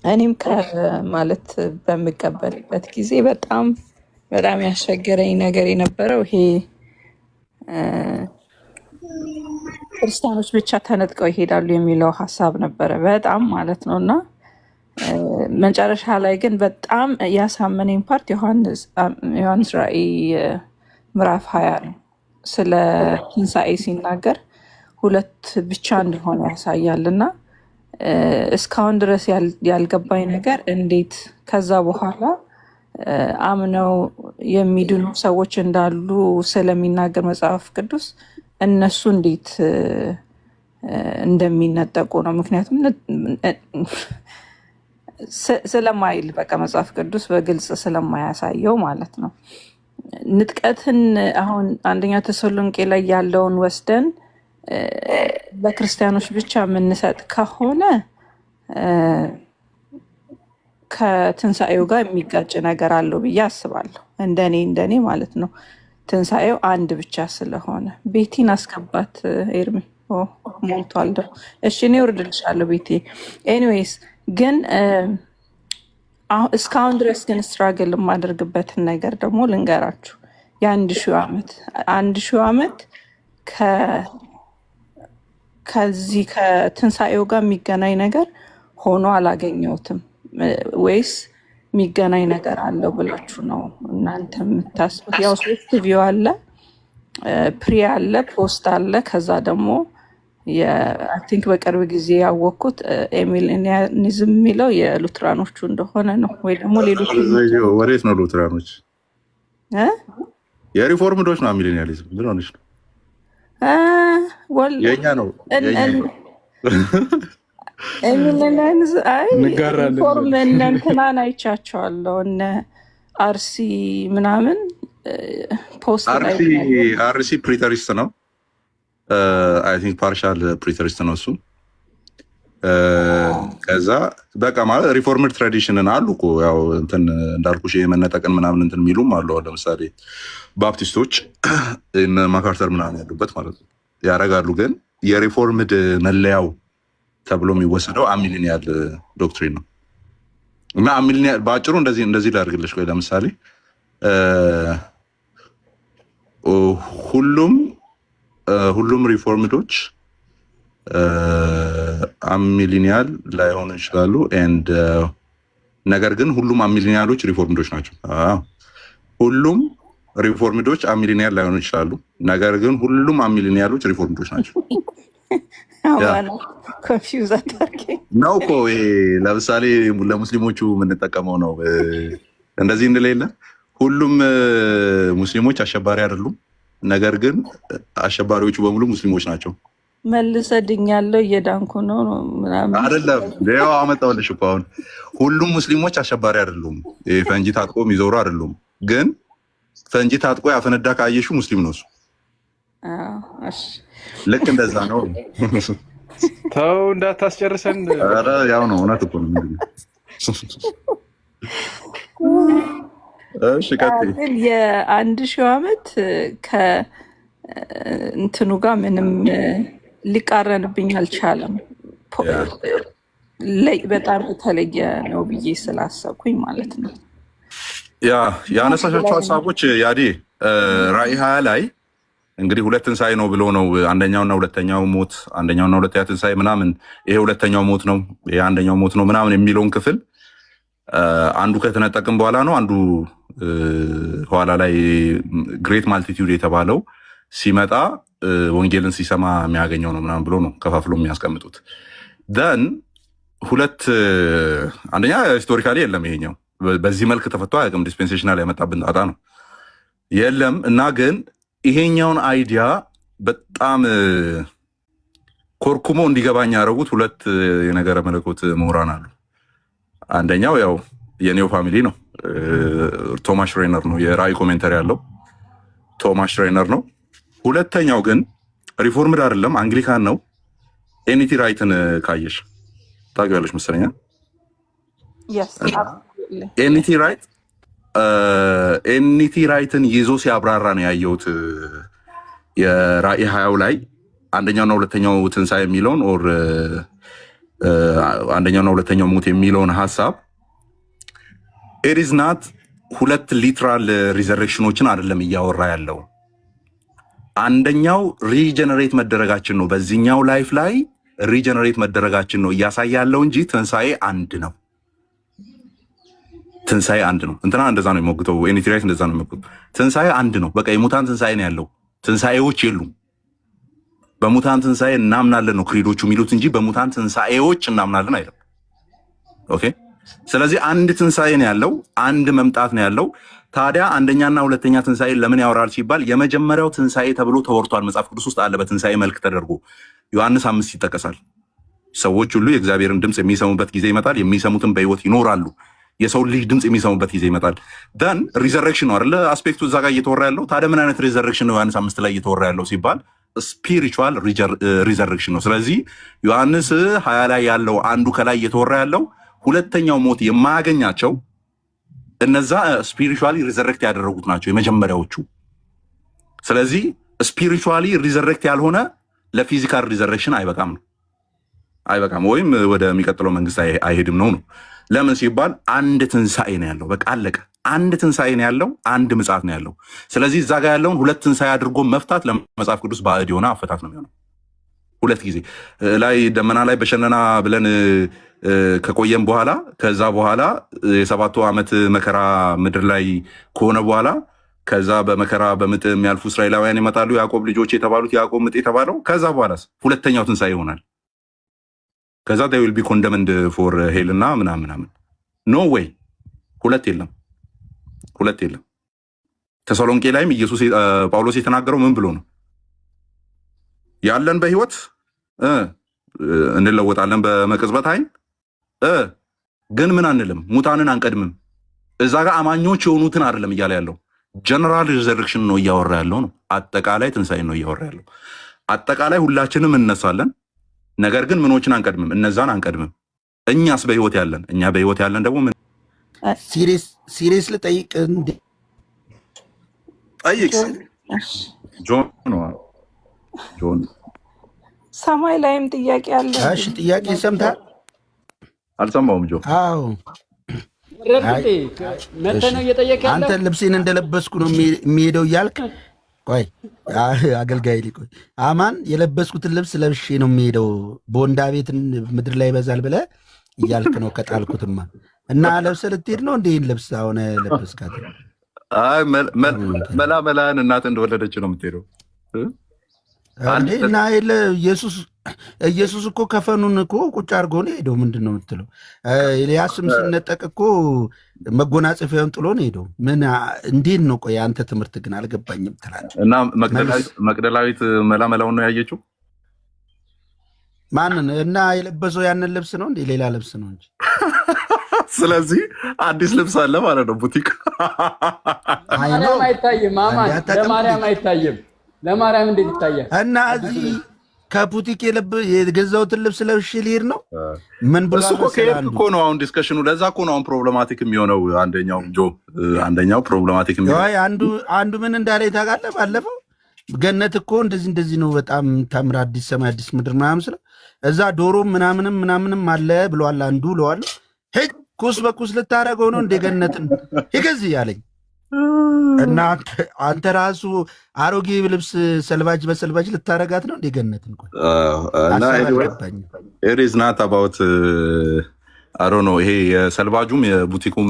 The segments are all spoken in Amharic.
እኔም ማለት በምቀበልበት ጊዜ በጣም ያስቸገረኝ ነገር የነበረው ይሄ ክርስቲያኖች ብቻ ተነጥቀው ይሄዳሉ የሚለው ሀሳብ ነበረ በጣም ማለት ነው። እና መጨረሻ ላይ ግን በጣም ያሳመነኝ ፓርት ዮሐንስ ራእይ ምዕራፍ 20 ነው። ስለ ትንሣኤ ሲናገር ሁለት ብቻ እንደሆነ ያሳያል። እና እስካሁን ድረስ ያልገባኝ ነገር እንዴት ከዛ በኋላ አምነው የሚድኑ ሰዎች እንዳሉ ስለሚናገር መጽሐፍ ቅዱስ እነሱ እንዴት እንደሚነጠቁ ነው። ምክንያቱም ስለማይል በቃ መጽሐፍ ቅዱስ በግልጽ ስለማያሳየው ማለት ነው። ንጥቀትን አሁን አንደኛ ተሰሎንቄ ላይ ያለውን ወስደን ለክርስቲያኖች ብቻ የምንሰጥ ከሆነ ከትንሣኤው ጋር የሚጋጭ ነገር አለው ብዬ አስባለሁ። እንደኔ ማለት ነው። ትንሣኤው አንድ ብቻ ስለሆነ ቤቲን አስገባት ኤርሚ ሞልቷል። እሺ እኔ ወርድልሻለሁ ቤቴ። ኤኒዌይስ ግን እስካሁን ድረስ ግን ስትራግል የማደርግበትን ነገር ደግሞ ልንገራችሁ። የ1000 ዓመት ከዚህ ከትንሣኤው ጋር የሚገናኝ ነገር ሆኖ አላገኘሁትም። ወይስ የሚገናኝ ነገር አለው ብላችሁ ነው እናንተ የምታስቡት? ያው ሶስት ቪው አለ፣ ፕሪ አለ፣ ፖስት አለ። ከዛ ደግሞ አይ ቲንክ በቅርብ ጊዜ ያወቅኩት ኤሚሊኒዝም የሚለው የሉትራኖቹ እንደሆነ ነው። ወይ ደግሞ ሌሎች ወዴት ነው ሉትራኖች? የሪፎርምዶች ነው ሚሊኒያሊዝም ሆነች ነው የኛ ነው ሪፎርም እነ እንትናን አይቻቸዋለሁ። እነ አርሲ ምናምን ፖስት አርሲ ፕሪተሪስት ነው። አይ ቲንክ ፓርሻል ፕሪተሪስት ነው እሱ። ከዛ በቃ ማለት ሪፎርምድ ትራዲሽንን አሉ እኮ ያው እንትን እንዳልኩሽ የመነጠቅን ምናምን እንትን የሚሉም አሉ። ለምሳሌ ባፕቲስቶች እነ ማካርተር ምናምን ያሉበት ማለት ነው ያደርጋሉ። ግን የሪፎርምድ መለያው ተብሎ የሚወሰደው አሚሊኒያል ዶክትሪን ነው። እና አሚሊኒያል በአጭሩ እንደዚህ ላድርግልሽ። ወይ ለምሳሌ ሁሉም ሪፎርምዶች አሚሊኒያል ላይሆኑ ይችላሉ። ኤንድ ነገር ግን ሁሉም አሚሊኒያሎች ሪፎርምዶች ናቸው። ሁሉም ሪፎርምዶች አሚሊኒያል ላይሆኑ ይችላሉ። ነገር ግን ሁሉም አሚሊኒያሎች ሪፎርምዶች ናቸው። ኮንፊውዝ አታርገኝ ነው እኮ ይሄ ለምሳሌ ለሙስሊሞቹ የምንጠቀመው ነው። እንደዚህ እንለለ ሁሉም ሙስሊሞች አሸባሪ አይደሉም፣ ነገር ግን አሸባሪዎቹ በሙሉ ሙስሊሞች ናቸው። መልሰድኛለሁ እየዳንኩ ነው ምናምን አይደለም። ሌላው አመጣውልሽ እኮ አሁን ሁሉም ሙስሊሞች አሸባሪ አይደሉም፣ ፈንጂ ታጥቆ የሚዞሩ አይደሉም። ግን ፈንጂ ታጥቆ ያፈነዳ ካየሹ ሙስሊም ነው እሱ። ልክ እንደዛ ነው። ተው እንዳታስጨርሰን። ኧረ ያው ነው፣ እውነት እኮ ነው። እሺ ቀጥይ። የ1000 ዓመት ከእንትኑ ጋር ምንም ሊቃረንብኝ አልቻለም። በጣም የተለየ ነው ብዬ ስላሰብኩኝ ማለት ነው። ያነሳሻቸው ሀሳቦች ያዴ ራዕይ 20 ላይ እንግዲህ ሁለት ትንሣኤ ነው ብሎ ነው። አንደኛውና ሁለተኛው ሞት፣ አንደኛውና ሁለተኛ ትንሣኤ ምናምን፣ ይሄ ሁለተኛው ሞት ነው፣ ይሄ አንደኛው ሞት ነው ምናምን የሚለውን ክፍል አንዱ ከተነጠቅም በኋላ ነው፣ አንዱ ኋላ ላይ ግሬት ማልቲቲዩድ የተባለው ሲመጣ ወንጌልን ሲሰማ የሚያገኘው ነው ምናምን ብሎ ነው ከፋፍሎ የሚያስቀምጡት። ደን ሁለት አንደኛ ሂስቶሪካሊ የለም፣ ይሄኛው በዚህ መልክ ተፈቶ አያውቅም። ዲስፔንሴሽናል ያመጣብን ጣጣ ነው የለም። እና ግን ይሄኛውን አይዲያ በጣም ኮርኩሞ እንዲገባኝ ያደረጉት ሁለት የነገረ መለኮት ምሁራን አሉ። አንደኛው ያው የኔው ፋሚሊ ነው፣ ቶማስ ሽሬነር ነው። የራዕይ ኮሜንተሪ ያለው ቶማስ ሽሬነር ነው። ሁለተኛው ግን ሪፎርምድ አይደለም፣ አንግሊካን ነው። ኤኒቲ ራይትን ካየሽ ታውቂያለሽ መሰለኝ። ኤኒቲ ራይትን ይዞ ሲያብራራ ነው ያየሁት። የራዕይ 20 ላይ አንደኛውና ሁለተኛው ትንሣኤ የሚለውን ኦር አንደኛውና ሁለተኛው ሞት የሚለውን ሐሳብ ኢት ኢዝ ናት ሁለት ሊትራል ሪዘሬክሽኖችን አይደለም እያወራ ያለው። አንደኛው ሪጀነሬት መደረጋችን ነው፣ በዚህኛው ላይፍ ላይ ሪጀነሬት መደረጋችን ነው እያሳየ ያለው እንጂ ትንሣኤ አንድ ነው። ትንሣኤ አንድ ነው። እንትና እንደዛ ነው የሚሞግተው፣ ኤኒትራይት እንደዛ ነው የሚሞግተው። ትንሣኤ አንድ ነው። በቃ የሙታን ትንሣኤ ነው ያለው፣ ትንሣኤዎች የሉም። በሙታን ትንሣኤ እናምናለን ነው ክሪዶቹ የሚሉት እንጂ በሙታን ትንሣኤዎች እናምናለን አይደለም። ኦኬ። ስለዚህ አንድ ትንሣኤ ነው ያለው፣ አንድ መምጣት ነው ያለው። ታዲያ አንደኛና ሁለተኛ ትንሣኤ ለምን ያወራል ሲባል የመጀመሪያው ትንሣኤ ተብሎ ተወርቷል፣ መጽሐፍ ቅዱስ ውስጥ አለ። በትንሣኤ መልክ ተደርጎ ዮሐንስ 5 ይጠቀሳል። ሰዎች ሁሉ የእግዚአብሔርን ድምፅ የሚሰሙበት ጊዜ ይመጣል፣ የሚሰሙትን በሕይወት ይኖራሉ። የሰው ልጅ ድምፅ የሚሰሙበት ጊዜ ይመጣል። ደን ሪዘሬክሽን ነው አይደለ አስፔክቱ እዛ ጋር እየተወራ ያለው። ታዲያ ምን አይነት ሪዘሬክሽን ነው ዮሐንስ 5 ላይ እየተወራ ያለው ሲባል ስፒሪቹዋል ሪዘሬክሽን ነው። ስለዚህ ዮሐንስ 20 ላይ ያለው አንዱ ከላይ እየተወራ ያለው ሁለተኛው ሞት የማያገኛቸው እነዛ ስፒሪቹዋሊ ሪዘሬክት ያደረጉት ናቸው የመጀመሪያዎቹ። ስለዚህ ስፒሪቹዋሊ ሪዘሬክት ያልሆነ ለፊዚካል ሪዘሬክሽን አይበቃም ነው፣ አይበቃም ወይም ወደሚቀጥለው መንግስት አይሄድም ነው። ለምን ሲባል አንድ ትንሣኤ ነው ያለው። በቃ አለቀ። አንድ ትንሣኤ ነው ያለው፣ አንድ ምጽአት ነው ያለው። ስለዚህ እዛ ጋር ያለውን ሁለት ትንሣኤ አድርጎ መፍታት ለመጽሐፍ ቅዱስ ባዕድ የሆነ አፈታት ነው የሚሆነው። ሁለት ጊዜ ላይ ደመና ላይ በሸነና ብለን ከቆየም በኋላ ከዛ በኋላ የሰባቱ ዓመት መከራ ምድር ላይ ከሆነ በኋላ ከዛ በመከራ በምጥ የሚያልፉ እስራኤላውያን ይመጣሉ፣ ያዕቆብ ልጆች የተባሉት ያዕቆብ ምጥ የተባለው። ከዛ በኋላ ሁለተኛው ትንሣኤ ይሆናል። ከዛ they will be condemned for hell እና ምናምን ኖ ዌይ። ሁለት የለም፣ ሁለት የለም። ተሰሎንቄ ላይም ኢየሱስ ጳውሎስ የተናገረው ምን ብሎ ነው? ያለን በህይወት እንለወጣለን በመቅጽበት አይን ግን ምን አንልም፣ ሙታንን አንቀድምም። እዛ ጋር አማኞች የሆኑትን አይደለም እያለ ያለው፣ ጀነራል ሪዘሬክሽን ነው እያወራ ያለው ነው። አጠቃላይ ትንሣኤ ነው እያወራ ያለው። አጠቃላይ ሁላችንም እንነሳለን፣ ነገር ግን ምኖችን አንቀድምም፣ እነዛን አንቀድምም። እኛስ በህይወት ያለን እኛ በህይወት ያለን ደግሞ ምን ሲሪየስ ልጠይቅ እንዴ? ጠይቅ። ጆን ሰማይ ላይም ጥያቄ አለ። እሺ ጥያቄ ሰምተሃል? አልሰማሁም ጆ። አዎ አንተ ልብሴን እንደለበስኩ ነው የሚሄደው እያልክ ቆይ አገልጋይ ሊቆይ አማን የለበስኩትን ልብስ ለብሼ ነው የሚሄደው በወንዳ ቤት ምድር ላይ ይበዛል ብለህ እያልክ ነው ከጣልኩትማ። እና ለብሰህ ልትሄድ ነው እንደ ይህን ልብስ አሁን ለበስካት? አይ መላን እናት እንደወለደች ነው የምትሄደው። እና ኢየሱስ እኮ ከፈኑን እኮ ቁጭ አድርጎ ነው ሄደው። ምንድን ነው የምትለው? ኤልያስም ሲነጠቅ እኮ መጎናጸፊያውን ጥሎ ነው ሄደው። ምን እንዴት ነው? ቆይ አንተ ትምህርት ግን አልገባኝም ትላለህ። እና መቅደላዊት መላውን ነው ያየችው። ማንን? እና የለበሰው ያንን ልብስ ነው እንዴ? ሌላ ልብስ ነው እንጂ። ስለዚህ አዲስ ልብስ አለ ማለት ነው ቡቲክ። ማርያም አይታይም። አማን ለማርያም አይታይም። ለማርያም እንዴት ይታያል? እና እዚህ ከቡቲክ የገዛሁትን ልብስ ለብሼ ልሄድ ነው? ምን ብሎ እኮ ነው አሁን ዲስከሽኑ። ለዛ እኮ ነው አሁን ፕሮብሌማቲክ የሚሆነው። አንደኛው ፕሮብሌማቲክ የሚሆነው አንዱ ምን እንዳለ ታውቃለህ? ባለፈው ገነት እኮ እንደዚህ ነው በጣም ታምር፣ አዲስ ሰማይ አዲስ ምድር ምናምን ስለው እዛ ዶሮም ምናምንም አለ ብለዋል። አንዱ ለዋለሁ ሄድ ኩስ በኩስ ልታደርገው ነው እንደ ገነትን ይገዝ ያለኝ። እና አንተ ራሱ አሮጌ ልብስ ሰልባጅ በሰልባጅ ልታረጋት ነው እንደ ገነትን። ኢት ኢዝ ናት አባውት አሮ ነው። ይሄ የሰልባጁም የቡቲኩም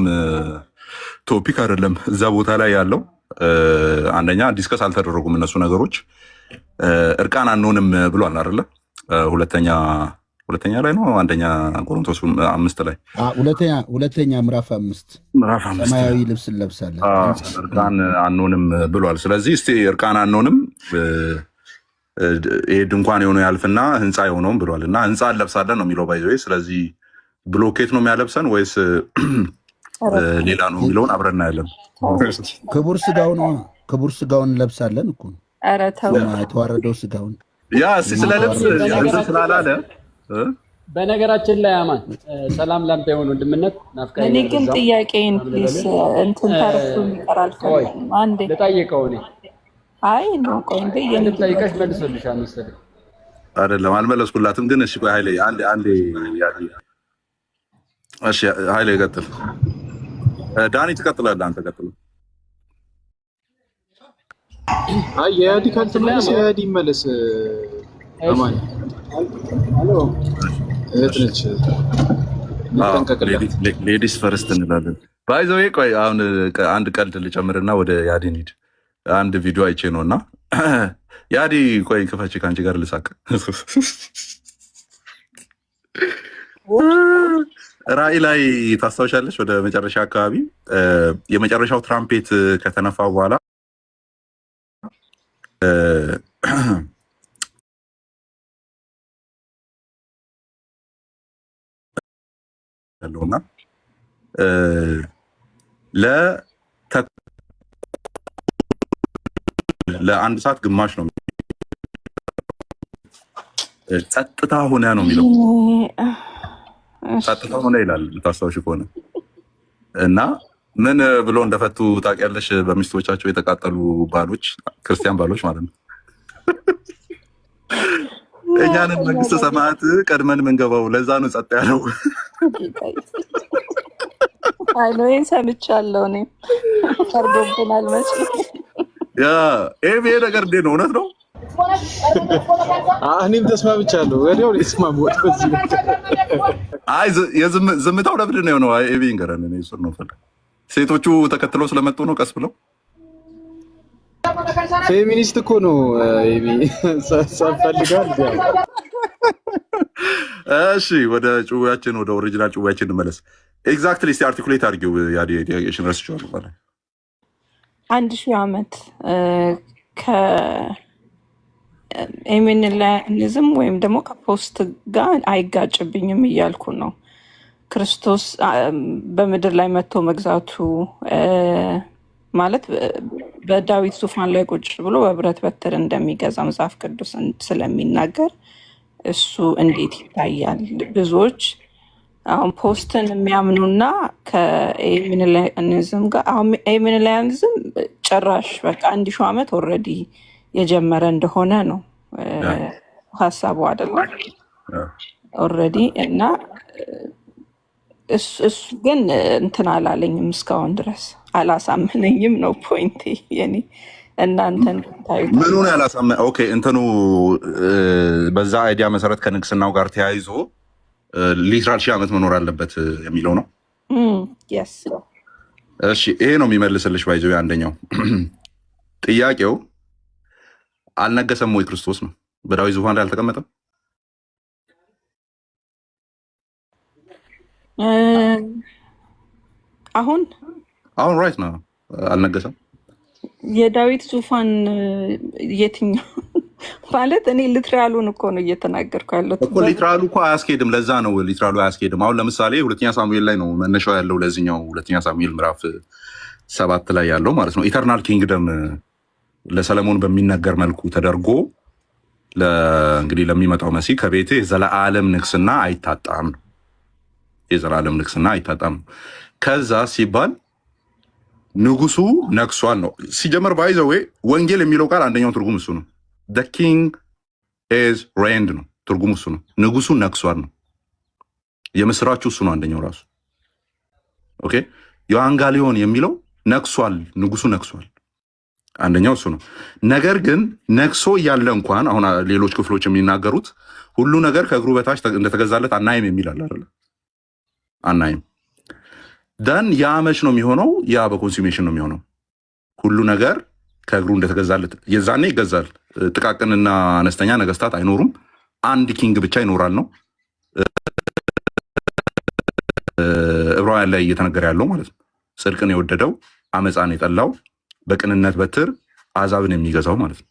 ቶፒክ አይደለም እዛ ቦታ ላይ ያለው። አንደኛ ዲስከስ አልተደረጉም እነሱ ነገሮች። እርቃን አንሆንም ብሏል አይደለ? ሁለተኛ ላይ ነው አንደኛ ቆሮንቶስ 5 ላይ ሁለተኛ ምዕራፍ 5 ሰማያዊ ልብስ እንለብሳለን እርቃን አንሆንም ብሏል። ስለዚህ እስቲ እርቃን አንሆንም ይሄ ድንኳን የሆነው ያልፍና ህንፃ የሆነውም ብሏል። እና ህንፃ እንለብሳለን ነው የሚለው ባይዘ። ስለዚህ ብሎኬት ነው የሚያለብሰን ወይስ ሌላ ነው የሚለውን አብረን እናያለን። ክቡር ስጋውን እንለብሳለን እኮ የተዋረደው ስጋውን ያ ስለ ልብስ ስላላለ በነገራችን ላይ አማን ሰላም ላንተ የሆነ ወንድምነት ናፍቃኝ። እኔ ግን ጥያቄን ፕሊስ እንትን ታርፉ ይቀራል አንዴ ልጠይቀው። እኔ አይ ነው ቆይ እንዴ ልጠይቀሽ መልሶልሻል መሰለኝ። አይደለም አልመለስኩላትም። ግን እሺ ቆይ ኃይሌ አንዴ እሺ ኃይሌ ይቀጥል። ዳኒ ትቀጥላለህ አንተ ቀጥል። አይ የአዲ ካልተመለስ የአዲ ይመለስ። አማን እህትነች ሌዲስ ፈርስት እንላለን። ባይዘው ቆይ አሁን አንድ ቀልድ ልጨምርና ወደ ያዲ እንሂድ። አንድ ቪዲዮ አይቼ ነውና ያዲ ቆይ ክፈች ከአንቺ ጋር ልሳቅ። ራእይ ላይ ታስታውሻለች? ወደ መጨረሻ አካባቢ የመጨረሻው ትራምፔት ከተነፋ በኋላ ያለውና ለአንድ ሰዓት ግማሽ ነው ጸጥታ ሆነ ነው የሚለው። ጸጥታ ሆነ ይላል ታስታውሽ ከሆነ እና ምን ብሎ እንደፈቱ ታውቂያለሽ? በሚስቶቻቸው የተቃጠሉ ባሎች፣ ክርስቲያን ባሎች ማለት ነው። እኛንን መንግስተ ሰማያት ቀድመን ምንገባው ለዛ ነው ጸጥ ያለው። አይ ነው ሰምቻለሁ። እኔ ፈርዶብናል መቼ ያ ኤቪ ነገር እንዴት ነው? እውነት ነው። እኔም ተስማምቻለሁ። ወዲያው የተስማሙት በዚህ አይ ዝምታው ለምንድን ነው የሆነው? ኤቪ እንገረን እኔ እሱን ነው ፈለ ሴቶቹ ተከትለው ስለመጡ ነው ቀስ ብለው። ፌሚኒስት እኮ ነው ኤቪ ሰፈልጋል። እሺ ወደ ጭውያችን ወደ ኦሪጂናል ጭውያችን እንመለስ። ኤግዛክትሊ እስቲ አርቲኩሌት አድርጊው ያዲ ዲያጌሽን ረስቼዋለሁ ማለት 1000 ዓመት ከኤሚኒዝም ወይም ደግሞ ከፖስት ጋር አይጋጭብኝም እያልኩ ነው። ክርስቶስ በምድር ላይ መጥቶ መግዛቱ ማለት በዳዊት ዙፋን ላይ ቁጭ ብሎ በብረት በትር እንደሚገዛ መጽሐፍ ቅዱስ ስለሚናገር እሱ እንዴት ይታያል? ብዙዎች አሁን ፖስትን የሚያምኑና ከኤሚኒዝም ጋር አሁን ኤሚኒዝም ጭራሽ በቃ 1000 ዓመት ኦልሬዲ የጀመረ እንደሆነ ነው ሀሳቡ አይደለም ኦልሬዲ እና እሱ ግን እንትን አላለኝም እስካሁን ድረስ አላሳመነኝም ነው ፖይንቴ። የኔ እናንተን ታዩት ምኑን ያላሳመ ኦኬ እንትኑ በዛ አይዲያ መሰረት ከንግስናው ጋር ተያይዞ ሊትራል 1000 ዓመት መኖር አለበት የሚለው ነው። yes እሺ ይሄ ነው የሚመልስልሽ። ባይዘው አንደኛው ጥያቄው አልነገሰም ወይ ክርስቶስ ነው? በዳዊት ዙፋን ላይ አልተቀመጠም? አሁን ራይት ነው አልነገሰም። የዳዊት ዙፋን የትኛው ማለት እኔ ሊትራሉን እኮ ነው እየተናገርኩ ያለሁት እኮ ሊትራሉ እኮ አያስኬድም። ለዛ ነው ሊትራሉ አያስኬድም። አሁን ለምሳሌ ሁለተኛ ሳሙኤል ላይ ነው መነሻው ያለው ለዚህኛው ሁለተኛ ሳሙኤል ምዕራፍ 7 ላይ ያለው ማለት ነው። ኢተርናል ኪንግደም ለሰለሞን በሚነገር መልኩ ተደርጎ እንግዲህ ለሚመጣው መሲህ ከቤቴ የዘላለም ንግስና አይታጣም ነው። የዘላለም ንግስና አይታጣም። ከዛ ሲባል ንጉሱ ነግሷል ነው ሲጀመር። ባይዘዌ ወንጌል የሚለው ቃል አንደኛው ትርጉም እሱ ነው። the king is reigned ነው ትርጉሙ እሱ ነው። ንጉሱ ነግሷል ነው የምስራቹ እሱ ነው አንደኛው ራሱ። ኦኬ ዮሐንጋሊዮን የሚለው ነግሷል፣ ንጉሱ ነግሷል አንደኛው እሱ ነው። ነገር ግን ነግሶ እያለ እንኳን አሁን ሌሎች ክፍሎች የሚናገሩት ሁሉ ነገር ከእግሩ በታች እንደተገዛለት አናይም የሚላል አይደል? አናይም ደን ያ መች ነው የሚሆነው? ያ በኮንሱሜሽን ነው የሚሆነው። ሁሉ ነገር ከእግሩ እንደተገዛለት የዛኔ ይገዛል። ጥቃቅንና አነስተኛ ነገስታት አይኖሩም። አንድ ኪንግ ብቻ ይኖራል ነው ዕብራውያን ላይ እየተነገረ ያለው ማለት ነው። ጽድቅን የወደደው አመፃን የጠላው በቅንነት በትር አሕዛብን የሚገዛው ማለት ነው።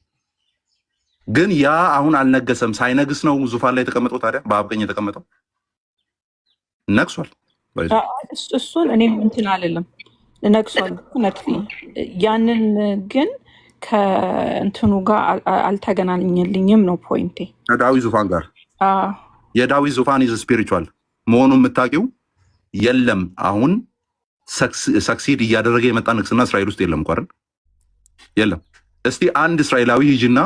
ግን ያ አሁን አልነገሰም። ሳይነግስ ነው ዙፋን ላይ የተቀመጠው። ታዲያ በአብ ቀኝ የተቀመጠው ነግሷል። እሱን እኔም እንትን አልልም፣ ነግሷል እውነት። ያንን ግን ከእንትኑ ጋር አልተገናኘልኝም ነው ፖይንቴ። ከዳዊት ዙፋን ጋር የዳዊት ዙፋን ኢዝ ስፒሪቹዋል መሆኑን የምታውቂው የለም። አሁን ሰክሲድ እያደረገ የመጣ ንግስና እስራኤል ውስጥ የለም እኮ አይደል? የለም። እስቲ አንድ እስራኤላዊ ሂጂና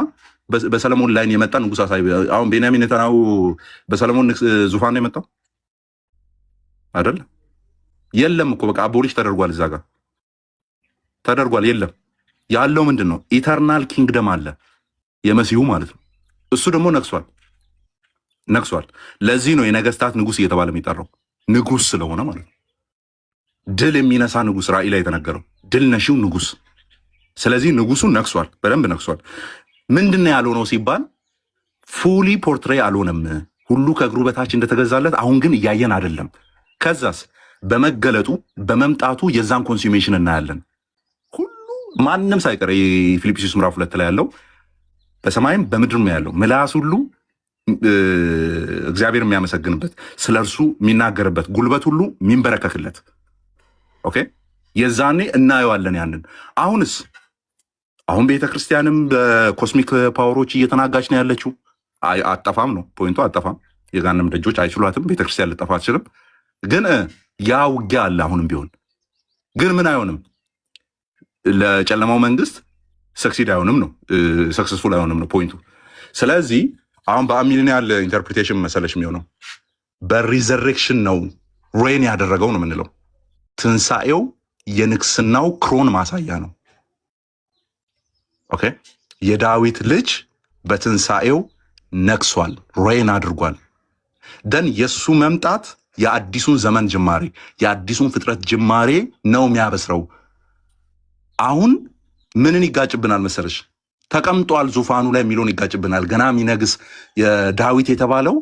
በሰለሞን ላይ የመጣ ንጉስ አሳይ። አሁን ቤንያሚን ኔታንያሁ በሰለሞን ዙፋን ነው የመጣው አይደል? የለም እኮ በቃ አቦሊሽ ተደርጓል፣ እዛ ጋር ተደርጓል። የለም ያለው ምንድን ነው? ኢተርናል ኪንግደም አለ የመሲሁ ማለት ነው። እሱ ደግሞ ነግሷል። ለዚህ ነው የነገስታት ንጉስ እየተባለ የሚጠራው ንጉስ ስለሆነ ማለት ነው። ድል የሚነሳ ንጉስ ራእይ ላይ የተነገረው ድል ነሺው ንጉስ። ስለዚህ ንጉሱ ነግሷል፣ በደንብ ነግሷል። ምንድን ነው ያልሆነው ሲባል ፉሊ ፖርትሬ አልሆነም። ሁሉ ከእግሩ በታች እንደተገዛለት አሁን ግን እያየን አይደለም። ከዛስ በመገለጡ በመምጣቱ የዛን ኮንሱሜሽን እናያለን። ሁሉ ማንም ሳይቀር የፊልጵስዩስ ምዕራፍ 2 ላይ ያለው በሰማይም በምድርም ያለው ምላስ ሁሉ እግዚአብሔር የሚያመሰግንበት ስለ እርሱ የሚናገርበት ጉልበት ሁሉ የሚንበረከክለት ኦኬ፣ የዛኔ እናየዋለን ያንን። አሁን ቤተክርስቲያንም በኮስሚክ ፓወሮች እየተናጋች ነው ያለችው። አጠፋም ነው ፖይንቱ፣ አጠፋም። የጋንም ደጆች አይችሏትም፣ ቤተክርስቲያን ልጠፋ አትችልም። ግን ያ ውጊያ አለ አሁንም ቢሆን። ግን ምን አይሆንም፣ ለጨለማው መንግስት ሰክሲድ አይሆንም ነው፣ ሰክሰስፉል አይሆንም ነው ፖይንቱ። ስለዚህ አሁን በአሚሊኒያል ኢንተርፕሪቴሽን መሰለሽ የሚሆነው በሪዘሬክሽን ነው ሬን ያደረገው ነው የምንለው። ትንሣኤው የንግስናው ክሮን ማሳያ ነው። ኦኬ፣ የዳዊት ልጅ በትንሣኤው ነግሷል፣ ሬን አድርጓል። ደን የሱ መምጣት የአዲሱን ዘመን ጅማሬ፣ የአዲሱን ፍጥረት ጅማሬ ነው የሚያበስረው። አሁን ምንን ይጋጭብናል መሰለሽ? ተቀምጧል ዙፋኑ ላይ የሚለውን ይጋጭብናል። ገና የሚነግስ የዳዊት የተባለው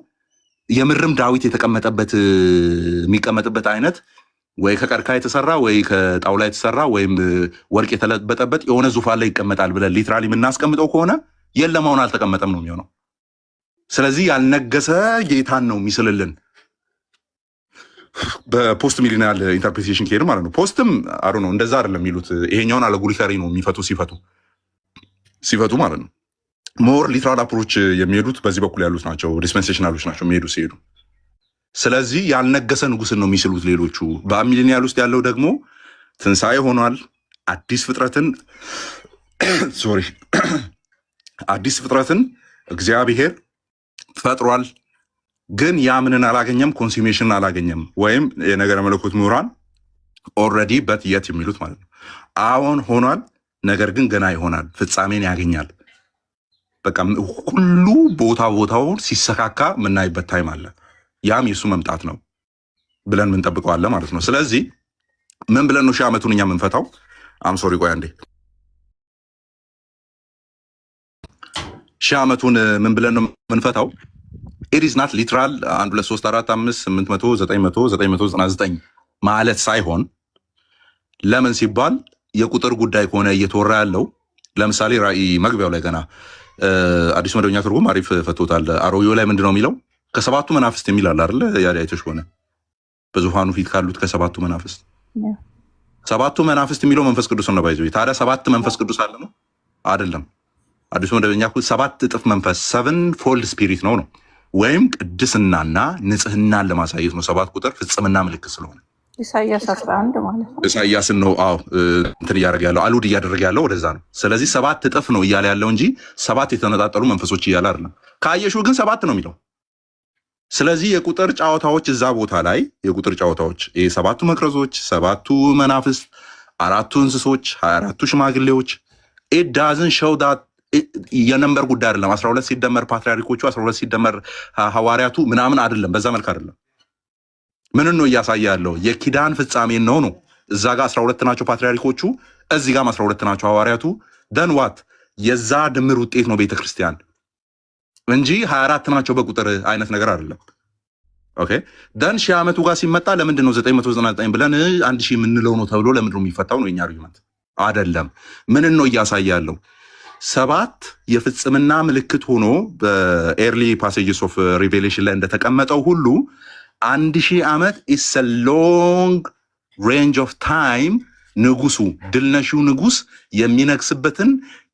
የምርም ዳዊት የሚቀመጥበት አይነት ወይ ከቀርከሃ የተሰራ ወይ ከጣውላ የተሰራ ወይም ወርቅ የተለበጠበት የሆነ ዙፋን ላይ ይቀመጣል ብለን ሊትራሊ የምናስቀምጠው ከሆነ የለም፣ አሁን አልተቀመጠም ነው የሚሆነው። ስለዚህ ያልነገሰ ጌታን ነው የሚስልልን በፖስት ሚሊኒያል ኢንተርፕሬቴሽን ከሄድ ማለት ነው። ፖስትም አሩ ነው እንደዛ አይደለም የሚሉት፣ ይሄኛውን አለጉሊከሪ ነው የሚፈቱ ሲፈቱ ማለት ነው። ሞር ሊትራል አፕሮች የሚሄዱት በዚህ በኩል ያሉት ናቸው፣ ዲስፔንሴሽናሎች ናቸው የሚሄዱ ሲሄዱ። ስለዚህ ያልነገሰ ንጉስን ነው የሚስሉት ሌሎቹ። በሚሊኒያል ውስጥ ያለው ደግሞ ትንሣኤ ሆኗል። አዲስ ፍጥረትን እግዚአብሔር ፈጥሯል። ግን ያ ምንን አላገኘም? ኮንሱሜሽን አላገኘም። ወይም የነገረ መለኮት ምሁራን ኦልሬዲ በት የት የሚሉት ማለት ነው። አዎን ሆኗል፣ ነገር ግን ገና ይሆናል፣ ፍጻሜን ያገኛል። በቃ ሁሉ ቦታውን ሲሰካካ የምናይበት ታይም አለ። ያም የሱ መምጣት ነው ብለን ምንጠብቀዋለ ማለት ነው። ስለዚህ ምን ብለን ነው 1000 ዓመቱን እኛ ምንፈታው? ሶሪ ቆይ አንዴ 1000 ዓመቱን ምን ብለን ነው ምንፈታው? ኢት ኢዝ ናት ሊትራል 1 2 3 4 5 800 900 999 ማለት ሳይሆን፣ ለምን ሲባል የቁጥር ጉዳይ ከሆነ እየተወራ ያለው ለምሳሌ ራእይ መግቢያው ላይ ገና አዲስ መደበኛ ትርጉም አሪፍ ፈቶታል። አሮጌው ላይ ምንድነው የሚለው? ከሰባቱ መናፍስት የሚል አለ አይደል? ያዳይቶሽ ሆነ በዙፋኑ ፊት ካሉት ከሰባቱ መናፍስት ሰባቱ መናፍስት የሚለው መንፈስ ቅዱስ ነው። ባይዘው ታዲያ 7 መንፈስ ቅዱስ አለ ነው አይደለም? አዲስ መደበኛ 7 እጥፍ መንፈስ 7 ፎልድ ስፒሪት ነው ወይም ቅድስናና ንጽህናን ለማሳየት ነው። 7 ቁጥር ፍጽምና ምልክት ስለሆነ ኢሳይያስ 11 ማለት ነው። ኢሳይያስን ነው እንትን እያደረገ ያለው አሉድ እያደረገ ያለው ወደዛ ነው። ስለዚህ 7 እጥፍ ነው እያለ ያለው እንጂ 7 የተነጣጠሉ መንፈሶች እያለ አይደለም። ካየሽው ግን 7 ነው የሚለው። ስለዚህ የቁጥር ጨዋታዎች እዛ ቦታ ላይ የቁጥር ጨዋታዎች 7ቱ መቅረዞች፣ 7ቱ መናፍስት፣ 4ቱ እንስሶች፣ 24ቱ ሽማግሌዎች it doesn't show that የነምበር ጉዳይ አይደለም። 12 ሲደመር ፓትሪያርኮቹ 12 ሲደመር ሐዋርያቱ ምናምን አይደለም። በዛ መልክ አይደለም። ምን ነው እያሳየ ያለው? የኪዳን ፍጻሜን ነው። እዛ ጋር 12 ናቸው ፓትሪያርኮቹ፣ እዚህ ጋር 12 ናቸው ሐዋርያቱ። ደን ዋት የዛ ድምር ውጤት ነው ቤተክርስቲያን እንጂ 24 ናቸው በቁጥር አይነት ነገር አይደለም። ኦኬ ደን 1000 ዓመቱ ጋር ሲመጣ ለምንድን ነው 999 ብለን 1000 የምንለው ነው ተብሎ ለምንድን ነው የሚፈታው? ነው የኛ አርጊመንት አይደለም። ምን ነው እያሳየ ያለው? 7 የፍጽምና ምልክት ሆኖ በኤርሊ ፓሴጅስ ኦፍ ሪቬሌሽን ላይ እንደተቀመጠው ሁሉ 1000 ዓመት is a long range of time ንጉሱ ድልነሺው ንጉስ የሚነግስበትን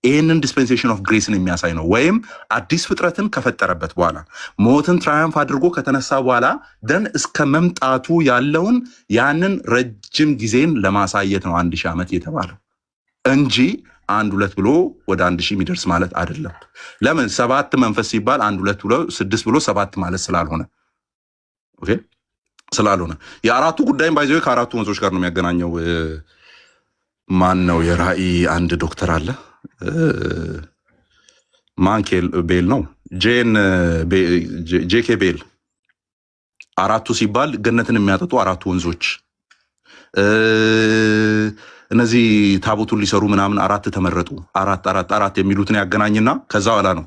ይህንን ዲስፔንሴሽን ኦፍ ግሬስን የሚያሳይ ነው። ወይም አዲስ ፍጥረትን ከፈጠረበት በኋላ ሞትን ትራያምፍ አድርጎ ከተነሳ በኋላ ደን እስከ መምጣቱ ያለውን ያንን ረጅም ጊዜን ለማሳየት ነው 1000 ዓመት የተባለው እንጂ 1 2 ብሎ ወደ 1000 የሚደርስ ማለት አይደለም። ለምን 7 መንፈስ ሲባል 1 2 ብሎ 6 ብሎ 7 ማለት ስላልሆነ ኦኬ ስላልሆነ የአራቱ ጉዳይም ባይዘው ከአራቱ ወንዞች ጋር ነው የሚያገናኘው። ማን ነው የራእይ አንድ ዶክተር አለ ማንኬል ቤል ነው ጄኬ ቤል አራቱ ሲባል ገነትን የሚያጠጡ አራቱ ወንዞች እነዚህ ታቦቱን ሊሰሩ ምናምን አራት ተመረጡ አራት የሚሉትን ያገናኝና ከዛ በኋላ ነው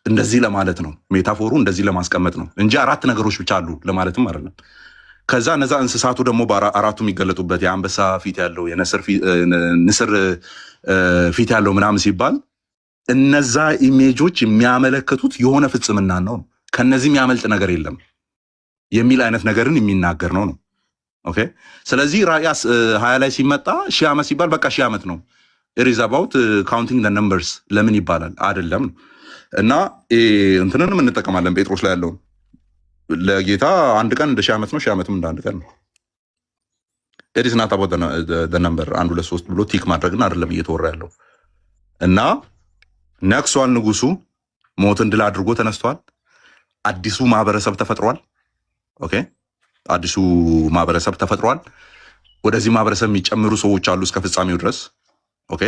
እንደዚህ ለማለት ነው ሜታፎሩ እንደዚህ ለማስቀመጥ ነው እንጂ አራት ነገሮች ብቻ አሉ ለማለትም አይደለም። ከዛ እነዛ እንስሳቱ ደግሞ በአራቱ የሚገለጡበት የአንበሳ ፊት ያለው ንስር ፊት ያለው ምናምን ሲባል እነዛ ኢሜጆች የሚያመለክቱት የሆነ ፍጽምና ነው። ከነዚህ የሚያመልጥ ነገር የለም የሚል አይነት ነገርን የሚናገር ነው። ኦኬ ስለዚህ ራእይ 20 ላይ ሲመጣ 1000 ዓመት ሲባል በቃ 1000 ዓመት ነው። it is about counting the numbers ለምን ይባላል አይደለም። እና እንትንንም እንጠቀማለን ጴጥሮስ ላይ ያለውን ለጌታ አንድ ቀን እንደ 1000 ዓመት ነው 1000 ዓመትም እንደ አንድ ቀን ነው። it is not about the number 1 2 3 ብሎ ቲክ ማድረግና አይደለም እየተወራ ያለው። እና ነክሷል ንጉሱ ሞትን ድል አድርጎ ተነስቷል። አዲሱ ማህበረሰብ ተፈጥሯል። ኦኬ አዲሱ ማህበረሰብ ተፈጥሯል። ወደዚህ ማህበረሰብ የሚጨምሩ ሰዎች አሉ እስከ ፍጻሜው ድረስ ኦኬ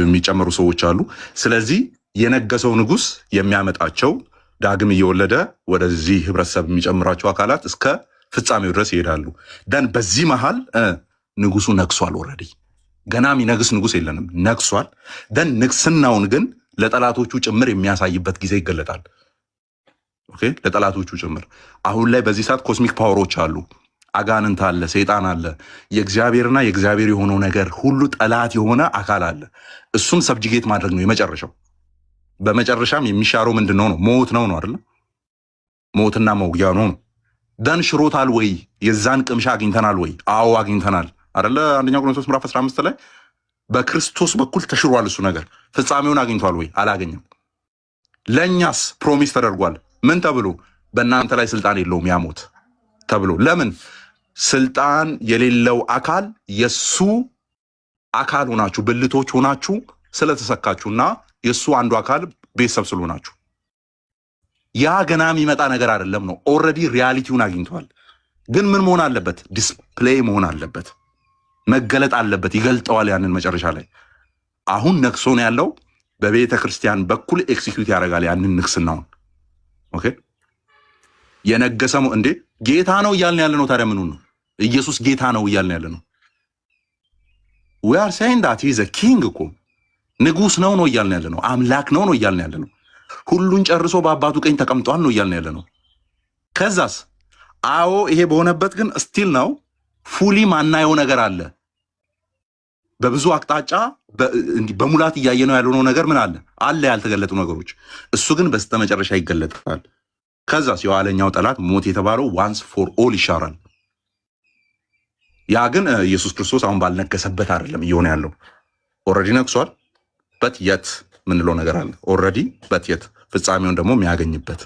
የሚጨምሩ ሰዎች አሉ። ስለዚህ የነገሰው ንጉስ የሚያመጣቸው ዳግም እየወለደ ወደዚህ ህብረተሰብ የሚጨምራቸው አካላት እስከ ፍጻሜው ድረስ ይሄዳሉ። ደን በዚህ መሃል ንጉሱ ነግሷል። ኦልሬዲ ገና የሚነግስ ንጉስ የለንም፣ ነግሷል። ደን ንግስናውን ግን ለጠላቶቹ ጭምር የሚያሳይበት ጊዜ ይገለጣል። ኦኬ ለጠላቶቹ ጭምር አሁን ላይ በዚህ ሰዓት ኮስሚክ ፓወሮች አሉ፣ አጋንንት አለ፣ ሰይጣን አለ፣ የእግዚአብሔርና የእግዚአብሔር የሆነው ነገር ሁሉ ጠላት የሆነ አካል አለ። እሱም ሰብጅጌት ማድረግ ነው የመጨረሻው። በመጨረሻም የሚሻረው ምንድነው ነው? ሞት ነው አይደል? ሞትና መውጊያ ነው። ደን ሽሮታል ወይ? የዛን ቅምሻ አግኝተናል ወይ? አዎ አግኝተናል አይደል? አንደኛ ቆሮንቶስ ምዕራፍ 15 ላይ በክርስቶስ በኩል ተሽሯል። እሱ ነገር ፍጻሜውን አግኝቷል ወይ? አላገኘም። ለኛስ ፕሮሚስ ተደርጓል። ምን ተብሎ? በእናንተ ላይ ስልጣን የለውም ያ ሞት ተብሎ። ለምን? ስልጣን የሌለው አካል የሱ አካል ሆናችሁ ብልቶች ሆናችሁ ስለተሰካችሁና የሱ አንዱ አካል ቤተሰብ ስለሆናችሁ ያ ገና የሚመጣ ነገር አይደለም ነው። ኦልሬዲ ሪያሊቲውን አግኝቷል። ግን ምን መሆን አለበት? ዲስፕሌይ መሆን አለበት፣ መገለጥ አለበት። ይገልጠዋል ያንን መጨረሻ ላይ። አሁን ነክሶ ነው ያለው። በቤተ ክርስቲያን በኩል ኤክሲኪዩት ያደርጋል ያንን ንግስናውን። ኦኬ የነገሰው እንዴ ጌታ ነው እያልን ያለ ነው። ታዲያ ምኑ ነው? ኢየሱስ ጌታ ነው እያልን ያለ ነው። we are saying that he is a king እኮ ንጉስ ነው እያልን ያለ ነው። አምላክ ነው እያልን ያለ ነው። ሁሉን ጨርሶ በአባቱ ቀኝ ተቀምጧል ነው እያልን ያለ ነው። ከዛስ አዎ ይሄ በሆነበት ግን ስቲል ነው ፉሊ ማናየው ነገር አለ። በብዙ አቅጣጫ በሙላት እያየነው ያለነው ነገር ምን አለ ያልተገለጡ ነገሮች። እሱ ግን በስተመጨረሻ ይገለጣል። ከዛስ የኋለኛው ጠላት ሞት የተባለው ዋንስ ፎር ኦል ይሻራል። ያ ግን ኢየሱስ ክርስቶስ አሁን ባልነገሰበት አይደለም እየሆነ ያለው። ኦልሬዲ ነግሷል። በት የት ምንለው ነገር አለ ኦልሬዲ በት የት ፍጻሜውን ደግሞ የሚያገኝበት።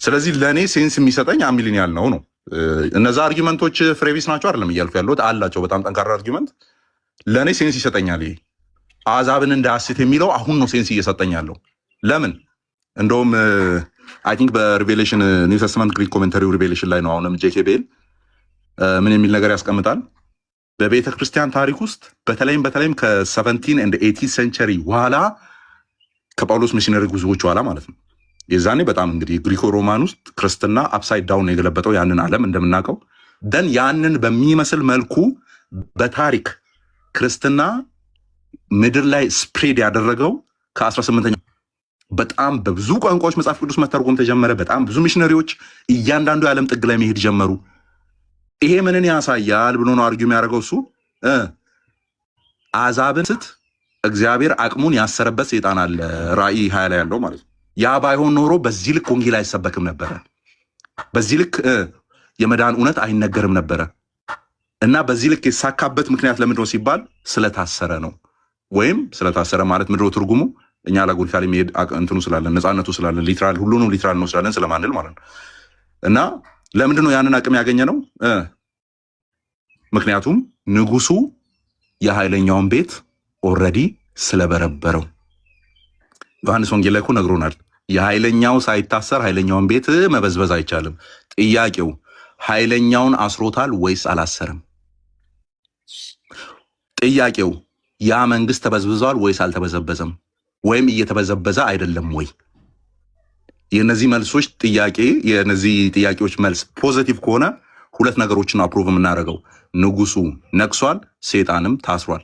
ስለዚህ ለኔ ሴንስ የሚሰጠኝ አሚሊኒያል ነው። እነዛ አርጊመንቶች ፍሬቢስ ናቸው አይደለም እያልኩ ያለሁት፣ አላቸው በጣም ጠንካራ አርጊመንት። ለኔ ሴንስ ይሰጠኛል። ይሄ አሕዛብን እንዳያስት የሚለው አሁን ነው ሴንስ እየሰጠኛለሁ። ለምን? እንደውም አይ ቲንክ በሪቬሌሽን ኒው ተስተመንት ግሪክ ኮሜንታሪው ሪቬሌሽን ላይ ነው አሁንም ጄኬ ቤል ምን የሚል ነገር ያስቀምጣል። በቤተ ክርስቲያን ታሪክ ውስጥ በተለይም ከ17 and 18 ሴንቸሪ በኋላ ከጳውሎስ ሚሽነሪ ጉዞዎች በኋላ ማለት ነው። የዛኔ በጣም እንግዲህ ግሪኮ ሮማን ውስጥ ክርስትና አፕሳይድ ዳውን የገለበጠው ያንን ዓለም እንደምናውቀው ደን ያንን በሚመስል መልኩ በታሪክ ክርስትና ምድር ላይ ስፕሬድ ያደረገው ከ18ኛው በጣም በብዙ ቋንቋዎች መጽሐፍ ቅዱስ መተርጎም ተጀመረ። በጣም ብዙ ሚሽነሪዎች እያንዳንዱ የዓለም ጥግ ላይ መሄድ ጀመሩ። ይሄ ምንን ያሳያል ብሎ ነው አርጊው የሚያደርገው እሱ አሕዛብን ስት እግዚአብሔር አቅሙን ያሰረበት ሰይጣን አለ ራእይ 20 ላይ ያለው ማለት ነው። ያ ባይሆን ኖሮ በዚህ ልክ ወንጌል አይሰበክም ነበረ። በዚህ ልክ የመዳን እውነት አይነገርም ነበረ። እና በዚህ ልክ የሳካበት ምክንያት ለምንድነው ሲባል ስለታሰረ ነው። ወይም ስለታሰረ ማለት ምንድነው ትርጉሙ? እኛ ለጎልካሊ መሄድ እንትኑ ስላለን ነፃነቱ ስላለን ሊትራል ሁሉንም ሊትራል ነው ስላለን ስለማንል ማለት ነው። እና ለምንድነው ያንን አቅም ያገኘ ነው? ምክንያቱም ንጉሱ የኃይለኛውን ቤት ኦልሬዲ ስለበረበረው ዮሐንስ ወንጌል ላይ እኮ ነግሮናል። የኃይለኛው ሳይታሰር ኃይለኛውን ቤት መበዝበዝ አይቻልም። ጥያቄው ኃይለኛውን አስሮታል ወይስ አላሰረም? ጥያቄው ያ መንግስት ተበዝብዟል ወይስ አልተበዘበዘም? ወይም እየተበዘበዘ አይደለም ወይ? የነዚህ መልሶች ጥያቄ የነዚህ ጥያቄዎች መልስ ፖዚቲቭ ከሆነ ሁለት ነገሮችን አፕሩቭ የምናደርገው ንጉሱ ነክሷል፣ ሰይጣንም ታስሯል።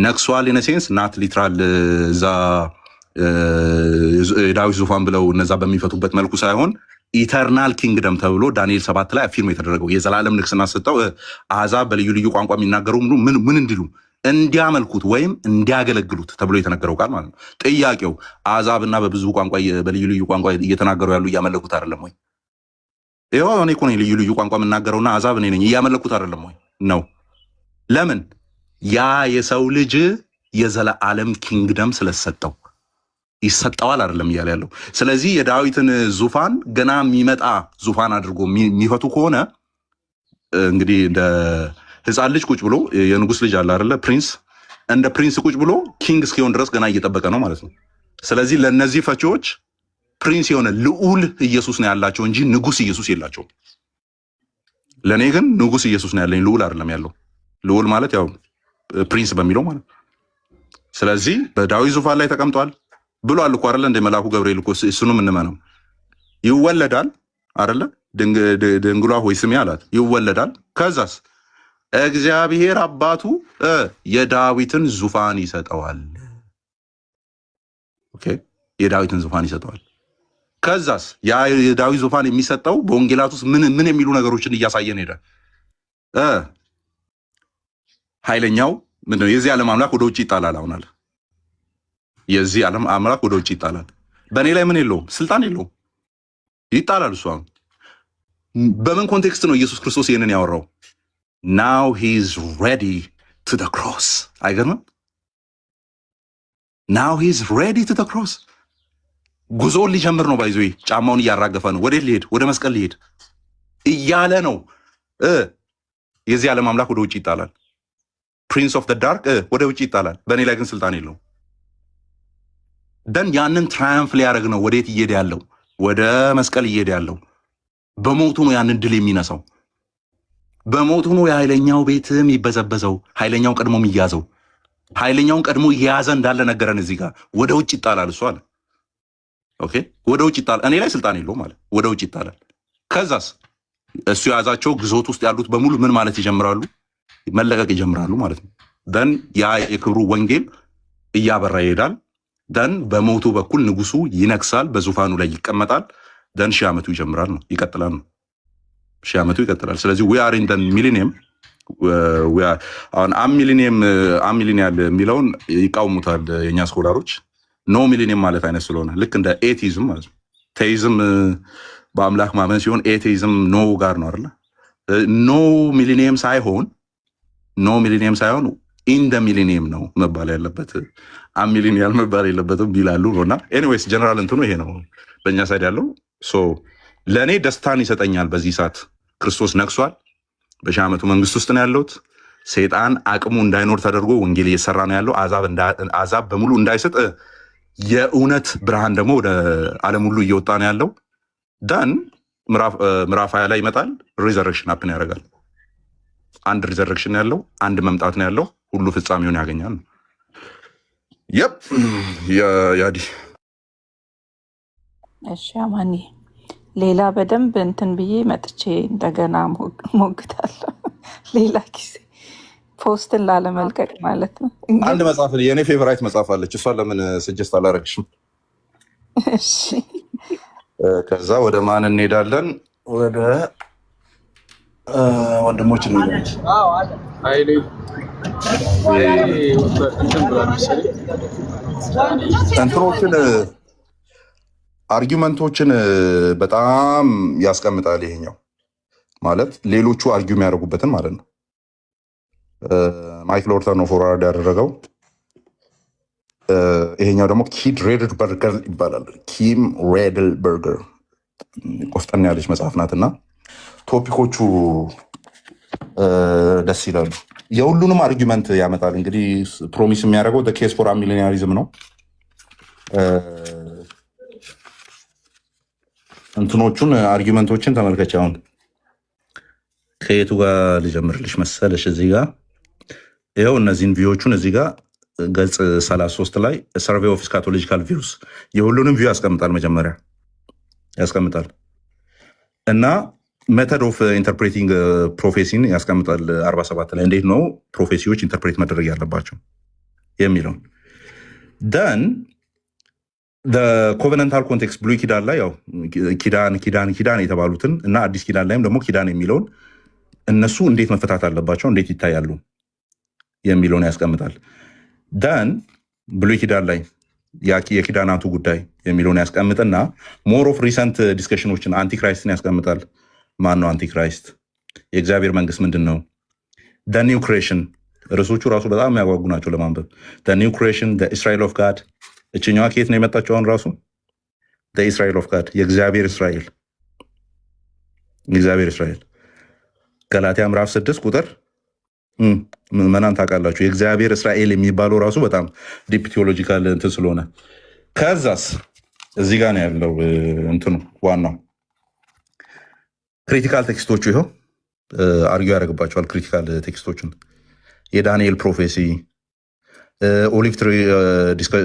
ነክሷል ኢን ሴንስ ናት ሊትራል እዛ ዳዊት ዙፋን ብለው እነዛ በሚፈቱበት መልኩ ሳይሆን ኢተርናል ኪንግደም ተብሎ ዳንኤል 7 ላይ አፊርም የተደረገው የዘላለም ንግስና ሰጠው። አሕዛብ በልዩ ልዩ ቋንቋ የሚናገሩ ምን እንዲሉ እንዲያመልኩት ወይም እንዲያገለግሉት ተብሎ የተነገረው ቃል ማለት ነው። ጥያቄው አሕዛብና በብዙ ቋንቋ በልዩ ልዩ ቋንቋ እየተናገሩ ያሉ እያመለኩት አይደለም ወይ? ይኸው እኔ እኮ ነኝ ልዩ ልዩ ቋንቋ የምናገረውና አሕዛብ እኔ ነኝ፣ እያመለኩት አይደለም ወይ? ነው። ለምን? ያ የሰው ልጅ የዘላለም ኪንግደም ስለሰጠው ይሰጠዋል አይደለም እያለ ያለው። ስለዚህ የዳዊትን ዙፋን ገና የሚመጣ ዙፋን አድርጎ የሚፈቱ ከሆነ እንግዲህ እንደ ህፃን ልጅ ቁጭ ብሎ የንጉስ ልጅ አለ አይደለ? ፕሪንስ እንደ ፕሪንስ ቁጭ ብሎ ኪንግ እስኪሆን ድረስ ገና እየጠበቀ ነው ማለት ነው። ስለዚህ ለነዚህ ፈቺዎች ፕሪንስ የሆነ ልዑል ኢየሱስ ነው ያላቸው እንጂ ንጉስ ኢየሱስ የላቸውም። ለኔ ግን ንጉስ ኢየሱስ ነው ያለኝ፣ ልዑል አይደለም ያለው። ልዑል ማለት ያው ፕሪንስ በሚለው ማለት። ስለዚህ በዳዊት ዙፋን ላይ ተቀምጧል ብሏል እኮ አይደለ? እንደ መልአኩ ገብርኤል እኮ እሱንም እንመነው። ይወለዳል አይደለ? ድንግሏ ሆይ ስሚ አላት። ይወለዳል። ከዛስ እግዚአብሔር አባቱ የዳዊትን ዙፋን ይሰጠዋል። ኦኬ፣ የዳዊትን ዙፋን ይሰጠዋል። ከዛስ ያ የዳዊት ዙፋን የሚሰጠው በወንጌላት ውስጥ ምን የሚሉ ነገሮችን እያሳየን ሄደ? ኃይለኛው ምንድነው? የዚህ ዓለም አምላክ ወደ ውጭ ይጣላል። አሁን አለ የዚህ ዓለም አምላክ ወደ ውጭ ይጣላል። በእኔ ላይ ምን የለውም፣ ስልጣን የለውም፣ ይጣላል። እሱ አሁን በምን ኮንቴክስት ነው ኢየሱስ ክርስቶስ ይህንን ያወራው? ናው ሂ ኢዝ ሬዲ ቱ ዘ ክሮስ። አይገርምም? ናው ሂ ኢዝ ሬዲ ቱ ዘ ክሮስ። ጉዞውን ሊጀምር ነው። ባይዞ ጫማውን እያራገፈ ነው። ወዴት ሊሄድ? ወደ መስቀል ሊሄድ እያለ ነው። የዚህ ዓለም አምላክ ወደ ውጭ ይጣላል። ፕሪንስ ኦፍ ዘ ዳርክ ወደ ውጭ ይጣላል። በእኔ ላይ ግን ስልጣን የለውም። ደን ያንን ትራያምፍ ሊያደርግ ነው። ወዴት እየሄደ ያለው? ወደ መስቀል እየሄደ ያለው። በሞቱ ነው ያንን ድል የሚነሳው። በሞቱ ነው የኃይለኛው ቤት የሚበዘበዘው፣ ኃይለኛውን ቀድሞ የሚያዘው። ኃይለኛውን ቀድሞ እየያዘ እንዳለ ነገረን እዚህ ጋር። ወደ ውጭ ይጣላል እሱ አለ። ኦኬ፣ ወደ ውጭ ይጣላል። እኔ ላይ ስልጣን የለውም ማለት ወደ ውጭ ይጣላል። ከዛስ እሱ የያዛቸው ግዞት ውስጥ ያሉት በሙሉ ምን ማለት ይጀምራሉ? መለቀቅ ይጀምራሉ ማለት ነው። ደን ያ የክብሩ ወንጌል እያበራ ይሄዳል። ደን በሞቱ በኩል ንጉሱ ይነግሳል፣ በዙፋኑ ላይ ይቀመጣል። ደን 1000 ዓመቱ ይጀምራል ነው ይቀጥላል ነው 1000 ዓመቱ ይቀጥላል። ስለዚህ we are in the millennium አሁን ሚሊኒያል የሚለውን ይቃውሙታል የኛ ስኮላሮች። ኖ ሚሊኒየም ማለት አይነት ስለሆነ ልክ እንደ ኤቲዝም ማለት ነው። ቴይዝም በአምላክ ማመን ሲሆን ኤቲዝም ኖ ጋር ነው አይደለ? ኖ ሚሊኒየም ሳይሆን ኢን ደ ሚሊኒየም ነው መባል ያለበት፣ ሚሊኒያል መባል የለበትም ይላሉ ነውና ኤኒዌይስ ጀነራል እንትኑ ይሄ ነው በእኛ ሳይድ ያለው። ሶ ለእኔ ደስታን ይሰጠኛል። በዚህ ሰዓት ክርስቶስ ነግሷል። በ1000 ዓመቱ መንግስት ውስጥ ነው ያለሁት። ሰይጣን አቅሙ እንዳይኖር ተደርጎ ወንጌል እየሰራ ነው ያለው። አሕዛብ በሙሉ እንዳይሰጥ የእውነት ብርሃን ደግሞ ወደ ዓለም ሁሉ እየወጣ ነው ያለው። ዳን ምዕራፍ 20 ላይ ይመጣል። ሪዘረክሽን አፕን ያደርጋል። አንድ ሪዘረክሽን ያለው አንድ መምጣት ነው ያለው። ሁሉ ፍጻሜውን ያገኛል። የፕ ያዲ እሺ አማኒ፣ ሌላ በደንብ እንትን ብዬ መጥቼ እንደገና ሞግታለሁ። ሌላ ጊዜ ፖስትን ላለመልቀቅ ማለት ነው። አንድ መጽሐፍ የኔ ፌቨራይት መጽሐፍ አለች። እሷን ለምን ስጀስት አላረግሽም? እሺ ከዛ ወደ ማን እንሄዳለን? ወደ ወንድሞች እንሄዳለን። ኃይሌ እንትን ብሏል መሰለኝ እንትኖችን አርጊመንቶችን በጣም ያስቀምጣል። ይሄኛው ማለት ሌሎቹ አርጊው የሚያደርጉበትን ማለት ነው። ማይክል ኦርተር ነው ፎርዋርድ ያደረገው። ይሄኛው ደግሞ ኪም ሬድል በርገር ይባላል። ኪም ሬድል በርገር ቆፍጠን ያለች መጽሐፍ ናትና ቶፒኮቹ ደስ ይላሉ። የሁሉንም አርጊመንት ያመጣል። እንግዲህ ፕሮሚስ የሚያደርገው ኬስ ፎር ሚሊኒያሪዝም ነው። እንትኖቹን አርጊመንቶችን ተመልከች። አሁን ከየቱ ጋር ልጀምርልሽ መሰለሽ? እዚህ ጋር ይኸው እነዚህን ቪዎቹን እዚህ ጋር ገጽ 33 ላይ ሰርቬይ ኦፍ ስካቶሎጂካል ቪውስ የሁሉንም ቪው ያስቀምጣል። መጀመሪያ ያስቀምጣል እና ሜተድ ኦፍ ኢንተርፕሬቲንግ ፕሮፌሲን ያስቀምጣል 47 ላይ እንዴት ነው ፕሮፌሲዎች ኢንተርፕሬት መደረግ ያለባቸው የሚለው ደን ኮቨነንታል ኮንቴክስት ብሉይ ኪዳን ላይ ያው ኪዳን የተባሉትን እና አዲስ ኪዳን ላይም ደግሞ ኪዳን የሚለውን እነሱ እንዴት መፈታት አለባቸው፣ እንዴት ይታያሉ የሚለውን ያስቀምጣል። ደን ብሉይ ኪዳን ላይ የኪዳናቱ ጉዳይ የሚለውን ያስቀምጥና ሞር ኦፍ ሪሰንት ዲስከሽኖችን አንቲክራይስትን ያስቀምጣል። ማን ነው አንቲክራይስት? የእግዚአብሔር መንግስት ምንድን ነው? ኒው ክሬሽን ርዕሶቹ ራሱ በጣም የሚያጓጉ ናቸው ለማንበብ። ኒው ክሬሽን፣ እስራኤል ኦፍ ጋድ። እችኛዋ ከየት ነው የመጣችው? አሁን ራሱ እስራኤል ኦፍ ጋድ፣ የእግዚአብሔር እስራኤል። ገላትያ ምዕራፍ 6 ቁጥር ምዕመናን ታውቃላችሁ። የእግዚአብሔር እስራኤል የሚባለው ራሱ በጣም ዲፕ ቴዎሎጂካል እንትን ስለሆነ ከዛስ እዚህ ጋር ነው ያለው እንትኑ ዋናው ክሪቲካል ቴክስቶቹ ይኸው አርጊው ያደርግባቸዋል። ክሪቲካል ቴክስቶችን የዳንኤል ፕሮፌሲ ኦሊቭ ትሪ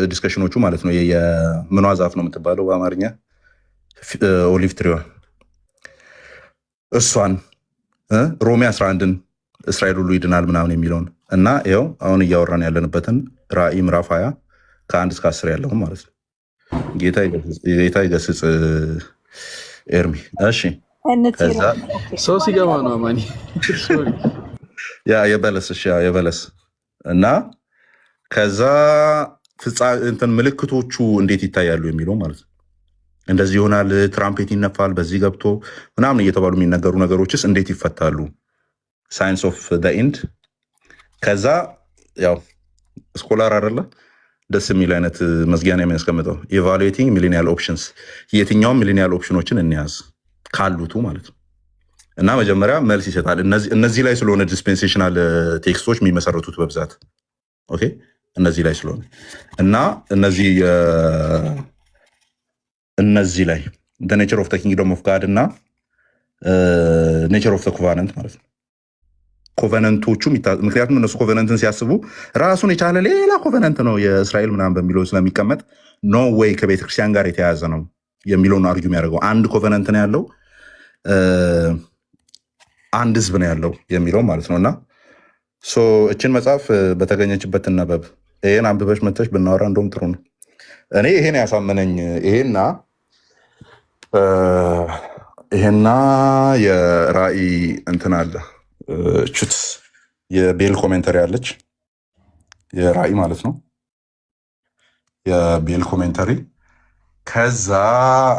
ዲስከሽኖቹ ማለት ነው። የምኗ ዛፍ ነው የምትባለው በአማርኛ ኦሊቭ ትሪዋ፣ እሷን ሮሜ 11ን እስራኤል ሁሉ ይድናል ምናምን የሚለውን እና ይኸው አሁን እያወራን ያለንበትን ራእይ ምዕራፍ 20 ከ1 እስከ 10 ያለውን ማለት ነው። ጌታ ይገስጽ ኤርሚ። እሺ ሰው ሲገባ ነው አማኒ የበለስ እና ከዛ እንትን ምልክቶቹ እንዴት ይታያሉ የሚለው ማለት ነው። እንደዚህ ይሆናል፣ ትራምፔት ይነፋል፣ በዚህ ገብቶ ምናምን እየተባሉ የሚነገሩ ነገሮችስ እንዴት ይፈታሉ? ሳይንስ ኦፍ ዘ ኢንድ። ከዛ ያው ስኮላር አይደለ ደስ የሚል አይነት መዝጊያ ነው የሚያስቀምጠው። ኢቫሉዌቲንግ ሚሊኒያል ኦፕሽንስ፣ የትኛውም ሚሊኒያል ኦፕሽኖችን እንያዝ ካሉቱ ማለት ነው። እና መጀመሪያ መልስ ይሰጣል። እነዚህ ላይ ስለሆነ ዲስፔንሴሽናል ቴክስቶች የሚመሰረቱት በብዛት ኦኬ፣ እነዚህ ላይ ስለሆነ እና እነዚህ ላይ ኔቸር ኦፍ ኪንግደም ኦፍ ጋድ እና ኔቸር ኦፍ ኮቨነንት ማለት ነው። ኮቨነንቶቹ ምክንያቱም እነሱ ኮቨነንትን ሲያስቡ ራሱን የቻለ ሌላ ኮቨነንት ነው የእስራኤል ምናምን በሚለው ስለሚቀመጥ ኖ ዌይ ከቤተክርስቲያን ጋር የተያያዘ ነው የሚለውን አርጊው የሚያደርገው አንድ ኮቨነንት ነው ያለው፣ አንድ ህዝብ ነው ያለው የሚለው ማለት ነው። እና እችን መጽሐፍ በተገኘችበት ትነበብ። ይሄን አንብበሽ መተሽ ብናወራ እንደውም ጥሩ ነው። እኔ ይሄን ያሳመነኝ ይሄና የራእይ እንትን አለ ቹት የቤል ኮሜንተሪ አለች፣ የራእይ ማለት ነው የቤል ኮሜንተሪ። ከዛ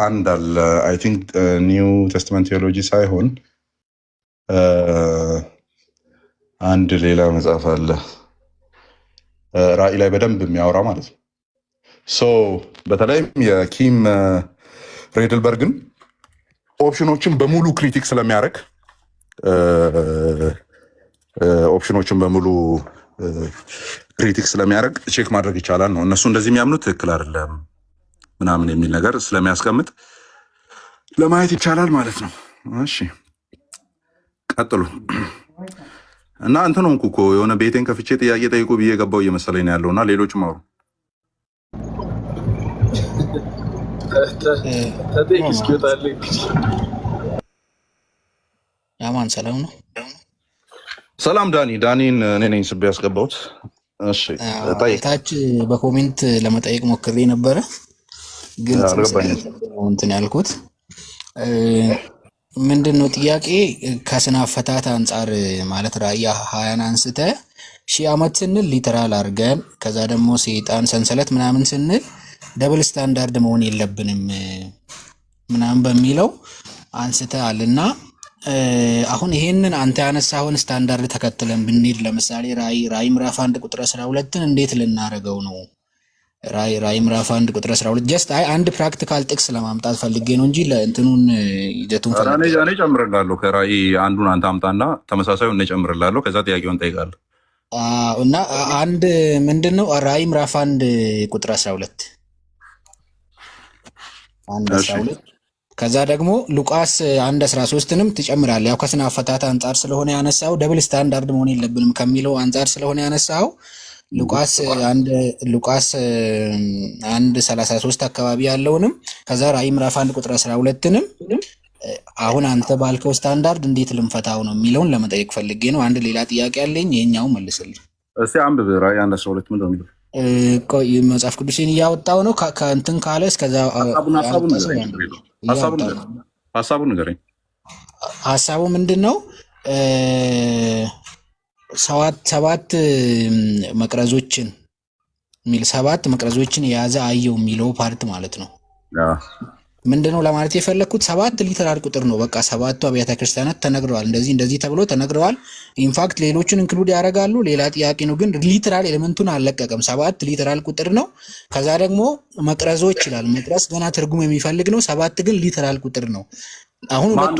አንድ አለ አይ ቲንክ ኒው ቴስትመንት ቴዎሎጂ ሳይሆን አንድ ሌላ መጽሐፍ አለ ራእይ ላይ በደንብ የሚያወራ ማለት ነው። በተለይም የኪም ሬድልበርግን ኦፕሽኖችን በሙሉ ክሪቲክ ስለሚያደርግ ቼክ ማድረግ ይቻላል ነው። እነሱ እንደዚህ የሚያምኑት ትክክል አይደለም ምናምን የሚል ነገር ስለሚያስቀምጥ ለማየት ይቻላል ማለት ነው። እሺ ቀጥሉ። እና እንትን ሆንኩ እኮ የሆነ ቤቴን ከፍቼ ጥያቄ ጠይቁ ብዬ ገባው እየመሰለኝ ነው ያለው። እና ሌሎችም አውሩ ተጠይቅ እስኪወጣል። ያማን ሰላም ነው። ሰላም ዳኒን እኔ ነኝ ስቤ ያስገባሁት። እሺ ታች በኮሜንት ለመጠየቅ ሞክሬ ነበረ ግን እንትን ያልኩት ምንድን ነው ጥያቄ ከስነ አፈታት አንጻር ማለት ራእይ 20 አንስተ 1000 ዓመት ስንል ሊተራል አድርገን ከዛ ደግሞ ሰይጣን ሰንሰለት ምናምን ስንል ደብል ስታንዳርድ መሆን የለብንም ምናምን በሚለው አንስተሃልና አሁን ይሄንን አንተ ያነሳውን ስታንዳርድ ተከትለን ብንሄድ ለምሳሌ ራእይ ምዕራፍ 1 ቁጥር 12ን እንዴት ልናረገው ነው? ራእይ ምዕራፍ 1 ቁጥር 12 ጀስት አንድ ፕራክቲካል ጥቅስ ለማምጣት ፈልጌ ነው እንጂ ለእንትኑን ይዘቱን እኔ ጨምርላለሁ። ከራእይ አንዱን አንተ አምጣና ተመሳሳዩን እኔ ጨምርላለሁ። ከዛ ጥያቄውን ጠይቃለሁ። እና አንድ ምንድነው ራእይ ምዕራፍ 1 ቁጥር 12 1:12 ከዛ ደግሞ ሉቃስ 1:13ንም ትጨምራለህ። ያው ከስነ አፈታት አንጻር ስለሆነ ያነሳው ደብል ስታንዳርድ መሆን የለብንም ከሚለው አንጻር ስለሆነ ያነሳው ሉቃስ 1:33 አካባቢ ያለውንም ከዛ ራእይ ምዕራፍ 1 ቁጥር 12ንም አሁን አንተ ባልከው ስታንዳርድ እንዴት ልንፈታው ነው የሚለውን ለመጠየቅ ፈልጌ ነው። አንድ ሌላ ጥያቄ አለኝ፣ ይሄኛው መልስልኝ እስቲ። አንብብ ራእይ 1:12 ምንድን ነው የሚለው? ቆይ መጽሐፍ ቅዱስን እያወጣው ነው ከእንትን ካለ እስከዛ ሐሳቡን ንገረኝ። ሐሳቡ ምንድነው? ሰባት መቅረዞችን የሚል 7 መቅረዞችን የያዘ አየው የሚለው ፓርት ማለት ነው። ምንድነው ለማለት የፈለኩት 7 ሊተራል ቁጥር ነው። በቃ 7ቱ አብያተ ክርስቲያናት ተነግረዋል፣ እንደዚህ ተብሎ ተነግረዋል። ኢንፋክት ሌሎችን ኢንክሉድ ያደርጋሉ። ሌላ ጥያቄ ነው ግን ሊተራል ኤሌመንቱን አልለቀቀም። 7 ሊተራል ቁጥር ነው። ከዛ ደግሞ መቅረዞች ይላል። መቅረዝ ገና ትርጉም የሚፈልግ ነው። 7 ግን ሊተራል ቁጥር ነው። አሁን ሁለቱ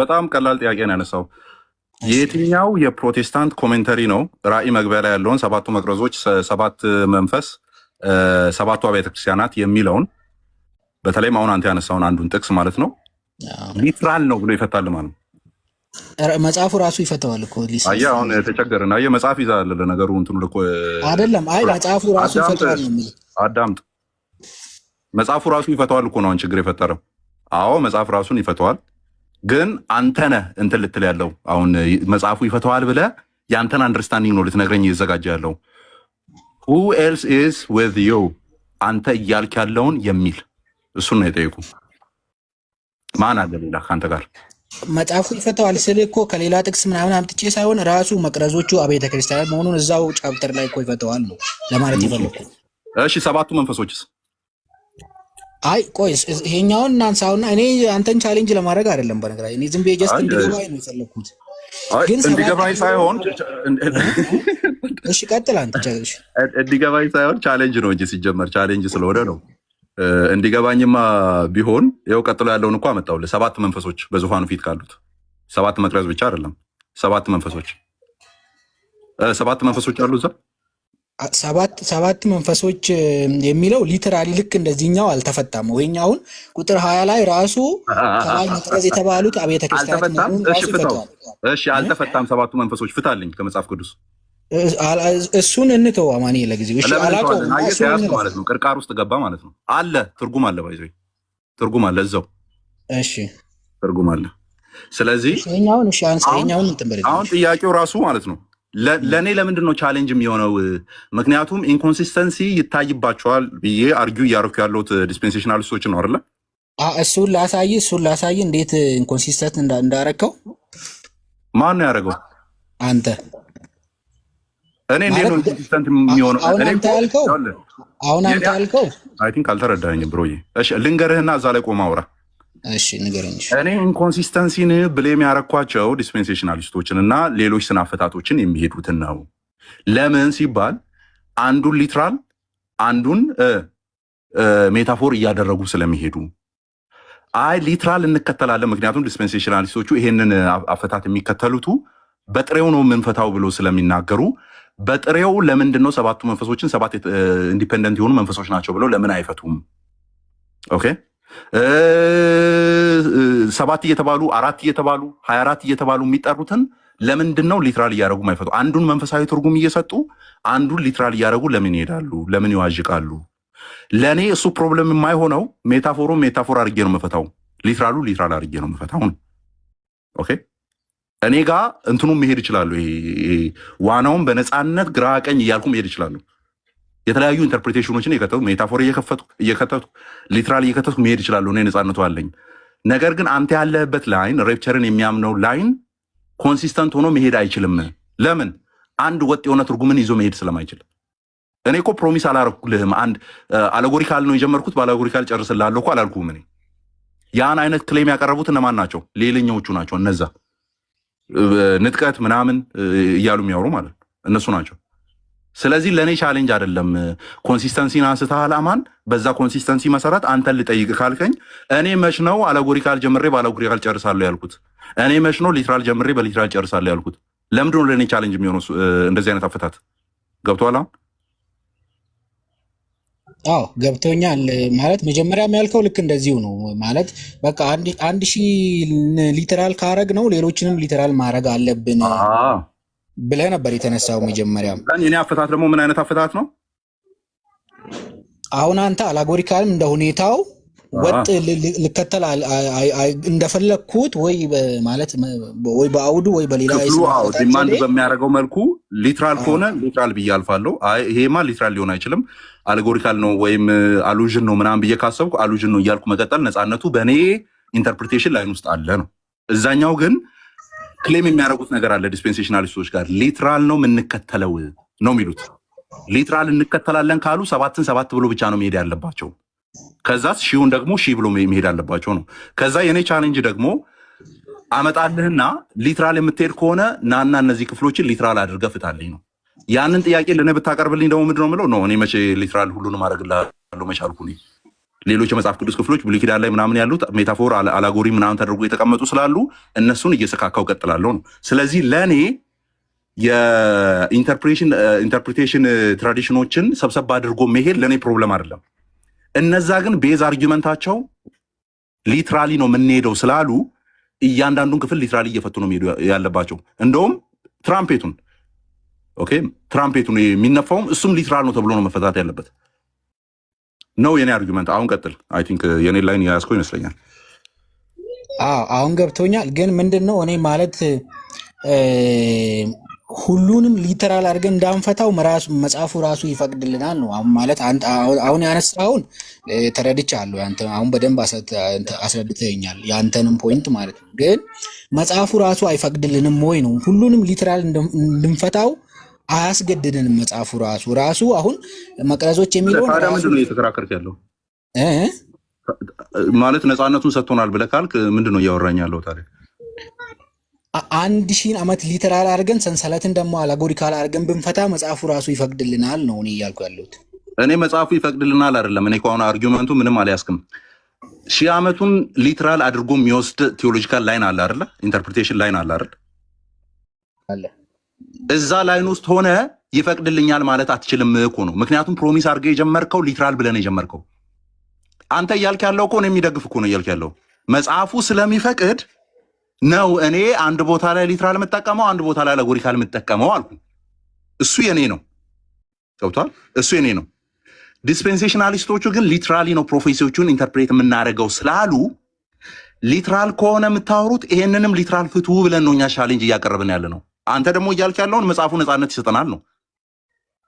በጣም ቀላል ጥያቄ ነው ያነሳው። የትኛው የፕሮቴስታንት ኮሜንተሪ ነው ራእይ መግቢያ ላይ ያለውን 7ቱ መቅረዞች፣ 7 መንፈስ፣ 7ቱ አብያተ ክርስቲያናት የሚለውን በተለይም አሁን አንተ ያነሳውን አንዱን ጥቅስ ማለት ነው ሊትራል ነው ብሎ ይፈታል ማለት ነው? መጽሐፉ ራሱ ይፈታዋል እኮ አየህ፣ አሁን ተቸገርን። አየህ መጽሐፍ ይዛል ለነገሩ እንትኑ ልኮ አይደለም። አይ መጽሐፉ ራሱ ይፈታዋል ነው የሚል አዳምጥ። መጽሐፉ ራሱ ይፈታዋል እኮ ነው አሁን ችግር የፈጠረው። አዎ መጽሐፍ ራሱን ይፈታዋል፣ ግን አንተ ነህ እንትን ልትል ያለው አሁን መጽሐፉ ይፈታዋል ብለህ ያንተን አንደርስታንዲንግ ነው ልትነግረኝ እየተዘጋጀ ያለው። who else is with you አንተ እያልክ ያለውን የሚል እሱን ነው የጠየቁ። ማን አለ ሌላ ከአንተ ጋር? መጽሐፉ ይፈታዋል ስል እኮ ከሌላ ጥቅስ ምናምን አምጥቼ ሳይሆን ራሱ መቅረዞቹ አብያተ ክርስቲያናት መሆኑን እዛው ቻፕተር ላይ እኮ ይፈታዋል ነው ለማለት የፈለኩ። እሺ 7ቱ መንፈሶችስ? አይ ቆይ ይሄኛውን እናንሳውና እኔ አንተን ቻሌንጅ ለማድረግ አይደለም። በነገራችን እኔ ዝም ብዬ ጀስት እንዲገባኝ ነው የፈለኩት። ግን እንዲገባኝ ሳይሆን እሺ ቀጥል አንተ ቻሌንጅ እንዲገባኝ ሳይሆን ቻሌንጅ ነው እንጂ ሲጀመር ቻሌንጅ ስለሆነ ነው። እንዲገባኝማ ቢሆን ይኸው ቀጥሎ ያለውን እኮ አመጣሁልህ። 7 መንፈሶች በዙፋኑ ፊት ካሉት 7 መቅረዝ ብቻ አይደለም፣ 7 መንፈሶች 7 መንፈሶች አሉ እዛ። 7 መንፈሶች የሚለው ሊተራሊ ልክ እንደዚህኛው አልተፈታም። ወይኛውን ቁጥር 20 ላይ ራሱ ከላይ መቅረዝ የተባሉት አብያተ ክርስቲያናት ነው። እሺ አልተፈታም። 7ቱ መንፈሶች ፍታልኝ ከመጽሐፍ ቅዱስ። እሱን እንተው አማኒ ለጊዜው። እሺ አላቆም ማለት ነው። ቅርቃር ውስጥ ገባ ማለት ነው። አለ ትርጉም አለ፣ ባይዘይ ትርጉም አለ እዛው። እሺ ትርጉም አለ። ስለዚህ ይሄኛውን እሺ አንሳኛውን እንተንበለ አሁን ጥያቄው ራሱ ማለት ነው ለኔ ለምንድን ነው ቻሌንጅ የሚሆነው? ምክንያቱም ኢንኮንሲስተንሲ ይታይባቸዋል ብዬ አርጊው እያደረኩ ያለሁት ዲስፔንሴሽናሊስቶች ነው አይደለ? እሱን ላሳይ እንዴት ኢንኮንሲስተንት እንዳረከው። ማን ነው ያደረገው? አንተ። እኔ እንዴት ነው ኢንኮንሲስተንት የሚሆነው? አሁን አንተ ያልከው አይ ቲንክ አልተረዳኸኝም ብሮዬ። እሺ ልንገርህና እዛ ላይ ቆማ አውራ። እሺ ንገረኝ። እኔ ኢንኮንሲስተንሲን ብሌም ያረኳቸው ዲስፔንሴሽናሊስቶችን እና ሌሎች ስነ አፈታቶችን የሚሄዱትን ነው። ለምን ሲባል አንዱን ሊትራል አንዱን ሜታፎር እያደረጉ ስለሚሄዱ። አይ ሊትራል እንከተላለን፣ ምክንያቱም ዲስፔንሴሽናሊስቶቹ ይሄንን አፈታት የሚከተሉቱ በጥሬው ነው የምንፈታው ብሎ ስለሚናገሩ በጥሬው ለምንድን ነው 7ቱ መንፈሶችን 7 ኢንዲፔንደንት የሆኑ መንፈሶች ናቸው ብለው ለምን አይፈቱም? ኦኬ 7 እየተባሉ 4 እየተባሉ 24 እየተባሉ የሚጠሩትን ለምንድን ነው ሊትራል እያደረጉ ማይፈቱ? አንዱን መንፈሳዊ ትርጉም እየሰጡ አንዱን ሊትራል እያደረጉ ለምን ይሄዳሉ? ለምን ይዋዥቃሉ? ለእኔ እሱ ፕሮብለም የማይሆነው ሜታፎሩ ሜታፎር አድርጌ ነው መፈታው፣ ሊትራሉ ሊትራል አድርጌ ነው መፈታው። ኦኬ እኔ ጋር እንትኑ መሄድ ይችላሉ። ዋናውን በነፃነት ግራ ቀኝ እያልኩ መሄድ ይችላሉ። የተለያዩ ኢንተርፕሪቴሽኖችን እየከተቱ ሜታፎር እየከተቱ ሊትራል እየከተቱ መሄድ ይችላሉ። እኔ ነፃነቱ አለኝ። ነገር ግን አንተ ያለህበት ላይን ሬፕቸርን የሚያምነው ላይን ኮንሲስተንት ሆኖ መሄድ አይችልም። ለምን? አንድ ወጥ የሆነ ትርጉምን ይዞ መሄድ ስለማይችል። እኔ እኮ ፕሮሚስ አላረኩልህም። አንድ አለጎሪካል ነው የጀመርኩት፣ በአለጎሪካል ጨርስላለሁ እኮ አላልኩም። እኔ ያን አይነት ክሌም ያቀረቡት እነማን ናቸው? ሌላኛዎቹ ናቸው። እነዛ ንጥቀት ምናምን እያሉ የሚያወሩ ማለት ነው እነሱ ናቸው። ስለዚህ ለእኔ ቻሌንጅ አይደለም። ኮንሲስተንሲን አንስተሃል አማን። በዛ ኮንሲስተንሲ መሰረት አንተን ልጠይቅ ካልከኝ እኔ መች ነው አለጎሪካል ጀምሬ በአለጎሪካል ጨርሳለሁ ያልኩት? እኔ መች ነው ሊትራል ጀምሬ በሊትራል ጨርሳለሁ ያልኩት? ለምንድን ነው ለእኔ ቻሌንጅ የሚሆነው እንደዚህ አይነት አፈታት? ገብቶሃል አሁን? አዎ ገብቶኛል። ማለት መጀመሪያም ያልከው ልክ እንደዚሁ ነው። ማለት በቃ 1000 ሊትራል ካረግ ነው ሌሎችንም ሊትራል ማድረግ አለብን ብለህ ነበር የተነሳው መጀመሪያም። እኔ አፈታት ደግሞ ምን አይነት አፈታት ነው? አሁን አንተ አላጎሪካልም እንደ ሁኔታው ወጥ ልከተል እንደፈለግኩት ወይ ማለት ወይ በአውዱ ወይ በሌላ ዲማንድ በሚያደርገው መልኩ ሊትራል ከሆነ ሊትራል ብዬ አልፋለሁ። ይሄማ ሊትራል ሊሆን አይችልም አሌጎሪካል ነው ወይም አሉዥን ነው ምናምን ብዬ ካሰብኩ አሉዥን ነው እያልኩ መቀጠል ነፃነቱ በእኔ ኢንተርፕሪቴሽን ላይን ውስጥ አለ ነው። እዛኛው ግን ክሌም የሚያደርጉት ነገር አለ ዲስፔንሴሽናሊስቶች ጋር ሊትራል ነው የምንከተለው ነው የሚሉት። ሊትራል እንከተላለን ካሉ 7ን 7 ብሎ ብቻ ነው መሄድ ያለባቸው። ከዛስ ሺውን ደግሞ ሺ ብሎ መሄድ አለባቸው ነው። ከዛ የኔ ቻሌንጅ ደግሞ አመጣልህና ሊትራል የምትሄድ ከሆነ ናና እነዚህ ክፍሎችን ሊትራል አድርገህ ፍታልኝ ነው። ያንን ጥያቄ ለእኔ ብታቀርብልኝ ደግሞ ምንድን ነው የምለው ነው እኔ መቼ ሊትራል ሁሉንም አደርግልሃለሁ መቻልኩ። ሌሎች የመጽሐፍ ቅዱስ ክፍሎች ብሉይ ኪዳን ላይ ምናምን ያሉት ሜታፎር አላጎሪ ምናምን ተደርጎ የተቀመጡ ስላሉ እነሱን እየሰካካው ቀጥላለሁ ነው። ስለዚህ ለእኔ የኢንተርፕሪቴሽን ትራዲሽኖችን ሰብሰብ አድርጎ መሄድ ለእኔ ፕሮብለም አይደለም። እነዛ ግን ቤዝ አርጊመንታቸው ሊትራሊ ነው የምንሄደው ስላሉ እያንዳንዱን ክፍል ሊትራሊ እየፈቱ ነው የሚሄዱ ያለባቸው። እንደውም ትራምፔቱን የሚነፋውም እሱም ሊትራል ነው ተብሎ ነው መፈታት ያለበት ነው የኔ አርጊመንት። አሁን ቀጥል። አይ ቲንክ የኔ ላይን ያስኮ ይመስለኛል። አሁን ገብቶኛል። ግን ምንድን ነው እኔ ማለት ሁሉንም ሊተራል አድርገን እንዳንፈታው መጽሐፉ ራሱ ይፈቅድልናል ነው። አሁን ማለት አሁን ያነሳውን ተረድቻለሁ። ያንተ አሁን በደንብ አስረድተኛል ያንተንም ፖይንት ማለት ነው። ግን መጽሐፉ ራሱ አይፈቅድልንም ወይ ነው? ሁሉንም ሊተራል እንድንፈታው አያስገድድንም መጽሐፉ ራሱ አሁን መቅረዞች የሚለው ታዲያ ምንድን ነው እየተከራከርክ ያለው? ማለት ነፃነቱን ሰጥቶናል ብለህ ካልክ ምንድን ነው እያወራኝ ያለው ታዲያ? 1000 ዓመት ሊተራል አድርገን ሰንሰለትን ደግሞ አላጎሪካል አድርገን ብንፈታ መጽሐፉ ራሱ ይፈቅድልናል ነው እኔ እያልኩ ያለሁት። እኔ መጽሐፉ ይፈቅድልናል አይደለም። እኔ ከሆነ አርጊውመንቱ ምንም አልያዝክም። 1000 ዓመቱን ሊተራል አድርጎ የሚወስድ ቴዎሎጂካል ላይን አለ አይደለ? ኢንተርፕሪቴሽን ላይን አለ አይደል? አለ። እዛ ላይን ውስጥ ሆነ ይፈቅድልኛል ማለት አትችልም እኮ ነው። ምክንያቱም ፕሮሚስ አድርገህ የጀመርከው ሊተራል ብለህ ነው የጀመርከው። አንተ እያልክ ያለው እኮ ነው የሚደግፍ እኮ ነው እያልክ ያለው መጽሐፉ ስለሚፈቅድ ነው። እኔ አንድ ቦታ ላይ ሊትራል የምጠቀመው አንድ ቦታ ላይ አሌጎሪካል የምጠቀመው አልኩ። እሱ የኔ ነው። ገብቷል? እሱ የኔ ነው። ዲስፔንሴሽናሊስቶቹ ግን ሊትራሊ ነው ፕሮፌሲዎቹን ኢንተርፕሬት የምናደርገው ስላሉ ሊትራል ከሆነ የምታወሩት ይሄንንም ሊትራል ፍቱ ብለን ነው እኛ ቻሌንጅ እያቀረብን ያለ ነው። አንተ ደግሞ እያልክ ያለውን መጽሐፉ ነፃነት ይሰጠናል ነው።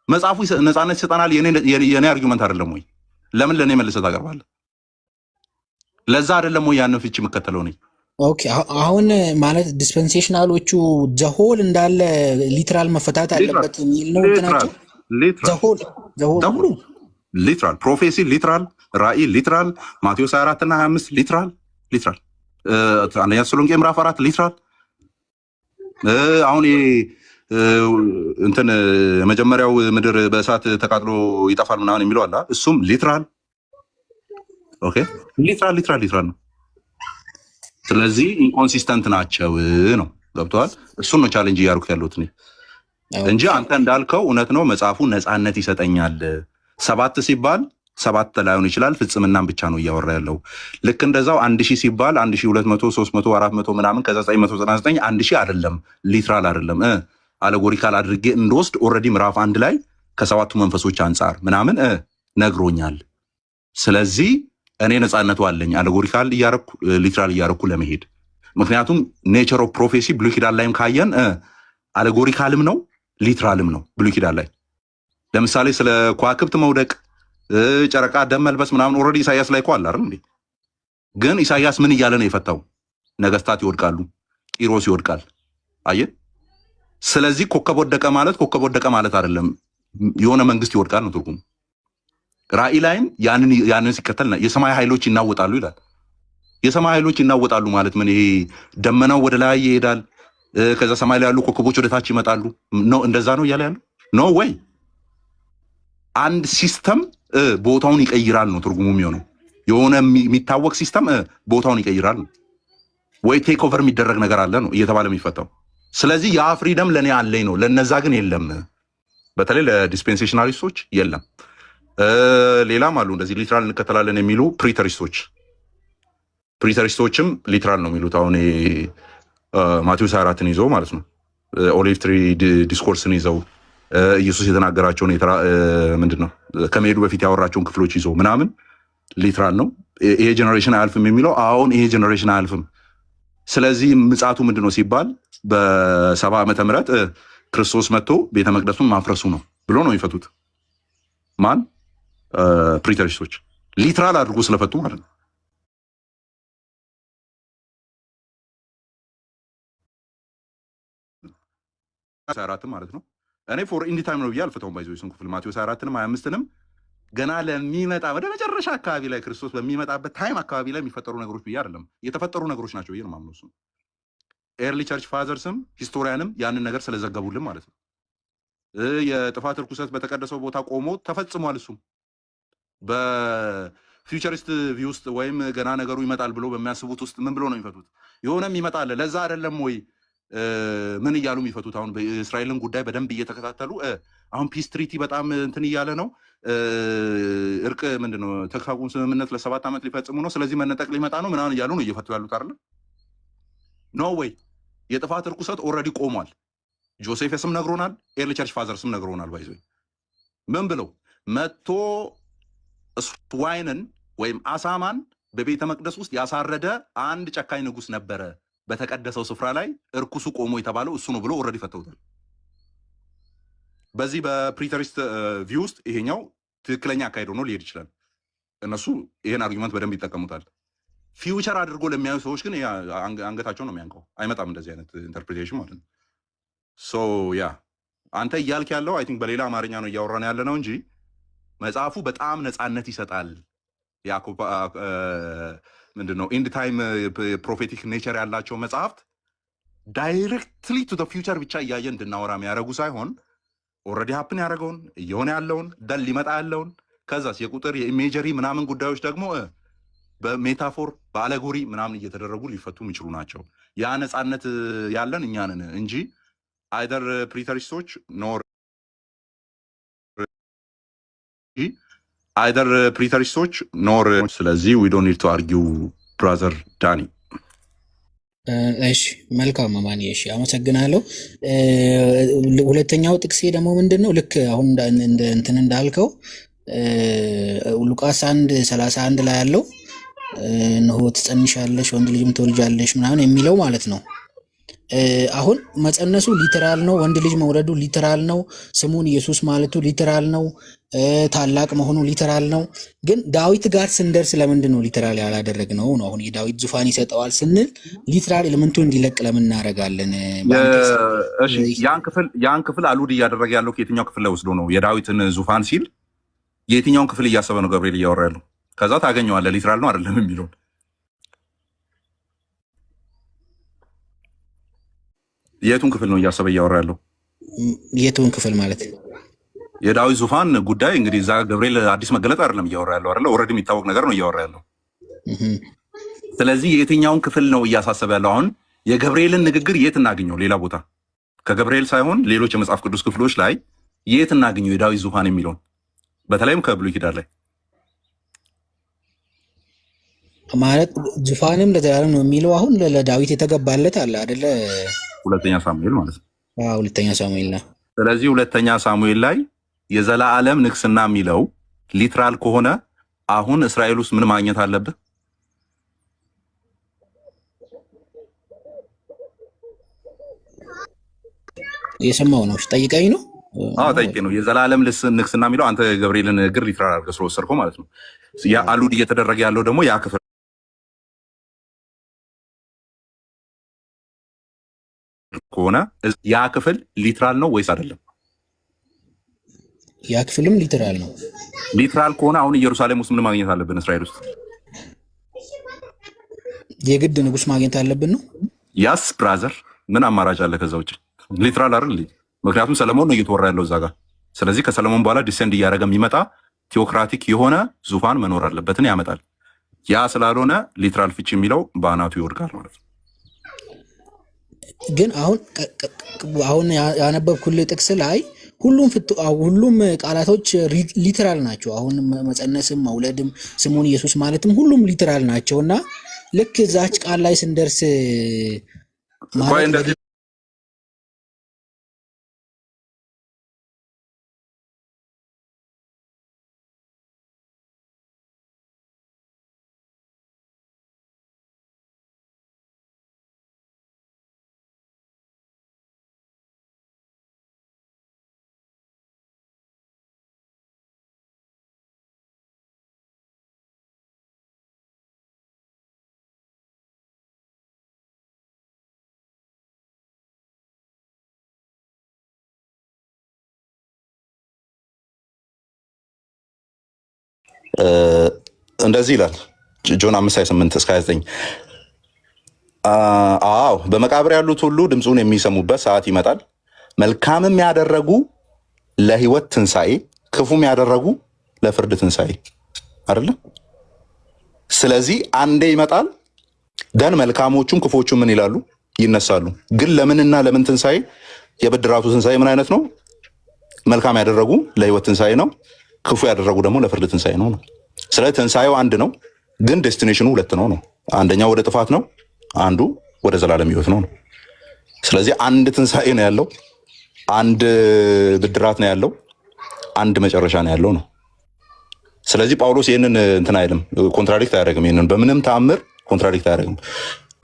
መጽሐፉ ነፃነት ይሰጠናል የኔ አርጊውመንት አይደለም ወይ? ለምን ለእኔ መልሰህ ታቀርባለህ? ለዛ አይደለም ወይ ያንን ፍቺ የምከተለው ነኝ? ኦኬ አሁን ማለት ዲስፔንሴሽናሎቹ ዘሆል እንዳለ ሊትራል መፈታት አለበት የሚል ነው እንትናቸው። ዘሆል ሊትራል ፕሮፌሲ ሊትራል ራእይ ሊትራል ማቴዎስ 24 እና 25 ሊትራል አንደኛ ተሰሎንቄ ምዕራፍ 4 ሊትራል አሁን እንትን መጀመሪያው ምድር በእሳት ተቃጥሎ ይጠፋል ምናምን የሚለው አለ። እሱም ሊትራል ኦኬ ሊትራል ነው። ስለዚህ ኢንኮንሲስተንት ናቸው ነው። ገብተዋል? እሱን ነው ቻሌንጅ እያደረኩት ያለሁት እኔ እንጂ አንተ እንዳልከው እውነት ነው መጽሐፉ ነፃነት ይሰጠኛል። 7 ሲባል 7 ላይሆን ይችላል፣ ፍጽምናም ብቻ ነው እያወራ ያለው። ልክ እንደዛው 1000 ሲባል 1200 300 400 ምናምን ከዛ 999 1000 አይደለም፣ ሊትራል አይደለም። አሌጎሪካል አድርጌ እንደወስድ ኦልሬዲ ምዕራፍ 1 ላይ ከሰባቱ መንፈሶች አንጻር ምናምን ነግሮኛል። ስለዚህ እኔ ነፃነቱ አለኝ አሌጎሪካል እያረኩ ሊትራል እያረኩ ለመሄድ። ምክንያቱም ኔቸር ኦፍ ፕሮፌሲ ብሉይ ኪዳን ላይም ካየን አሌጎሪካልም ነው ሊትራልም ነው። ብሉይ ኪዳን ላይ ለምሳሌ ስለ ከዋክብት መውደቅ፣ ጨረቃ ደም መልበስ ምናምን ኦልሬዲ ኢሳያስ ላይ እኮ አለ አይደል እንዴ? ግን ኢሳያስ ምን እያለ ነው የፈታው? ነገስታት ይወድቃሉ፣ ቂሮስ ይወድቃል። አየህ? ስለዚህ ኮከብ ወደቀ ማለት አይደለም፣ የሆነ መንግስት ይወድቃል ነው ትርጉሙ። ራእይ ላይም ያንን ሲከተል የሰማይ ኃይሎች ይናወጣሉ ይላል። የሰማይ ኃይሎች ይናወጣሉ ማለት ምን? ይሄ ደመናው ወደ ላይ ይሄዳል፣ ከዛ ሰማይ ላይ ያሉ ኮከቦች ወደ ታች ይመጣሉ ነው? እንደዛ ነው እያለ ያለው ነው ወይ? አንድ ሲስተም ቦታውን ይቀይራል ነው ትርጉሙ የሚሆነው። የሆነ የሚታወቅ ሲስተም ቦታውን ይቀይራል ነው ወይ? ቴክ ኦቨር የሚደረግ ነገር አለ ነው እየተባለ የሚፈታው። ስለዚህ ያ ፍሪደም ለእኔ አለኝ ነው፣ ለነዛ ግን የለም። በተለይ ለዲስፔንሴሽናሊስቶች የለም። ሌላም አሉ እንደዚህ ሊትራል እንከተላለን የሚሉ ፕሪተሪስቶችም ሊትራል ነው የሚሉት። አሁን ማቴዎስ 24ን ይዘው ማለት ነው፣ ኦሊቭ ትሪ ዲስኮርስን ይዘው ኢየሱስ የተናገራቸውን ምንድን ነው ከመሄዱ በፊት ያወራቸውን ክፍሎች ይዘው ምናምን ሊትራል ነው። ይሄ ጀኔሬሽን አያልፍም የሚለው አሁን ይሄ ጀኔሬሽን አያልፍም። ስለዚህ ምጽአቱ ምንድን ነው ሲባል በ70 ዓመተ ምህረት ክርስቶስ መጥቶ ቤተ መቅደሱን ማፍረሱ ነው ብሎ ነው የሚፈቱት። ማን? ፕሪተሪስቶች ሊትራል አድርጎ ስለፈቱ ማለት ነው። ማለት ነው። እኔ ፎር ኢንዲ ታይም ነው ብዬ አልፈታውም። ባይዞ እሱን ክፍል ማቴዎስ 24ንም 25ንም ገና ለሚመጣ ወደ መጨረሻ አካባቢ ላይ ክርስቶስ በሚመጣበት ታይም አካባቢ ላይ የሚፈጠሩ ነገሮች ብዬ አይደለም፣ የተፈጠሩ ነገሮች ናቸው ብዬ ነው የማምነው። እሱ ኤርሊ ቸርች ፋዘርስም ሂስቶሪያንም ያንን ነገር ስለዘገቡልን ማለት ነው። የጥፋት ርኩሰት በተቀደሰው ቦታ ቆሞ ተፈጽሟል። እሱም በፊውቸሪስት ቪው ውስጥ ወይም ገና ነገሩ ይመጣል ብሎ በሚያስቡት ውስጥ ምን ብሎ ነው የሚፈቱት? የሆነም ይመጣል። ለዛ አይደለም ወይ ምን እያሉ የሚፈቱት? አሁን በእስራኤልን ጉዳይ በደንብ እየተከታተሉ አሁን ፒስ ትሪቲ በጣም እንትን እያለ ነው። እርቅ ምንድነው ተኩስ አቁም ስምምነት ለ7 ዓመት ሊፈጽሙ ነው፣ ስለዚህ መነጠቅ ሊመጣ ነው ምናምን እያሉ ነው እየፈቱ ያሉት አይደለ? ኖ ወይ የጥፋት ርኩሰት ኦልሬዲ ቆሟል። ጆሴፍስም ነግሮናል፣ ኤርሊ ቸርች ፋዘርስም ነግሮናል። ባይዞ ምን ብለው መጥቶ ስዋይንን ወይም አሳማን በቤተ መቅደስ ውስጥ ያሳረደ አንድ ጨካኝ ንጉስ ነበረ፣ በተቀደሰው ስፍራ ላይ እርኩሱ ቆሞ የተባለው እሱ ነው ብሎ ኦልሬዲ ፈተውታል። በዚህ በፕሪተሪስት ቪው ውስጥ ይሄኛው ትክክለኛ አካሄድ ሆኖ ሊሄድ ይችላል። እነሱ ይሄን አርጊመንት በደንብ ይጠቀሙታል። ፊውቸር አድርጎ ለሚያዩ ሰዎች ግን አንገታቸው ነው የሚያንቀው። አይመጣም እንደዚህ አይነት ኢንተርፕሪቴሽን ማለት ነው። ሶ ያ አንተ እያልክ ያለው አይ ቲንክ በሌላ አማርኛ ነው እያወራን ያለ ነው እንጂ መጽሐፉ በጣም ነፃነት ይሰጣል። ያዕቆብ ምንድነው ኢንድ ታይም ፕሮፌቲክ ኔቸር ያላቸው መጽሐፍት ዳይሬክትሊ ቱ ዘ ፊውቸር ብቻ እያየ እንድናወራ የሚያደርጉ ሳይሆን ኦልሬዲ ሀፕን ያደረገውን እየሆነ ያለውን ደል ሊመጣ ያለውን ከዛስ የቁጥር የኢሜጀሪ ምናምን ጉዳዮች ደግሞ በሜታፎር በአለጎሪ ምናምን እየተደረጉ ሊፈቱ የሚችሉ ናቸው። ያ ነፃነት ያለን እኛ ነን እንጂ አይደር ፕሪተሪስቶች ኖር አይደር ፕሪተሪስቶች ኖር። ስለዚህ ዊ ዶንት ኒድ ቱ አርጊው ብራዘር ዳኒ። እሺ መልካም አማኒ፣ እሺ አመሰግናለሁ። ሁለተኛው ጥቅሴ ደግሞ ምንድነው? ልክ አሁን እንትን እንዳልከው ሉቃስ 1:31 ላይ ያለው እነሆ ትጸንሻለሽ ወንድ ልጅም ትወልጃለሽ ምናምን የሚለው ማለት ነው። አሁን መጸነሱ ሊተራል ነው፣ ወንድ ልጅ መውለዱ ሊተራል ነው፣ ስሙን ኢየሱስ ማለቱ ሊተራል ነው፣ ታላቅ መሆኑ ሊተራል ነው። ግን ዳዊት ጋር ስንደርስ ለምንድን ነው ሊተራል ያላደረግነው ነው? አሁን የዳዊት ዙፋን ይሰጠዋል ስንል ሊተራል ኤሌመንቱ እንዲለቅ ለምን እናደርጋለን? ያን ክፍል አሉድ እያደረገ ያለው ከየትኛው ክፍል ላይ ወስዶ ነው? የዳዊትን ዙፋን ሲል የትኛውን ክፍል እያሰበ ነው ገብርኤል እያወራ ያለው? ከዛ ታገኘዋለህ ሊተራል ነው አይደለም የሚለውን። የቱን ክፍል ነው እያሰበ እያወራ ያለው? የቱን ክፍል ማለት የዳዊት ዙፋን ጉዳይ እንግዲህ እዛ ገብርኤል አዲስ መገለጥ አይደለም እያወራ ያለው አይደለ? ኦልሬዲ የሚታወቅ ነገር ነው እያወራ ያለው። ስለዚህ የትኛውን ክፍል ነው እያሳሰበ ያለው? አሁን የገብርኤልን ንግግር የት እናገኘው? ሌላ ቦታ ከገብርኤል ሳይሆን ሌሎች የመጽሐፍ ቅዱስ ክፍሎች ላይ የት እናገኘው የዳዊት ዙፋን የሚለውን? በተለይም ከብሉይ ኪዳን ላይ ማለት ዙፋንም ለዘላለም ነው የሚለው አሁን ለዳዊት የተገባለት አለ አይደለ? ሁለተኛ ሳሙኤል ማለት ነው። ሁለተኛ ሳሙኤል ነው። ስለዚህ ሁለተኛ ሳሙኤል ላይ የዘላለም ንግስና የሚለው ሊትራል ከሆነ አሁን እስራኤል ውስጥ ምን ማግኘት አለብህ? የሰማው ነው ጠይቀኝ ነው። ጠይቄ ነው። የዘላለም ንግስና የሚለው አንተ ገብርኤልን ንግግር ሊትራል አድርገህ ስለወሰድከው ማለት ነው። ያ አሉድ እየተደረገ ያለው ደግሞ ያ ክፍል ከሆነ ያ ክፍል ሊትራል ነው ወይስ አይደለም? ያ ክፍልም ሊትራል ነው። ሊትራል ከሆነ አሁን ኢየሩሳሌም ውስጥ ምን ማግኘት አለብን? እስራኤል ውስጥ የግድ ንጉስ ማግኘት አለብን ነው። ያስ ብራዘር፣ ምን አማራጭ አለ ከዛ ውጭ? ሊትራል አይደል? ምክንያቱም ሰለሞን ነው እየተወራ ያለው እዛ ጋር። ስለዚህ ከሰለሞን በኋላ ዲሴንድ እያደረገ የሚመጣ ቴዎክራቲክ የሆነ ዙፋን መኖር አለበትን ያመጣል። ያ ስላልሆነ ሊትራል ፍቺ የሚለው በአናቱ ይወድቃል ማለት ነው። ግን አሁን ያነበብኩልህ ጥቅስ ላይ ሁሉም ቃላቶች ሊትራል ናቸው። አሁን መጸነስም መውለድም ስሙን ኢየሱስ ማለትም ሁሉም ሊትራል ናቸው እና ልክ እዛች ቃል ላይ ስንደርስ ማለት እንደዚህ ይላል ጆን 5:28-29 አዎ በመቃብር ያሉት ሁሉ ድምፁን የሚሰሙበት ሰዓት ይመጣል፣ መልካምም ያደረጉ ለሕይወት ትንሣኤ፣ ክፉም ያደረጉ ለፍርድ ትንሣኤ አይደለ? ስለዚህ አንዴ ይመጣል ደን መልካሞቹም ክፎቹም ምን ይላሉ? ይነሳሉ። ግን ለምንና ለምን ትንሣኤ? የብድራቱ ትንሣኤ ምን አይነት ነው? መልካም ያደረጉ ለሕይወት ትንሣኤ ነው፣ ክፉ ያደረጉ ደግሞ ለፍርድ ትንሣኤ ነው። ስለዚህ ትንሣኤው አንድ ነው፣ ግን ዴስቲኔሽኑ ሁለት ነው። አንደኛው ወደ ጥፋት ነው፣ አንዱ ወደ ዘላለም ሕይወት ነው። ስለዚህ አንድ ትንሣኤ ነው ያለው፣ አንድ ብድራት ነው ያለው፣ አንድ መጨረሻ ነው ያለው ነው። ስለዚህ ጳውሎስ ይህንን እንትን አይልም፣ ኮንትራዲክት አያደርግም። ይህንን በምንም ተአምር ኮንትራዲክት አያደርግም።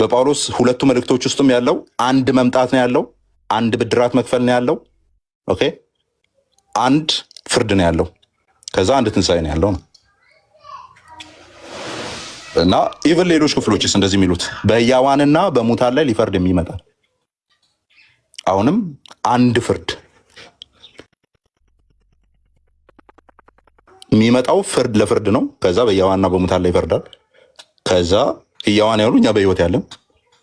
በጳውሎስ ሁለቱ መልእክቶች ውስጥም ያለው አንድ መምጣት ነው ያለው፣ አንድ ብድራት መክፈል ነው ያለው። ኦኬ፣ አንድ ፍርድ ነው ያለው፣ ከዛ አንድ ትንሣኤ ነው ያለው ነው። እና ኢቭን ሌሎች ክፍሎችስ እንደዚህ የሚሉት በሕያዋንና በሙታን ላይ ሊፈርድ የሚመጣ አሁንም አንድ ፍርድ የሚመጣው ፍርድ ለፍርድ ነው። ከዛ በሕያዋንና በሙታን ላይ ይፈርዳል። ከዛ ሕያዋን ያሉ እኛ በሕይወት ያለን፣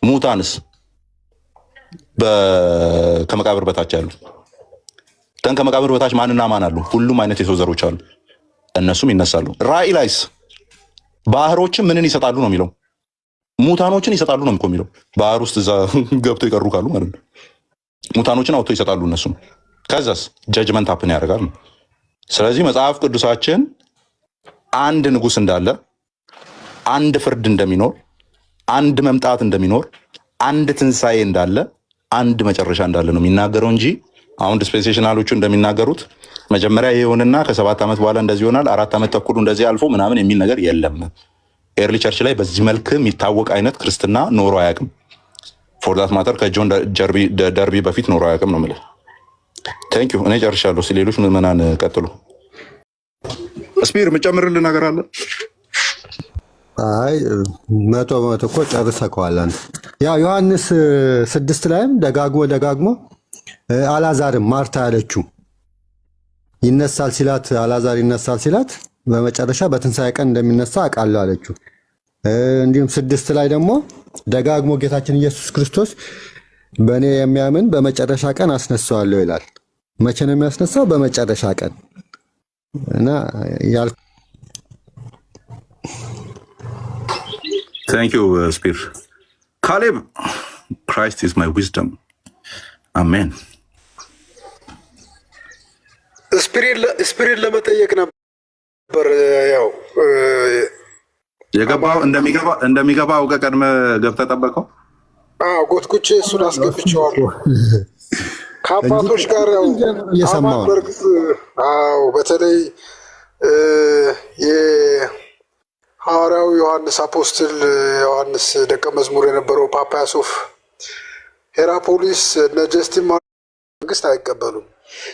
ሙታንስ ከመቃብር በታች ያሉ ደን ከመቃብር በታች ማንና ማን አሉ? ሁሉም አይነት የሰው ዘሮች አሉ፣ እነሱም ይነሳሉ። ራእይ ላይስ ባህሮችን ምንን ይሰጣሉ ነው የሚለው? ሙታኖችን ይሰጣሉ ነው እኮ የሚለው። ባህር ውስጥ እዛ ገብተው ይቀሩ ካሉ ማለት ነው ሙታኖችን አውጥተው ይሰጣሉ እነሱም። ከዛስ ጀጅመንት አፕን ያደርጋል ነው። ስለዚህ መጽሐፍ ቅዱሳችን አንድ ንጉሥ እንዳለ፣ አንድ ፍርድ እንደሚኖር፣ አንድ መምጣት እንደሚኖር፣ አንድ ትንሣኤ እንዳለ፣ አንድ መጨረሻ እንዳለ ነው የሚናገረው እንጂ አሁን ዲስፔንሴሽናሎቹ እንደሚናገሩት መጀመሪያ ይሆንና ከ7 ዓመት በኋላ እንደዚህ ይሆናል፣ 4 ዓመት ተኩሉ እንደዚህ አልፎ ምናምን የሚል ነገር የለም። ኤርሊ ቸርች ላይ በዚህ መልክ የሚታወቅ አይነት ክርስትና ኖሮ አያውቅም። ፎር ዳት ማተር ከጆን ደርቢ በፊት ኖሮ አያውቅም ነው የምልህ። ቴንክ ዩ። እኔ ጨርሻለሁ። ሌሎች ምዕመናን ቀጥሉ። ስፒር የምጨምርልህ ነገር አለ? አይ 100% እኮ ጨርሰከዋል አንተ። ያው ዮሐንስ 6 ላይም ደጋግሞ አላዛርም ማርታ ያለችው ይነሳል ሲላት፣ አላዛር ይነሳል ሲላት በመጨረሻ በትንሣኤ ቀን እንደሚነሳ አውቃለሁ አለችው። እንዲሁም 6 ላይ ደግሞ ደጋግሞ ጌታችን ኢየሱስ ክርስቶስ በእኔ የሚያምን በመጨረሻ ቀን አስነሳዋለሁ ይላል። መቼ ነው የሚያስነሳው? በመጨረሻ ቀን እና ታንክ ዩ ስፒር። ካሌብ ክራይስት ኢዝ ማይ ዊዝደም አሜን። ስፒሪት ለመጠየቅ ነበር። ያው የገባው እንደሚገባ አውቀህ ቀድመህ ገብተህ ጠበቀው። ጎትኩቼ እሱን አስገብቼዋለሁ ከአባቶች ጋር ያው እየሰማሁ ነው። በእርግጥ በተለይ የሐዋርያው ዮሐንስ አፖስትል ዮሐንስ ደቀ መዝሙር የነበረው ፓፓያሶፍ ሄራፖሊስ እነ ጀስቲን መንግስት አይቀበሉም።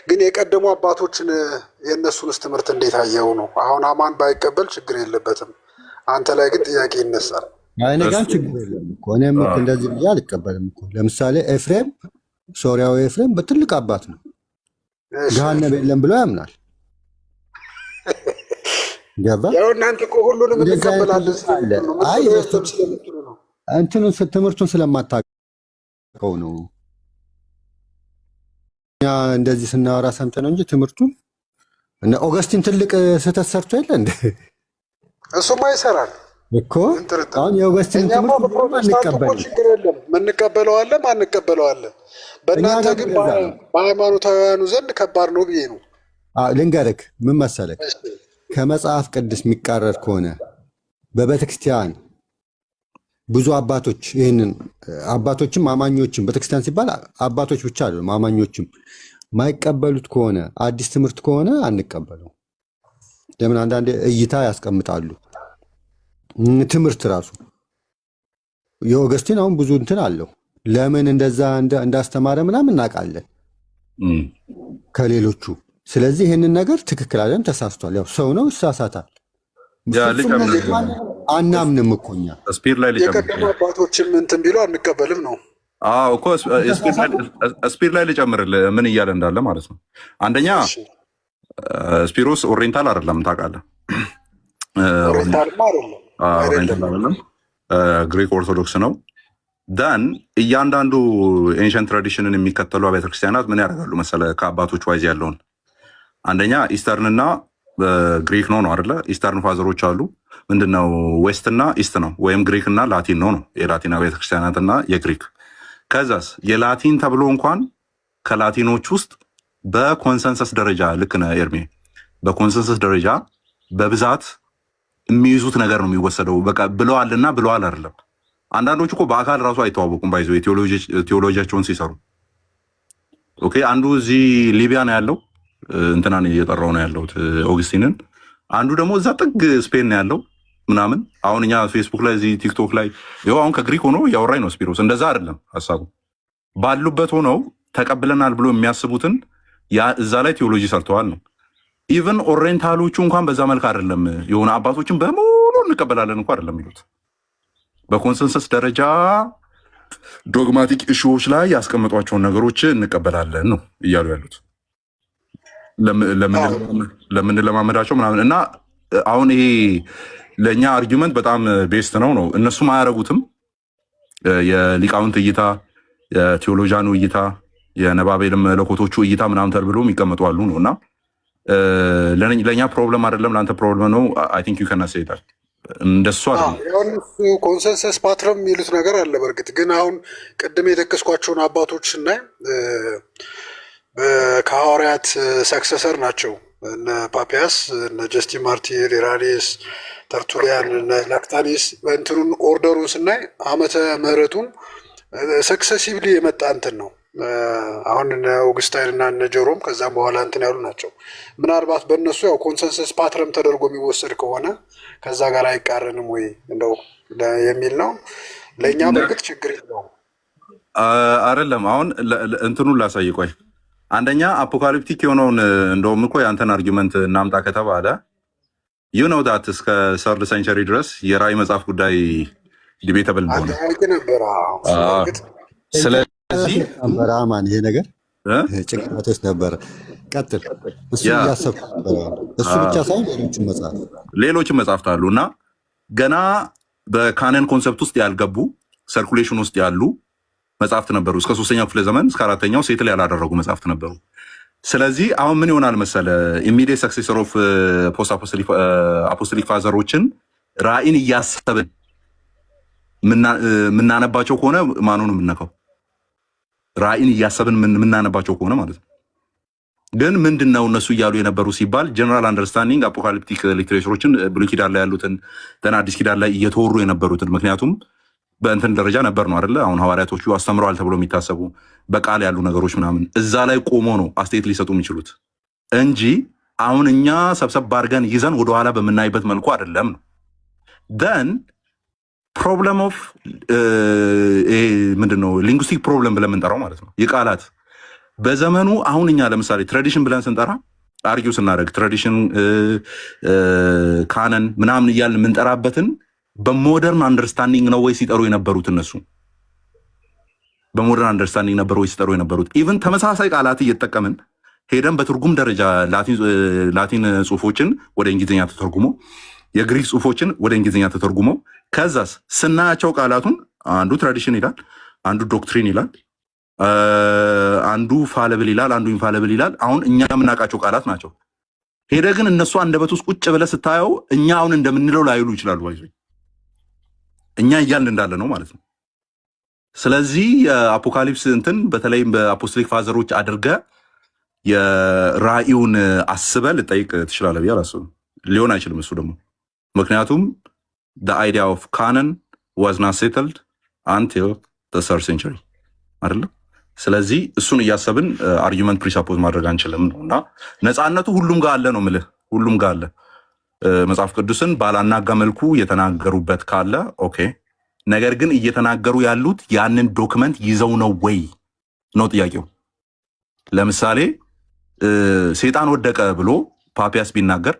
ግን የቀደሙ አባቶችን የእነሱንስ ትምህርት እንዴት አየው ነው? አሁን አማን ባይቀበል ችግር የለበትም፣ አንተ ላይ ግን ጥያቄ ይነሳል። እኔ ጋር ችግር የለም እኮ እኔም እንደዚህ ብዬ አልቀበልም እኮ። ለምሳሌ ኤፍሬም፣ ሶሪያዊ ኤፍሬም በትልቅ አባት ነው፣ ገሃነም የለም ብሎ ያምናል። ገባ? ያው እናንተ እኮ ሁሉንም እንቀበላለን እንትኑን ትምህርቱን ስለማታውቀው ነው። እኛ እንደዚህ ስናወራ ሰምተህ ነው እንጂ ትምህርቱን እነ ኦገስቲን ትልቅ ስህተት ሰርቶ የለ እንደ እሱማ ይሰራል እኮ። አሁን የኦገስቲን ትምህርት አንቀበልም። ችግር የለም ምንቀበለው አለ ማንቀበለው አለ። በእናንተ ግን በሃይማኖታውያኑ ዘንድ ከባድ ነው ብዬ ነው። ልንገርክ ምን መሰለክ፣ ከመጽሐፍ ቅዱስ የሚቃረር ከሆነ በቤተክርስቲያን ብዙ አባቶች ይህንን አባቶችም አማኞችም ቤተክርስቲያን ሲባል አባቶች ብቻ አይደሉም አማኞችም ማይቀበሉት ከሆነ አዲስ ትምህርት ከሆነ አንቀበለው። ለምን አንዳንዴ እይታ ያስቀምጣሉ። ትምህርት ራሱ የኦገስቲን አሁን ብዙ እንትን አለው። ለምን እንደዛ እንዳስተማረ ምናምን እናውቃለን ከሌሎቹ። ስለዚህ ይህንን ነገር ትክክል አይደለም፣ ተሳስቷል። ያው ሰው ነው ይሳሳታል። አናምንም እኮ እኛ የቀደሙ አባቶችም እንትን ቢሉ አንቀበልም ነው። እኮ ስፒር ላይ ልጨምርልህ ምን እያለ እንዳለ ማለት ነው። አንደኛ ስፒሮስ ኦሪየንታል አይደለም ታውቃለህ። ኦሪየንታል አይደለም፣ ግሪክ ኦርቶዶክስ ነው። ዳን እያንዳንዱ ኤንሸንት ትራዲሽንን የሚከተሉ አብያተ ክርስቲያናት ምን ያደርጋሉ መሰለህ? ከአባቶች ዋይዝ ያለውን አንደኛ ኢስተርንና ግሪክ ነው አይደለ? ኢስተርን ፋዘሮች አሉ። ምንድነው ዌስትና ኢስት ነው፣ ወይም ግሪክ እና ላቲን ነው። የላቲን አብያተ ክርስቲያናትና የግሪክ ከዛስ የላቲን ተብሎ እንኳን ከላቲኖች ውስጥ በኮንሰንሰስ ደረጃ ልክ ነህ ኤርሜ፣ በኮንሰንሰስ ደረጃ በብዛት የሚይዙት ነገር ነው የሚወሰደው። በቃ ብለዋልና ብለዋል አይደለም። አንዳንዶቹ እኮ በአካል ራሱ አይተዋወቁም። ባይዘው ቴዎሎጂያቸውን ሲሰሩ ኦኬ። አንዱ እዚህ ሊቢያ ነው ያለው፣ እንትናን እየጠራው ነው ያለሁት ኦግስቲንን። አንዱ ደግሞ እዛ ጥግ ስፔን ነው ያለው ምናምን። አሁን እኛ ፌስቡክ ላይ እዚህ ቲክቶክ ላይ ይኸው አሁን ከግሪክ ሆኖ ያወራኝ ነው ስፒሮስ። እንደዛ አይደለም ሀሳቡ። ባሉበት ሆነው ተቀብለናል ብሎ የሚያስቡትን እዛ ላይ ቴዎሎጂ ሰርተዋል ነው። ኢቨን ኦሪየንታሎቹ እንኳን በዛ መልክ አይደለም። የሆነ አባቶችን በሙሉ እንቀበላለን እንኳን አይደለም የሚሉት። በኮንሰንሰስ ደረጃ ዶግማቲክ ኢሹዎች ላይ ያስቀምጧቸውን ነገሮች እንቀበላለን ነው እያሉ ያሉት። ለምን ለማመዳቸው ምናምን እና አሁን ይሄ ለእኛ አርጊመንት በጣም ቤስት ነው። እነሱም አያረጉትም። የሊቃውንት እይታ፣ የቴዎሎጂያኑ እይታ፣ የነባቤል መለኮቶቹ እይታ ምናምን ተብሎ የሚቀመጡ አሉ ነው እና ለእኛ ፕሮብለም አይደለም፣ ለአንተ ፕሮብለም ነው። አይ ቲንክ ዩ ካን ሴይ ዳት እንደሱ አይደለም። ኮንሰንሰስ ፓትረም የሚሉት ነገር አለ። በእርግጥ ግን አሁን ቅድም የጠቀስኳቸውን አባቶች ስናይ ከሐዋርያት ሰክሰሰር ናቸው። እነ ፓፒያስ፣ እነ ጀስቲን ማርቲር፣ ኢራኔስ፣ ተርቱሊያን፣ እነ ላክታኒስ በእንትኑን ኦርደሩን ስናይ ዓመተ ምሕረቱን ሰክሰሲቭሊ የመጣ እንትን ነው። አሁን እነ ኦግስታይን እና እነ ጀሮም ከዛም በኋላ እንትን ያሉ ናቸው። ምናልባት በእነሱ ያው ኮንሰንሰስ ፓትረም ተደርጎ የሚወሰድ ከሆነ ከዛ ጋር አይቃረንም ወይ እንደው የሚል ነው። ለእኛ በእርግጥ ችግር የለውም አይደለም። አሁን እንትኑን ላሳይ ቆይ። አንደኛ አፖካሊፕቲክ የሆነውን እንደውም እኮ የአንተን አርጊመንት እናምጣ ከተባለ ዩ ኖው ዳት እስከ ሰርድ ሴንቸሪ ድረስ የራእይ መጽሐፍ ጉዳይ ዲቤተብል እንደሆነ ነበረ። ስለዚህ አማን ይሄ ነገር ጭንቅላት ውስጥ ነበረ። ቀጥል። እሱ እያሰብኩ ነበረ። እሱ ብቻ ሳይሆን ሌሎችም መጽሐፍት አሉ እና ገና በካነን ኮንሰፕት ውስጥ ያልገቡ ሰርኩሌሽን ውስጥ ያሉ መጽሐፍት ነበሩ። እስከ 3ኛው ክፍለ ዘመን እስከ 4ኛው ሴትል ያላደረጉ መጽሐፍት ነበሩ። ስለዚህ አሁን ምን ይሆናል መሰለ ኢሚዲየት ሰክሴሰር ኦፍ ፖስት አፖስቶሊክ ፋዘሮችን ራእይን እያሰብን ምናነባቸው ከሆነ ማኑን የምነካው ራእይን እያሰብን ምናነባቸው ከሆነ ማለት ነው። ግን ምንድነው እነሱ እያሉ የነበሩ ሲባል ጀነራል አንደርስታንዲንግ አፖካሊፕቲክ ሊትሬቸሮችን ብሉይ ኪዳን ላይ ያሉትን አዲስ ኪዳን ላይ እየተወሩ የነበሩትን ምክንያቱም በእንትን ደረጃ ነበር ነው አይደለ? አሁን ሐዋርያቶቹ አስተምረዋል ተብሎ የሚታሰቡ በቃል ያሉ ነገሮች ምናምን እዛ ላይ ቆሞ ነው አስተያየት ሊሰጡ የሚችሉት እንጂ አሁን እኛ ሰብሰብ አድርገን ይዘን ወደኋላ በምናይበት መልኩ አይደለም ነው። ደን ፕሮብለም ኦፍ ምንድነው ሊንጉስቲክ ፕሮብለም ብለን የምንጠራው ማለት ነው። የቃላት በዘመኑ አሁን እኛ ለምሳሌ ትራዲሽን ብለን ስንጠራ አርጊው ስናደርግ ትራዲሽን ካነን ምናምን እያልን የምንጠራበትን በሞደርን አንደርስታንዲንግ ነው ወይ ሲጠሩ የነበሩት? እነሱ በሞደርን አንደርስታንዲንግ ነበር ወይ ሲጠሩ የነበሩት? ኢቭን ተመሳሳይ ቃላት እየተጠቀምን ሄደን በትርጉም ደረጃ ላቲን ጽሁፎችን ወደ እንግሊዝኛ ተተርጉሞ የግሪክ ጽሁፎችን ወደ እንግሊዝኛ ተተርጉሞ ከዛስ ስናያቸው ቃላቱን አንዱ ትራዲሽን ይላል፣ አንዱ ዶክትሪን ይላል፣ አንዱ ፋለብል ይላል፣ አንዱ ኢንፋለብል ይላል። አሁን እኛ የምናውቃቸው ቃላት ናቸው። ሄደ ግን እነሱ አንደበት ውስጥ ቁጭ ብለህ ስታየው እኛ አሁን እንደምንለው ላይሉ ይችላሉ። ባይዞ እኛ እያልን እንዳለ ነው ማለት ነው። ስለዚህ የአፖካሊፕስ እንትን በተለይም በአፖስቶሊክ ፋዘሮች አድርገ የራእዩን አስበ ልጠይቅ ትችላለህ ብዬ አላስብም። ሊሆን አይችልም እሱ ደግሞ ምክንያቱም the idea of canon was not settled until the 3rd century አይደል? ስለዚህ እሱን እያሰብን አርጊመንት ፕሪሳፖዝ ማድረግ አንችልም ነውና ነፃነቱ ሁሉም ጋር አለ ነው የምልህ። ሁሉም ጋር አለ። መጽሐፍ ቅዱስን ባላናጋ መልኩ የተናገሩበት ካለ ኦኬ። ነገር ግን እየተናገሩ ያሉት ያንን ዶክመንት ይዘው ነው ወይ ነው ጥያቄው። ለምሳሌ ሰይጣን ወደቀ ብሎ ፓፒያስ ቢናገር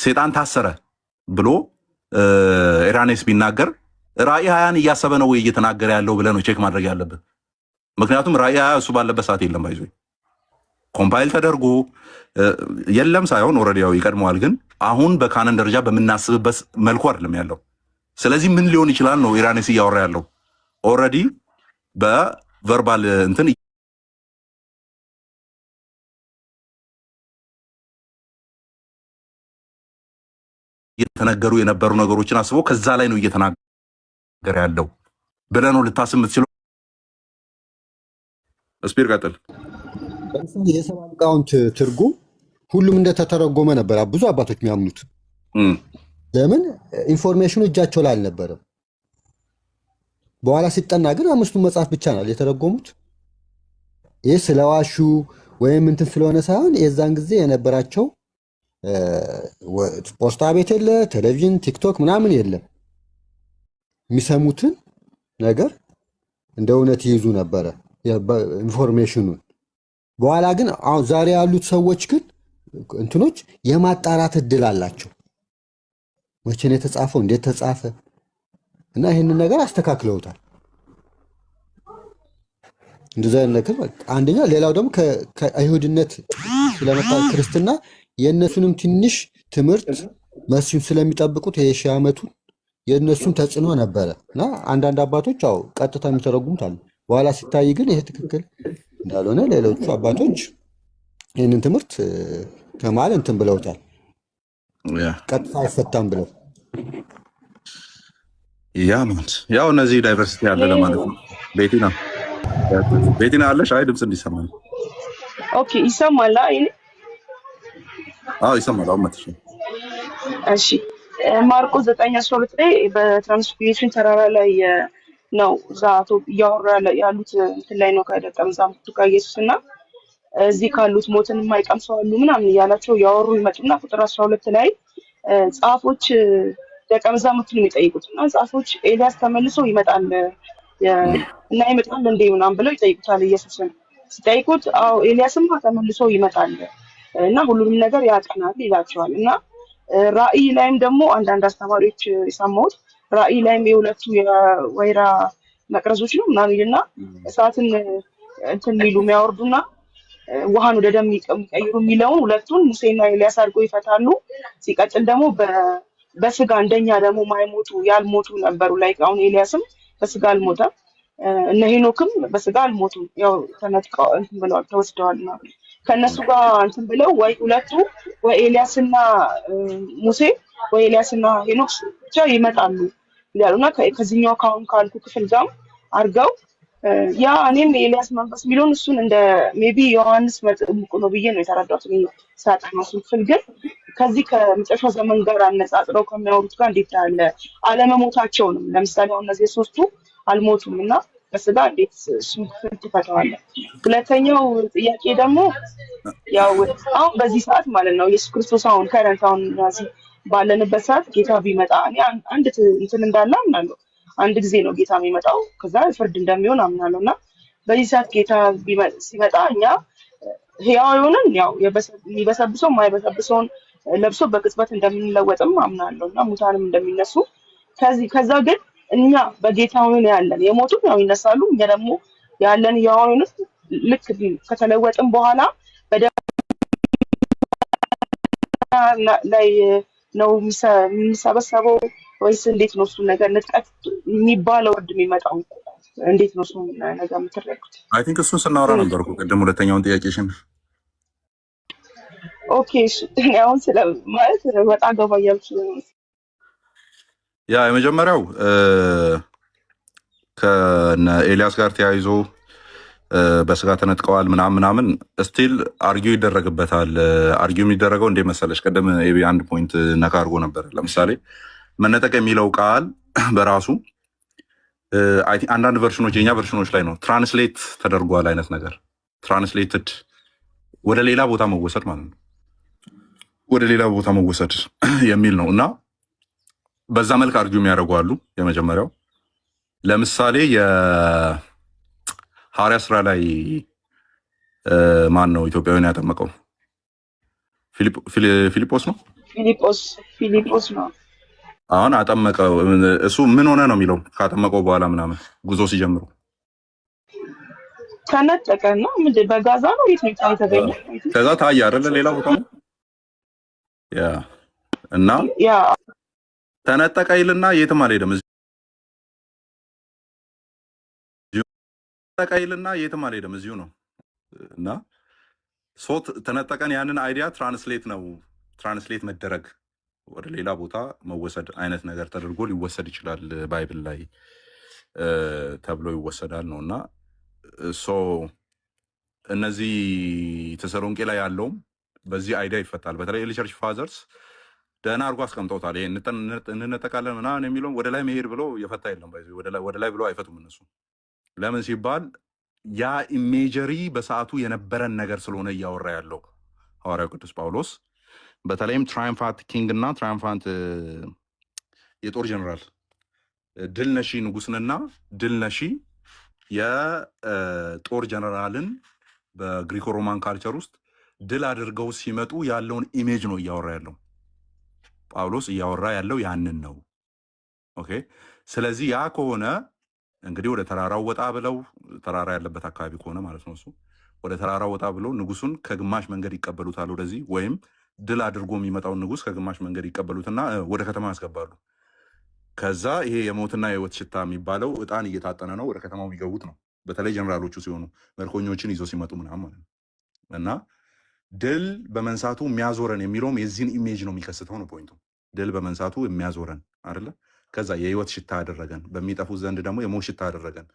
ሰይጣን ታሰረ ብሎ ኢራኔስ ቢናገር ራእይ 20 እያሰበ ነው ወይ እየተናገረ ያለው ብለህ ነው ቼክ ማድረግ ያለብህ። ምክንያቱም ራእይ 20 እሱ ባለበት ሰዓት የለም ባይዞ ኮምፓይል ተደርጎ የለም ሳይሆን ኦልሬዲ ያው ይቀድመዋል። ግን አሁን በካነን ደረጃ በምናስብበት መልኩ አይደለም ያለው። ስለዚህ ምን ሊሆን ይችላል ነው ኢራኔስ እያወራ ያለው። ኦልሬዲ በቨርባል እንትን እየተነገሩ የነበሩ ነገሮችን አስቦ ከዛ ላይ ነው እየተናገረ ያለው ብለህ ነው ልታስብ የምትችለው። ስፒር ቀጥል። የሰባ ሊቃውንት ትርጉም ሁሉም እንደተተረጎመ ነበር ብዙ አባቶች የሚያምኑት። ለምን ኢንፎርሜሽኑ እጃቸው ላይ አልነበረም። በኋላ ሲጠና ግን 5ቱ መጽሐፍ ብቻ ነው የተረጎሙት። ይህ ስለዋሹ ወይም እንትን ስለሆነ ሳይሆን የዛን ጊዜ የነበራቸው ፖስታ ቤት የለ፣ ቴሌቪዥን፣ ቲክቶክ ምናምን የለም። የሚሰሙትን ነገር እንደ እውነት ይይዙ ነበረ ኢንፎርሜሽኑን። በኋላ ግን አሁን ዛሬ ያሉት ሰዎች ግን እንትኖች የማጣራት እድል አላቸው። መቼ ነው የተጻፈው፣ እንዴት ተጻፈ እና ይህንን ነገር አስተካክለውታል። እንደዛ ነገር አንደኛ። ሌላው ደግሞ ከአይሁድነት ስለመጣ ክርስትና የእነሱንም ትንሽ ትምህርት መሲሁን ስለሚጠብቁት የሺህ ዓመቱን የእነሱን ተጽዕኖ ነበረ እና አንዳንድ አባቶች አው ቀጥታ የሚተረጉሙት አሉ። በኋላ ሲታይ ግን ይሄ ትክክል እንዳልሆነ ሌሎቹ አባቶች ይህንን ትምህርት ከማል እንትን ብለውታል። ቀጥታ አይፈታም ብለው ያው እነዚህ ዳይቨርሲቲ ያለ ለማለት ነው። ቤቲና አለሽ? አይ ድምፅ እንዲሰማ ነው። ኦኬ ይሰማል? አዎ ይሰማል። አሁን መጥቶ እሺ ማርቆስ 9:12 ላይ በትራንስፊግሬሽን ተራራ ላይ ነው ዛቶ እያወራ ያሉት እንትን ላይ ነው ከደቀ መዛሙርቱ ጋር ኢየሱስና እዚህ ካሉት ሞትን የማይቀምሱ አሉ ምናምን እያላቸው ያወሩ ይመጡና ቁጥር 12 ላይ ጻፎች ደቀ መዛሙርቱን የሚጠይቁት እና ጻፎች ኤልያስ ተመልሶ ይመጣል እና ይመጣል እንዴ ምናምን ብለው ይጠይቁታል። ኢየሱስን ሲጠይቁት አዎ ኤልያስማ ተመልሶ ይመጣል እና ሁሉንም ነገር ያቀናል ይላቸዋል። እና ራእይ ላይም ደግሞ አንዳንድ አስተማሪዎች የሰማሁት ራእይ ላይም የሁለቱ የወይራ መቅረዞች ነው ምናምን ይልና እሳትን እንትን የሚሉ የሚያወርዱና ውሃን ወደ ደም የሚቀይሩ የሚለውን ሁለቱን ሙሴና ኤልያስ አድርገው ይፈታሉ። ሲቀጥል ደግሞ በስጋ እንደኛ ደግሞ ማይሞቱ ያልሞቱ ነበሩ። ላይ አሁን ኤልያስም በስጋ አልሞተም፣ እነ ሄኖክም በስጋ አልሞቱም። ያው ተነጥቀው እንትን ብለዋል ተወስደዋል ማለት ከነሱ ጋር እንትን ብለው ወይ ሁለቱ ወይ ኤልያስና ሙሴ ወይ ኤልያስና ሄኖክ ብቻ ይመጣሉ ይላሉና ከዚህኛው ካሁን ካልኩ ክፍል ጋር አርገው ያ እኔም ኤልያስ መንፈስ የሚለውን እሱን እንደ ሜቢ ዮሐንስ መጥምቁ ነው ብዬ ነው የተረዳሁት። ሳጠናው ክፍል ግን ከዚህ ከመጨረሻ ዘመን ጋር አነጻጽረው ከሚያወሩት ጋር እንዴት ያለ አለመሞታቸውንም ለምሳሌ አሁን እነዚህ ሶስቱ አልሞቱም እና በስጋ እንዴት እሱን ክፍል ትፈታዋለህ? ሁለተኛው ጥያቄ ደግሞ ያው አሁን በዚህ ሰዓት ማለት ነው ኢየሱስ ክርስቶስ አሁን ከረንት አሁን እዚህ ባለንበት ሰዓት ጌታ ቢመጣ እኔ አንድ እንትን እንዳለ አምናለሁ። አንድ ጊዜ ነው ጌታ የሚመጣው፣ ከዛ ፍርድ እንደሚሆን አምናለሁ እና በዚህ ሰዓት ጌታ ሲመጣ እኛ ህያው የሆነን ያው የሚበሰብሰው የማይበሰብሰውን ለብሶ በቅጽበት እንደምንለወጥም አምናለሁ እና ሙታንም እንደሚነሱ ከዛ ግን እኛ በጌታ ሆነን ያለን የሞቱም ያው ይነሳሉ። እኛ ደግሞ ያለን ያውን ልክ ከተለወጥን በኋላ ላይ ነው የሚሰበሰበው ወይስ እንዴት ነው? እሱ ነገር ንጥቀት የሚባለው ወድ የሚመጣው እንዴት ነው? እሱ ነገር የምትረዱት? አይ ቲንክ እሱን ስናወራ ነበር እኮ ቅድም ሁለተኛውን ጥያቄሽን። ኦኬ አሁን ስለ ማለት ወጣ ገባ እያልኩ ያ የመጀመሪያው ከነ ኤልያስ ጋር ተያይዞ በስጋ ተነጥቀዋል ምናምን ስቲል አርጊው ይደረግበታል። አርጊው የሚደረገው እንዴ መሰለሽ፣ ቀደም ኤቢ አንድ ፖይንት ነካ አድርጎ ነበር። ለምሳሌ መነጠቅ የሚለው ቃል በራሱ አንዳንድ ቨርሽኖች የኛ ቨርሽኖች ላይ ነው ትራንስሌት ተደርጓል አይነት ነገር፣ ትራንስሌትድ ወደ ሌላ ቦታ መወሰድ ማለት ነው፣ ወደ ሌላ ቦታ መወሰድ የሚል ነው። እና በዛ መልክ አርጊው የሚያደርጉ አሉ። የመጀመሪያው ለምሳሌ የሐዋርያ ስራ ላይ ማን ነው ኢትዮጵያዊን ያጠመቀው? ፊልጶስ ነው። ፊልጶስ ነው። አሁን አጠመቀው። እሱ ምን ሆነ ነው የሚለው ካጠመቀው በኋላ ምናምን ጉዞ ሲጀምሩ ተነጠቀና ምንድን በጋዛ ነው የት ነው የተገኘ? ከዛ ታየ አይደለ ሌላ ቦታ ነው ያ እና ያ ተነጠቀ ይልና የትም አልሄደም። ተነጠቀ የትም አልሄደም እዚሁ ነው። እና ሶት ተነጠቀን ያንን አይዲያ ትራንስሌት መደረግ ወደ ሌላ ቦታ መወሰድ አይነት ነገር ተደርጎ ሊወሰድ ይችላል። ባይብል ላይ ተብሎ ይወሰዳል ነው። እና እነዚህ ተሰሎንቄ ላይ ያለውም በዚህ አይዲያ ይፈታል። በተለይ ኤርሊ ቸርች ፋዘርስ ደህና አድርጎ አስቀምጠውታል። ይሄ እንነጠቃለን ምናምን የሚለውን ወደ ላይ መሄድ ብሎ የፈታ የለም። ወደ ላይ ብሎ አይፈቱም እነሱ። ለምን ሲባል ያ ኢሜጀሪ በሰዓቱ የነበረን ነገር ስለሆነ እያወራ ያለው ሐዋርያው ቅዱስ ጳውሎስ በተለይም ትራይምፋንት ኪንግ እና ትራይምፋንት የጦር ጀነራል ድል ነሺ ንጉስንና ድል ነሺ የጦር ጀነራልን በግሪኮ ሮማን ካልቸር ውስጥ ድል አድርገው ሲመጡ ያለውን ኢሜጅ ነው እያወራ ያለው ጳውሎስ። እያወራ ያለው ያንን ነው። ኦኬ። ስለዚህ ያ ከሆነ እንግዲህ ወደ ተራራው ወጣ ብለው ተራራ ያለበት አካባቢ ከሆነ ማለት ነው እሱ ወደ ተራራው ወጣ ብለው ንጉሱን ከግማሽ መንገድ ይቀበሉታል ወደዚህ፣ ወይም ድል አድርጎ የሚመጣውን ንጉስ ከግማሽ መንገድ ይቀበሉትና ወደ ከተማ ያስገባሉ። ከዛ ይሄ የሞትና የህይወት ሽታ የሚባለው እጣን እየታጠነ ነው ወደ ከተማው የሚገቡት ነው። በተለይ ጀነራሎቹ ሲሆኑ መርኮኞችን ይዞ ሲመጡ ምናምን ማለት ነው። እና ድል በመንሳቱ የሚያዞረን የሚለውም የዚህን ኢሜጅ ነው የሚከስተው ነው ፖይንቱ። ድል በመንሳቱ የሚያዞረን አይደለ? ከዛ የህይወት ሽታ አደረገን፣ በሚጠፉት ዘንድ ደግሞ የሞት ሽታ አደረገን።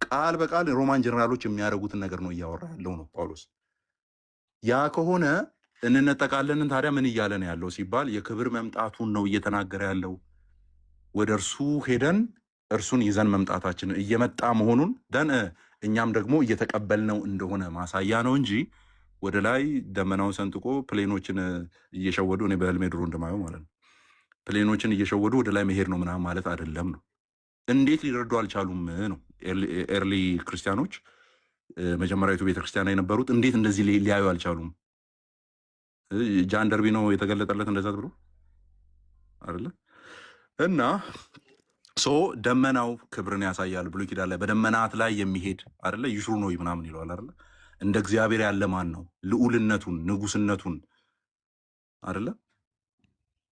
ቃል በቃል ሮማን ጀነራሎች የሚያደርጉትን ነገር ነው እያወራ ያለው ነው ጳውሎስ። ያ ከሆነ እንነጠቃለንን ታዲያ ምን እያለ ነው ያለው ሲባል የክብር መምጣቱን ነው እየተናገረ ያለው። ወደ እርሱ ሄደን እርሱን ይዘን መምጣታችንን እየመጣ መሆኑን ደን እኛም ደግሞ እየተቀበልነው እንደሆነ ማሳያ ነው እንጂ ወደ ላይ ደመናውን ሰንጥቆ ፕሌኖችን እየሸወዱ እኔ በህልሜ ድሮ እንደማየው ማለት ነው ፕሌኖችን እየሸወዱ ወደ ላይ መሄድ ነው ምናምን ማለት አይደለም ነው። እንዴት ሊረዱ አልቻሉም ነው ኤርሊ ክርስቲያኖች መጀመሪያዊቱ ቤተክርስቲያን የነበሩት እንዴት እንደዚህ ሊያዩ አልቻሉም? ጃን ደርቢ ነው የተገለጠለት እንደዛ ብሎ አይደለ? እና ደመናው ክብርን ያሳያል። ብሉይ ኪዳን ላይ በደመናት ላይ የሚሄድ አይደለ? ይሽሩ ነው ምናምን ይለዋል አይደለ? እንደ እግዚአብሔር ያለ ማን ነው? ልዑልነቱን ንጉስነቱን አይደለ?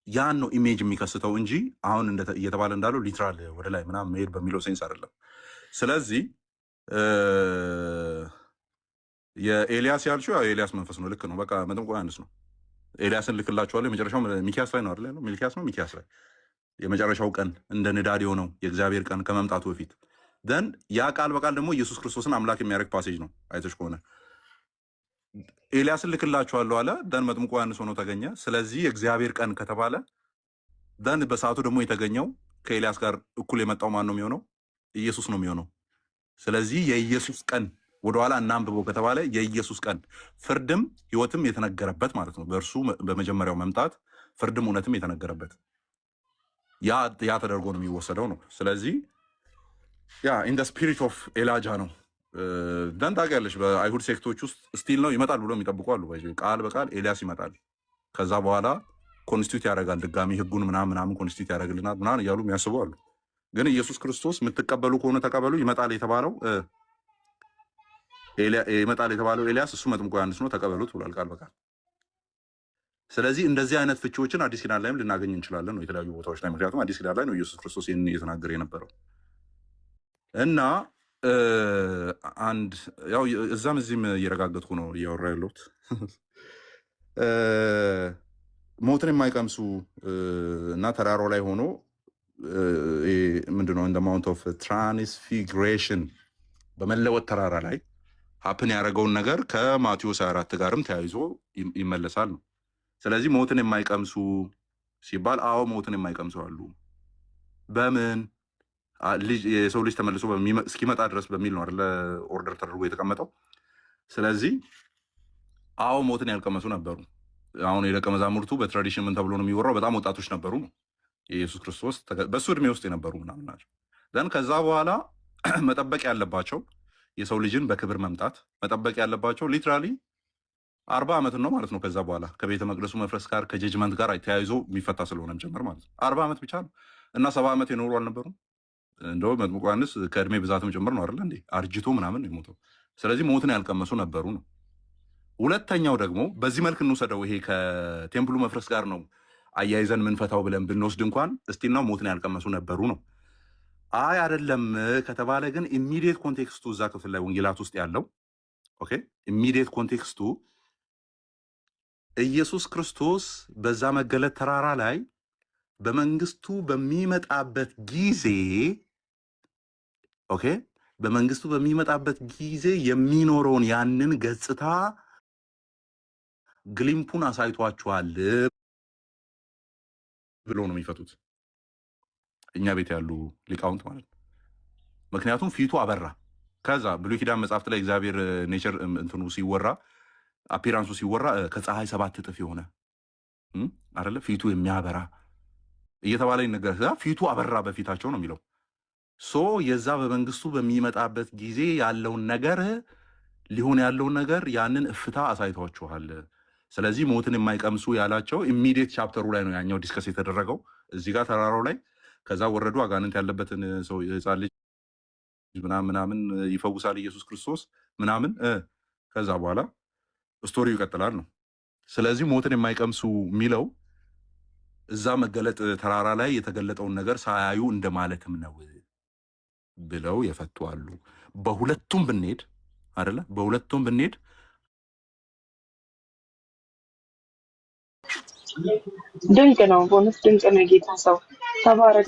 ያን ነው ኢሜጅ የሚከስተው እንጂ አሁን እየተባለ እንዳለው ሊትራል ወደ ላይ ምናምን መሄድ በሚለው ሴንስ አይደለም። ስለዚህ የኤልያስ ያልሽው የኤልያስ መንፈስ ነው። ልክ ነው። በቃ መጥምቁ ዮሐንስ ነው። ኤልያስን ልክላችኋለሁ። የመጨረሻው ሚኪያስ ላይ ነው አይደል ያለው? ሚኪያስ ላይ የመጨረሻው ቀን እንደ ንዳድ የሆነው የእግዚአብሔር ቀን ከመምጣቱ በፊት ደን ያ ቃል በቃል ደግሞ ኢየሱስ ክርስቶስን አምላክ የሚያደርግ ፓሴጅ ነው። አይተሽ ከሆነ ኤልያስን ልክላችኋለሁ አለ። ደን መጥምቁ ዮሐንስ ሆኖ ተገኘ። ስለዚህ የእግዚአብሔር ቀን ከተባለ ደን በሰዓቱ ደግሞ የተገኘው ከኤልያስ ጋር እኩል የመጣው ማን ነው የሚሆነው? ኢየሱስ ነው የሚሆነው። ስለዚህ የኢየሱስ ቀን ወደኋላ እናንብበው ከተባለ የኢየሱስ ቀን ፍርድም ህይወትም የተነገረበት ማለት ነው። በእርሱ በመጀመሪያው መምጣት ፍርድም እውነትም የተነገረበት ያ ተደርጎ ነው የሚወሰደው ነው። ስለዚህ ያ ኢን ስፒሪት ኦፍ ኤላጃ ነው። ደን ታውቂያለሽ፣ በአይሁድ ሴክቶች ውስጥ ስቲል ነው ይመጣል ብሎ የሚጠብቁ አሉ። ቃል በቃል ኤልያስ ይመጣል፣ ከዛ በኋላ ኮንስቲቱት ያደርጋል ድጋሚ ህጉን ምናምን ኮንስቲቱት ያደርግልናል ምናምን እያሉ የሚያስቡ አሉ። ግን ኢየሱስ ክርስቶስ የምትቀበሉ ከሆነ ተቀበሉ። ይመጣል የተባለው ኤልያስ እሱ መጥምቁ ዮሐንስ ነው፣ ተቀበሉት ብሏል ቃል በቃል። ስለዚህ እንደዚህ አይነት ፍቺዎችን አዲስ ኪዳን ላይም ልናገኝ እንችላለን ነው የተለያዩ ቦታዎች ላይ። ምክንያቱም አዲስ ኪዳን ላይ ነው ኢየሱስ ክርስቶስ ይህን እየተናገረ የነበረው እና አንድ ያው እዛም እዚህም እየረጋገጥኩ ነው እያወራ ያለሁት ሞትን የማይቀምሱ እና ተራራው ላይ ሆኖ ምንድነው ኢን ዘ ማውንት ኦፍ ትራንስፊግሬሽን በመለወጥ ተራራ ላይ ሀፕን ያደረገውን ነገር ከማቴዎስ 24 ጋርም ተያይዞ ይመለሳል ነው። ስለዚህ ሞትን የማይቀምሱ ሲባል አዎ ሞትን የማይቀምሱ አሉ። በምን የሰው ልጅ ተመልሶ እስኪመጣ ድረስ በሚል ነው አይደለ ኦርደር ተደርጎ የተቀመጠው። ስለዚህ አዎ ሞትን ያልቀመሱ ነበሩ። አሁን የደቀ መዛሙርቱ በትራዲሽን ምን ተብሎ ነው የሚወራው? በጣም ወጣቶች ነበሩ ነው። የኢየሱስ ክርስቶስ በሱ እድሜ ውስጥ የነበሩ ምናምን ናቸው። ዘን ከዛ በኋላ መጠበቅ ያለባቸው የሰው ልጅን በክብር መምጣት መጠበቅ ያለባቸው ሊትራሊ 40 ዓመት ነው ማለት ነው። ከዛ በኋላ ከቤተ መቅደሱ መፍረስ ጋር ከጀጅመንት ጋር ተያይዞ የሚፈታ ስለሆነም ጭምር ማለት ነው። 40 ዓመት ብቻ ነው እና 70 ዓመት የኖሩ አልነበሩም? እንደው መጥምቁ ዮሐንስ ከእድሜ ብዛትም ጭምር ነው አይደለ እንዴ? አርጅቶ ምናምን ነው የሞተው። ስለዚህ ሞትን ያልቀመሱ ነበሩ ነው። ሁለተኛው ደግሞ በዚህ መልክ እንውሰደው፣ ይሄ ከቴምፕሉ መፍረስ ጋር ነው አያይዘን ምንፈታው ብለን ብንወስድ እንኳን እስቲና ሞትን ያልቀመሱ ነበሩ ነው። አይ አይደለም ከተባለ ግን ኢሚዲየት ኮንቴክስቱ እዛ ክፍል ላይ ወንጌላት ውስጥ ያለው ኦኬ፣ ኢሚዲየት ኮንቴክስቱ ኢየሱስ ክርስቶስ በዛ መገለጥ ተራራ ላይ በመንግስቱ በሚመጣበት ጊዜ ኦኬ፣ በመንግስቱ በሚመጣበት ጊዜ የሚኖረውን ያንን ገጽታ ግሊምፑን አሳይቷቸዋል ብሎ ነው የሚፈቱት እኛ ቤት ያሉ ሊቃውንት ማለት ነው። ምክንያቱም ፊቱ አበራ። ከዛ ብሉይ ኪዳን መጽሐፍት ላይ እግዚአብሔር ኔቸር እንትኑ ሲወራ አፒራንሱ ሲወራ ከፀሐይ 7 እጥፍ የሆነ አይደለ ፊቱ የሚያበራ እየተባለ ይነገር። ፊቱ አበራ በፊታቸው ነው የሚለው። ሶ የዛ በመንግስቱ በሚመጣበት ጊዜ ያለውን ነገር ሊሆን ያለውን ነገር ያንን እፍታ አሳይቷቸዋል። ስለዚህ ሞትን የማይቀምሱ ያላቸው ኢሚዲየት ቻፕተሩ ላይ ነው ያኛው ዲስከስ የተደረገው እዚህ ጋር ተራራው ላይ። ከዛ ወረዱ አጋንንት ያለበትን ሰው የህፃን ልጅ ምናምን ይፈውሳል ኢየሱስ ክርስቶስ ምናምን። ከዛ በኋላ ስቶሪው ይቀጥላል ነው። ስለዚህ ሞትን የማይቀምሱ የሚለው እዛ መገለጥ ተራራ ላይ የተገለጠውን ነገር ሳያዩ እንደማለትም ነው ብለው የፈቱ አሉ። በሁለቱም ብንሄድ አይደለ በሁለቱም ብንሄድ ድንቅ ነው። ቦነስ ድንቅ ነው። ጌታ ሰው ተባረክ።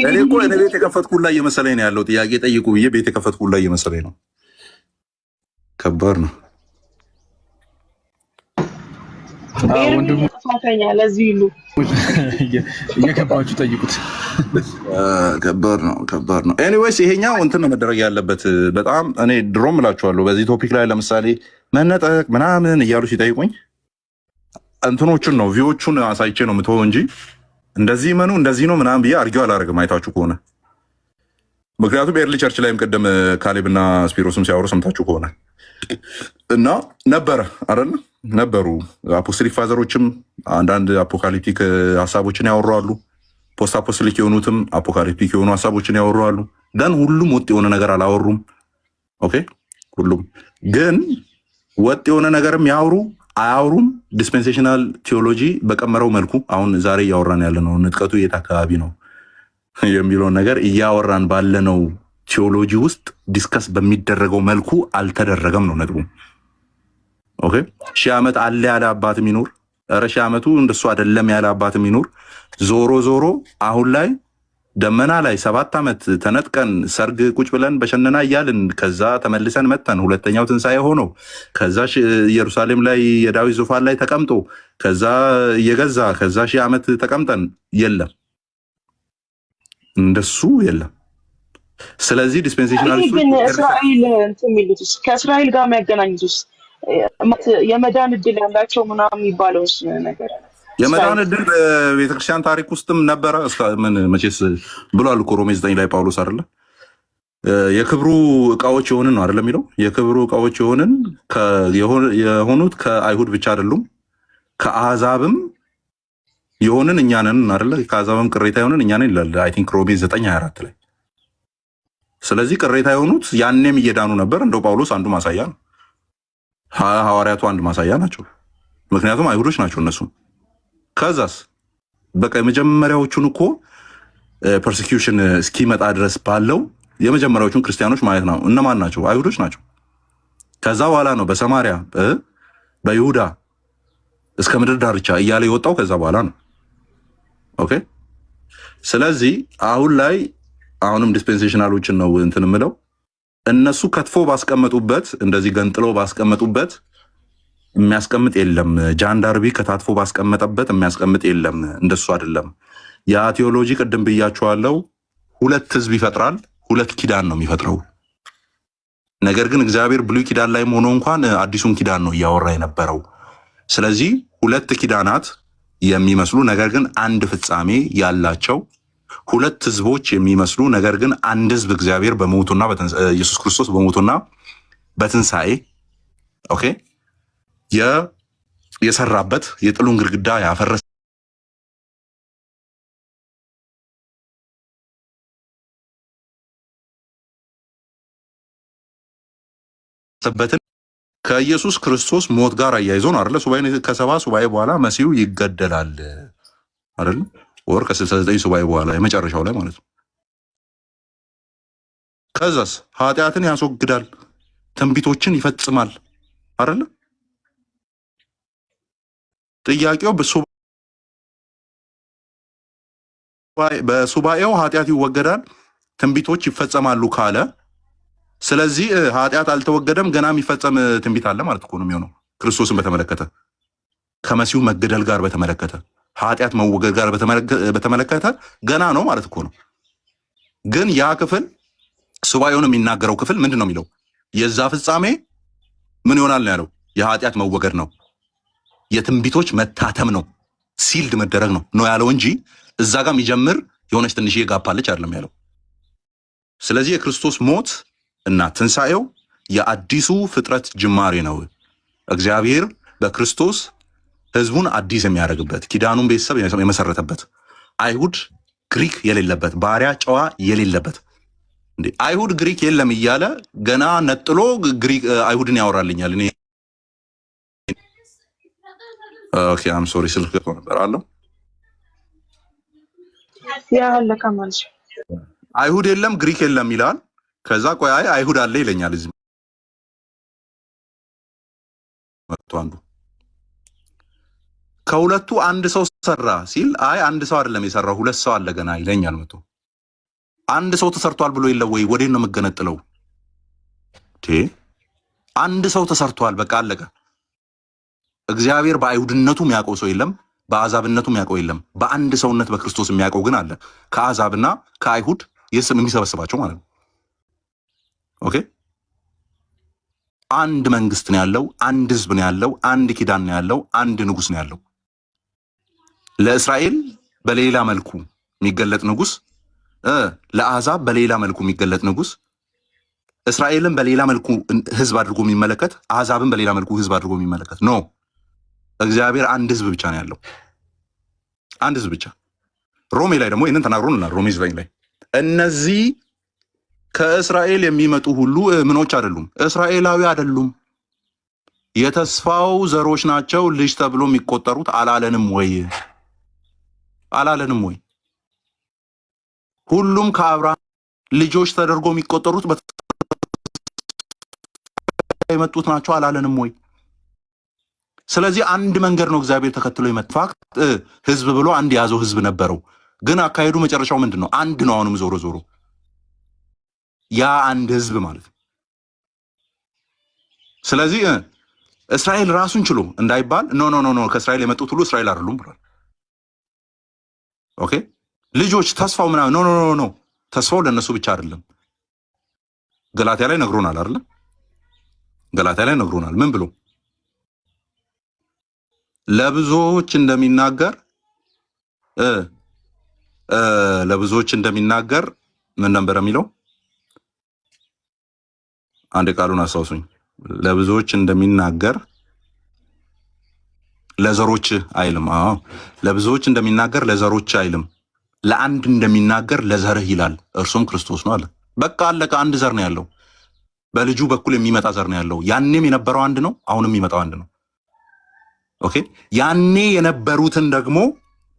እኔ እኮ እኔ ቤት የከፈትኩላ እየመሰለኝ ነው ያለው። ጥያቄ ጠይቁ ብዬ ቤት የከፈትኩላ እየመሰለኝ ነው። ከባድ ነው። ወንድሙ ጥፋተኛ ለዚህ ሁሉ እየከባችሁ ጠይቁት። ከባድ ነው። ኤኒዌይስ ይሄኛው እንትን ነው መደረግ ያለበት። በጣም እኔ ድሮም እላችኋለሁ በዚህ ቶፒክ ላይ ለምሳሌ መነጠቅ ምናምን እያሉ ሲጠይቁኝ እንትኖቹን ነው ቪዎቹን አሳይቼ ነው የምትሆው እንጂ እንደዚህ መኑ እንደዚህ ነው ምናምን ብዬ አርጊው አላደርግም። አይታችሁ ከሆነ ምክንያቱም ኤርሊ ቸርች ላይም ቅድም ካሌብና ስፒሮስም ሲያወሩ ሰምታችሁ ከሆነ እና ነበረ አይደል ነበሩ አፖስቶሊክ ፋዘሮችም አንዳንድ አፖካሊፕቲክ ሀሳቦችን ያወራሉ። ፖስት አፖስቶሊክ የሆኑትም አፖካሊፕቲክ የሆኑ ሀሳቦችን ያወራሉ። ደን ሁሉም ወጥ የሆነ ነገር አላወሩም። ኦኬ ሁሉም ግን ወጥ የሆነ ነገርም ያወሩ አያወሩም። ዲስፔንሴሽናል ቴዎሎጂ በቀመረው መልኩ አሁን ዛሬ እያወራን ያለ ነው ንጥቀቱ የት አካባቢ ነው የሚለውን ነገር እያወራን ባለነው ቴዎሎጂ ውስጥ ዲስከስ በሚደረገው መልኩ አልተደረገም ነው ነጥቡ። ኦኬ 1000 ዓመት አለ ያለ አባትም ይኖር፣ ኧረ 1000 ዓመቱ እንደሱ አይደለም ያለ አባትም ይኖር። ዞሮ ዞሮ አሁን ላይ ደመና ላይ 7 ዓመት ተነጥቀን ሰርግ ቁጭ ብለን በሸነና እያልን ከዛ ተመልሰን መተን ሁለተኛው ትንሣኤ ሆኖ ከዛ ኢየሩሳሌም ላይ የዳዊት ዙፋን ላይ ተቀምጦ ከዛ እየገዛ ከዛ 1000 ዓመት ተቀምጠን የለም እንደሱ የለም። ስለዚህ ዲስፔንሴሽናል ግን እስራኤል እንትን የሚሉትስ ከእስራኤል ጋር የሚያገናኙትስ የመዳን እድል ያላቸው ምናምን የሚባለው ነገር የመዳን እድል በቤተክርስቲያን ታሪክ ውስጥም ነበረ። ምን መቼስ ብሏል እኮ ሮሜ 9 ላይ ጳውሎስ አይደለ የክብሩ ዕቃዎች የሆንን ነው አይደለ የሚለው የክብሩ ዕቃዎች የሆኑት ከአይሁድ ብቻ አይደሉም ከአሕዛብም የሆንን እኛ ነን አይደለ ከአሕዛብም ቅሬታ የሆንን እኛ ነን ይላል። አይ ቲንክ ሮሜ 9:24 ላይ። ስለዚህ ቅሬታ የሆኑት ያኔም እየዳኑ ነበር። እንደው ጳውሎስ አንዱ ማሳያ ነው። ሐዋርያቱ አንድ ማሳያ ናቸው። ምክንያቱም አይሁዶች ናቸው እነሱ። ከዛስ በቃ የመጀመሪያዎቹን እኮ ፐርሲኪዩሽን እስኪመጣ ድረስ ባለው የመጀመሪያዎቹን ክርስቲያኖች ማለት ነው እነማን ናቸው? አይሁዶች ናቸው። ከዛ በኋላ ነው በሰማሪያ በይሁዳ እስከ ምድር ዳርቻ እያለ የወጣው ከዛ በኋላ ነው። ኦኬ። ስለዚህ አሁን ላይ አሁንም ዲስፔንሴሽናሎችን ነው እንትን ምለው እነሱ ከትፎ ባስቀመጡበት እንደዚህ ገንጥሎ ባስቀመጡበት የሚያስቀምጥ የለም። ጃንዳርቢ ከታትፎ ባስቀመጠበት የሚያስቀምጥ የለም። እንደሱ አይደለም። ያ ቴዎሎጂ ቅድም ብያችኋለሁ፣ ሁለት ህዝብ ይፈጥራል፣ ሁለት ኪዳን ነው የሚፈጥረው። ነገር ግን እግዚአብሔር ብሉይ ኪዳን ላይ ሆኖ እንኳን አዲሱን ኪዳን ነው እያወራ የነበረው። ስለዚህ ሁለት ኪዳናት የሚመስሉ ነገር ግን አንድ ፍጻሜ ያላቸው ሁለት ህዝቦች የሚመስሉ ነገር ግን አንድ ህዝብ እግዚአብሔር በሞቱና ኢየሱስ ክርስቶስ በሞቱና በትንሣኤ ኦኬ የሰራበት የጥሉን ግድግዳ ያፈረሰበትን ከኢየሱስ ክርስቶስ ሞት ጋር አያይዞ ነው አይደል? ሱባኤ ከሰባ ሱባኤ በኋላ መሲሁ ይገደላል አይደል? ወር ከ69 ሱባኤ በኋላ የመጨረሻው ላይ ማለት ነው። ከዛስ ኃጢአትን ያስወግዳል፣ ትንቢቶችን ይፈጽማል አይደል? ጥያቄው በሱባኤው ኃጢአት ይወገዳል፣ ትንቢቶች ይፈጸማሉ ካለ ስለዚህ ኃጢአት አልተወገደም፣ ገና የሚፈጸም ትንቢት አለ ማለት እኮ ነው የሚሆነው። ክርስቶስን በተመለከተ ከመሲሁ መገደል ጋር በተመለከተ ኃጢአት መወገድ ጋር በተመለከተ ገና ነው ማለት እኮ ነው። ግን ያ ክፍል ሱባኤውን የሚናገረው ክፍል ምንድን ነው የሚለው? የዛ ፍጻሜ ምን ይሆናል ነው ያለው? የኃጢአት መወገድ ነው፣ የትንቢቶች መታተም ነው፣ ሲልድ መደረግ ነው ያለው እንጂ እዛ ጋር የሚጀምር የሆነች ትንሽዬ ጋፓለች አይደለም ያለው። ስለዚህ የክርስቶስ ሞት እና ትንሣኤው የአዲሱ ፍጥረት ጅማሬ ነው። እግዚአብሔር በክርስቶስ ህዝቡን አዲስ የሚያደርግበት ኪዳኑን ቤተሰብ የመሰረተበት አይሁድ ግሪክ የሌለበት ባሪያ ጨዋ የሌለበት እንዴ አይሁድ ግሪክ የለም እያለ ገና ነጥሎ ግሪክ አይሁድን ያወራልኛል። እኔ ኦኬ አም ሶሪ ስልክ ገጥቶ ነበር አለው ያ ለከማልሽ አይሁድ የለም ግሪክ የለም ይላል። ከዛ ቆይ አይሁድ አለ ይለኛል። እዚህ መጥቶ አንዱ ከሁለቱ አንድ ሰው ሰራ ሲል አንድ ሰው አይደለም የሰራው ሁለት ሰው አለ ገና ይለኛል። መጥቶ አንድ ሰው ተሰርቷል ብሎ የለ ወይ? ወዴት ነው የምገነጥለው? አንድ ሰው ተሰርቷል፣ በቃ አለቀ። እግዚአብሔር በአይሁድነቱ የሚያውቀው ሰው የለም፣ በአሕዛብነቱ የሚያውቀው የለም። በአንድ ሰውነት በክርስቶስ የሚያውቀው ግን አለ። ከአሕዛብና ከአይሁድ የስም የሚሰበስባቸው ማለት ነው። ኦኬ አንድ መንግስት ነው ያለው፣ አንድ ህዝብ ነው ያለው፣ አንድ ኪዳን ነው ያለው፣ አንድ ንጉስ ነው ያለው። ለእስራኤል በሌላ መልኩ የሚገለጥ ንጉስ፣ ለአሕዛብ በሌላ መልኩ የሚገለጥ ንጉስ፣ እስራኤልን በሌላ መልኩ ህዝብ አድርጎ የሚመለከት፣ አሕዛብን በሌላ መልኩ ህዝብ አድርጎ የሚመለከት ኖ። እግዚአብሔር አንድ ህዝብ ብቻ ነው ያለው፣ አንድ ህዝብ ብቻ። ሮሜ ላይ ደግሞ ይህንን ተናግሮናል። ሮሜ 9 ላይ እነዚህ ከእስራኤል የሚመጡ ሁሉ ምኖች አይደሉም፣ እስራኤላዊ አይደሉም፣ የተስፋው ዘሮች ናቸው፣ ልጅ ተብሎ የሚቆጠሩት አላለንም ወይ? አላለንም ወይ? ሁሉም ከአብርሃም ልጆች ተደርጎ የሚቆጠሩት የመጡት ናቸው አላለንም ወይ? ስለዚህ አንድ መንገድ ነው እግዚአብሔር ተከትሎ የመጣ ፋክት ህዝብ ብሎ አንድ የያዘው ህዝብ ነበረው። ግን አካሄዱ መጨረሻው ምንድን ነው? አንድ ነው። አሁንም ዞሮ ዞሮ ያ አንድ ህዝብ ማለት ነው። ስለዚህ እስራኤል ራሱን ችሎ እንዳይባል ኖ ከእስራኤል የመጡት ሁሉ እስራኤል አይደሉም ብሏል። ኦኬ ልጆች ተስፋው ምናምን ኖ ተስፋው ለነሱ ብቻ አይደለም። ገላትያ ላይ ነግሮናል አይደል? ገላትያ ላይ ነግሮናል። ምን ብሎ ለብዙዎች እንደሚናገር ምን ነበር የሚለው? አንድ ቃሉን አስታውሱኝ። ለብዙዎች እንደሚናገር ለዘሮች አይልም። ለብዙዎች እንደሚናገር ለዘሮች አይልም፣ ለአንድ እንደሚናገር ለዘርህ ይላል፣ እርሱም ክርስቶስ ነው አለ። በቃ አለቀ። አንድ ዘር ነው ያለው፣ በልጁ በኩል የሚመጣ ዘር ነው ያለው። ያኔም የነበረው አንድ ነው፣ አሁንም የሚመጣው አንድ ነው። ኦኬ ያኔ የነበሩትን ደግሞ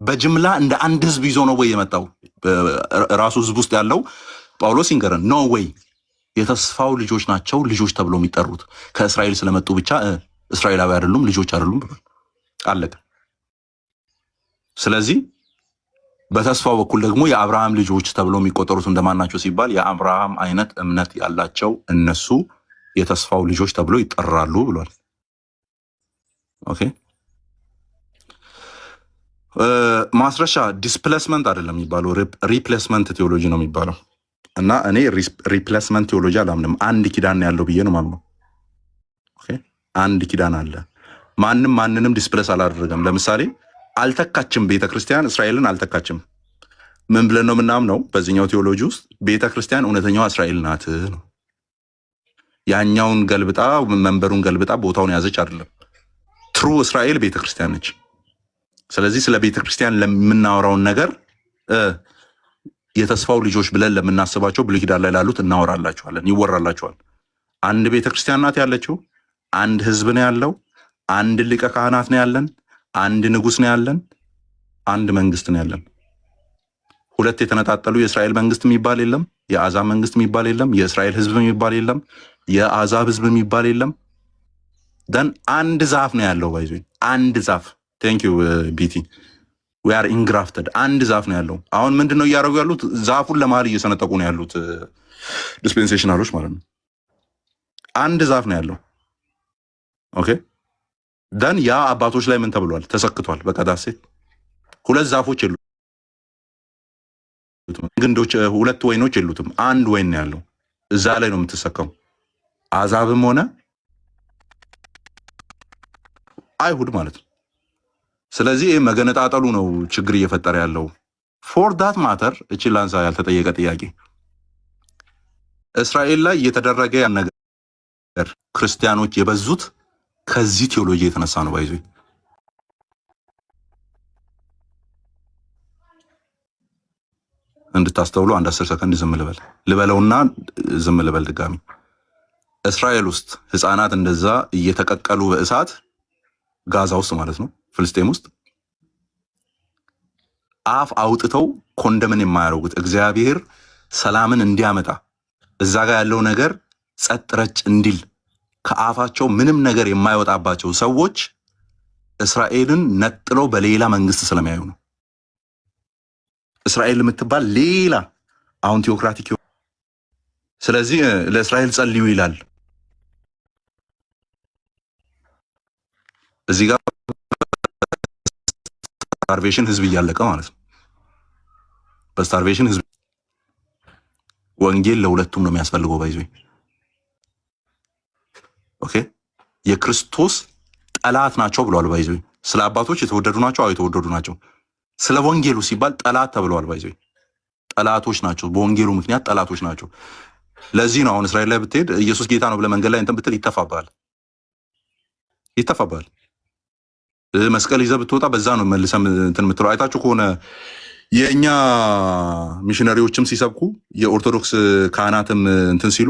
በጅምላ እንደ አንድ ህዝብ ይዞ ነው ወይ የመጣው? ራሱ ህዝብ ውስጥ ያለው ጳውሎስ ይንገረን ኖ ወይ የተስፋው ልጆች ናቸው ልጆች ተብሎ የሚጠሩት ከእስራኤል ስለመጡ ብቻ እስራኤላዊ አይደሉም ልጆች አይደሉም ብሏል። አለቀ። ስለዚህ በተስፋው በኩል ደግሞ የአብርሃም ልጆች ተብሎ የሚቆጠሩት እንደማን ናቸው ሲባል የአብርሃም አይነት እምነት ያላቸው እነሱ የተስፋው ልጆች ተብሎ ይጠራሉ ብሏል። ኦኬ ማስረሻ ዲስፕሌስመንት አይደለም የሚባለው ሪፕሌስመንት ቴዎሎጂ ነው የሚባለው። እና እኔ ሪፕሌስመንት ቴዎሎጂ አላምንም። አንድ ኪዳን ያለው ብዬ ነው ማምነው። ኦኬ አንድ ኪዳን አለ። ማንም ማንንም ዲስፕሌስ አላደረገም። ለምሳሌ አልተካችም፣ ቤተክርስቲያን እስራኤልን አልተካችም። ምን ብለን ነው የምናምነው? በዚህኛው ቴዎሎጂ ውስጥ ቤተክርስቲያን እውነተኛዋ እስራኤል ናት ነው። ያኛውን ገልብጣ መንበሩን ገልብጣ ቦታውን ያዘች አይደለም። ትሩ እስራኤል ቤተክርስቲያን ነች። ስለዚህ ስለ ቤተክርስቲያን ለምናወራውን ነገር የተስፋው ልጆች ብለን ለምናስባቸው ብሉይ ኪዳን ላይ ላሉት እናወራላችኋለን፣ ይወራላችኋል። አንድ ቤተክርስቲያን ናት ያለችው፣ አንድ ህዝብ ነው ያለው፣ አንድ ሊቀ ካህናት ነው ያለን፣ አንድ ንጉስ ነው ያለን፣ አንድ መንግስት ነው ያለን። ሁለት የተነጣጠሉ የእስራኤል መንግስት የሚባል የለም፣ የአዛብ መንግስት የሚባል የለም፣ የእስራኤል ህዝብ የሚባል የለም፣ የአዛብ ህዝብ የሚባል የለም። ደን አንድ ዛፍ ነው ያለው። ባይዞ አንድ ዛፍ። ቴንክ ዩ ቢቲ ዊ አር ኢንግራፍትድ። አንድ ዛፍ ነው ያለው። አሁን ምንድነው እያደረጉ ያሉት? ዛፉን ለመሀል እየሰነጠቁ ነው ያሉት ዲስፔንሴሽናሎች ማለት ነው። አንድ ዛፍ ነው ያለው። ኦኬ ደን ያ አባቶች ላይ ምን ተብሏል? ተሰክቷል። በቃ ዳሴ ሁለት ዛፎች የሉትም፣ ግንዶች ሁለት ወይኖች የሉትም። አንድ ወይን ነው ያለው። እዛ ላይ ነው የምትሰከሙ፣ አዛብም ሆነ አይሁድ ማለት ነው። ስለዚህ መገነጣጠሉ ነው ችግር እየፈጠረ ያለው። ፎር ዳት ማተር እቺ ላንሳ ያልተጠየቀ ጥያቄ እስራኤል ላይ እየተደረገ ያን ነገር ክርስቲያኖች የበዙት ከዚህ ቴዎሎጂ የተነሳ ነው። ባይዞ እንድታስተውሉ አንድ 10 ሰከንድ ዝም ልበለውና ዝም ልበል ድጋሚ። እስራኤል ውስጥ ህፃናት እንደዛ እየተቀቀሉ በእሳት ጋዛ ውስጥ ማለት ነው፣ ፍልስጤም ውስጥ አፍ አውጥተው ኮንደምን የማያደርጉት እግዚአብሔር ሰላምን እንዲያመጣ እዛ ጋር ያለው ነገር ጸጥ ረጭ እንዲል ከአፋቸው ምንም ነገር የማይወጣባቸው ሰዎች እስራኤልን ነጥለው በሌላ መንግስት ስለሚያዩ ነው። እስራኤል የምትባል ሌላ አሁን ቴዎክራቲክ። ስለዚህ ለእስራኤል ጸልዩ ይላል እዚህ ጋር። ስታርቬሽን ህዝብ እያለቀ ማለት ነው። በስታርቬሽን ህዝብ ወንጌል ለሁለቱም ነው የሚያስፈልገው። ባይዞ ኦኬ የክርስቶስ ጠላት ናቸው ብለዋል። ባይዞ ስለ አባቶች የተወደዱ ናቸው። አዎ የተወደዱ ናቸው። ስለ ወንጌሉ ሲባል ጠላት ተብለዋል። ባይዞ ጠላቶች ናቸው። በወንጌሉ ምክንያት ጠላቶች ናቸው። ለዚህ ነው አሁን እስራኤል ላይ ብትሄድ ኢየሱስ ጌታ ነው ብለህ መንገድ ላይ እንትን ብትል ይተፋባል። መስቀል ይዘህ ብትወጣ በዛ ነው መልሰም እንትን የምትለው። አይታችሁ ከሆነ የእኛ ሚሽነሪዎችም ሲሰብኩ የኦርቶዶክስ ካህናትም እንትን ሲሉ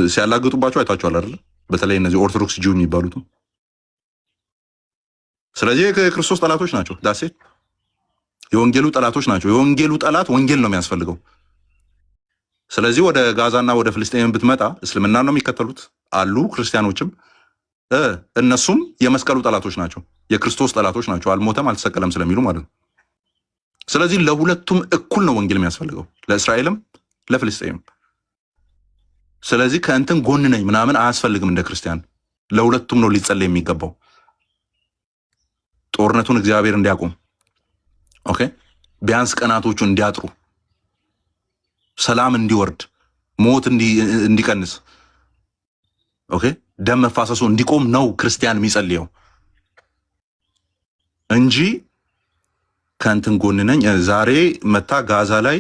ሲያላግጡባቸው አይታችኋል አይደል? በተለይ እነዚህ ኦርቶዶክስ ጂው የሚባሉት። ስለዚህ የክርስቶስ ጠላቶች ናቸው። ዳሴ የወንጌሉ ጠላቶች ናቸው። የወንጌሉ ጠላት ወንጌል ነው የሚያስፈልገው። ስለዚህ ወደ ጋዛና ወደ ፍልስጤም ብትመጣ እስልምና ነው የሚከተሉት አሉ ክርስቲያኖችም፣ እነሱም የመስቀሉ ጠላቶች ናቸው፣ የክርስቶስ ጠላቶች ናቸው። አልሞተም አልተሰቀለም ስለሚሉ ማለት ነው። ስለዚህ ለሁለቱም እኩል ነው ወንጌል የሚያስፈልገው፣ ለእስራኤልም ለፍልስጤም። ስለዚህ ከእንትን ጎን ነኝ ምናምን አያስፈልግም። እንደ ክርስቲያን ለሁለቱም ነው ሊጸለይ የሚገባው። ጦርነቱን እግዚአብሔር እንዲያቆም፣ ኦኬ ቢያንስ ቀናቶቹ እንዲያጥሩ፣ ሰላም እንዲወርድ፣ ሞት እንዲቀንስ፣ ኦኬ ደም መፋሰሱ እንዲቆም ነው ክርስቲያን የሚጸልየው እንጂ ከእንትን ጎን ነኝ። ዛሬ መታ ጋዛ ላይ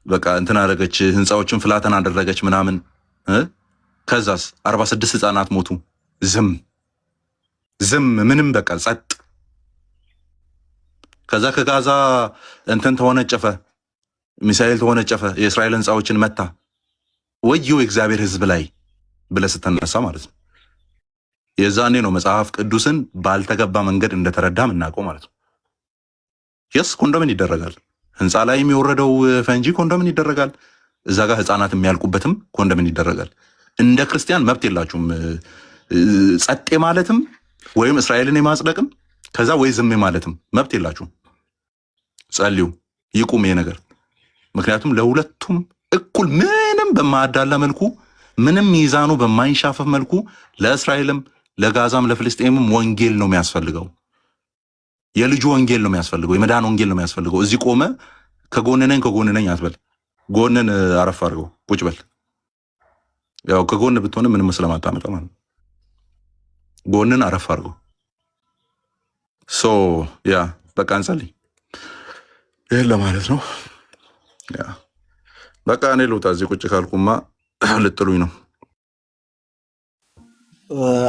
በቃ እንትን አደረገች፣ ህንፃዎችን ፍላተን አደረገች ምናምን። ከዛስ 46 ህፃናት ሞቱ። ዝም ምንም በቃ ጸጥ። ከዛ ከጋዛ እንትን ተወነጨፈ፣ ሚሳኤል ተወነጨፈ፣ የእስራኤል ህንፃዎችን መታ። ወዮ የእግዚአብሔር ህዝብ ላይ ብለህ ስትነሳ ማለት ነው። የዛኔ ነው መጽሐፍ ቅዱስን ባልተገባ መንገድ እንደተረዳ ምናውቀው ማለት ነው። የስ ኮንዶምን ይደረጋል። ህንፃ ላይ የሚወረደው ፈንጂ ኮንዶምን ይደረጋል። እዛ ጋር ህፃናት የሚያልቁበትም ኮንዶምን ይደረጋል። እንደ ክርስቲያን መብት የላችሁም ጸጥ ማለትም ወይም እስራኤልን የማጽደቅም ከዛ ወይ ዝም ማለትም መብት የላችሁም። ጸልዩ፣ ይቁም ይሄ ነገር። ምክንያቱም ለሁለቱም እኩል ምንም በማያዳላ መልኩ ምንም ሚዛኑ በማይንሻፈፍ መልኩ ለእስራኤልም ለጋዛም ለፍልስጤምም ወንጌል ነው የሚያስፈልገው። የልጁ ወንጌል ነው የሚያስፈልገው። የመዳን ወንጌል ነው የሚያስፈልገው። እዚህ ቆመ ከጎን ነኝ አትበል። ጎንን አረፍ አድርገው ቁጭ በል። ያው ከጎን ብትሆን ምንም ስለማታመጣ ማለት ጎንን አረፍ አድርገው። ያ በቃ እንጸልይ። ይሄን ለማለት ነው። ያ በቃ እኔ ልውጣ። እዚህ ቁጭ ካልኩማ ልጥሉኝ ነው።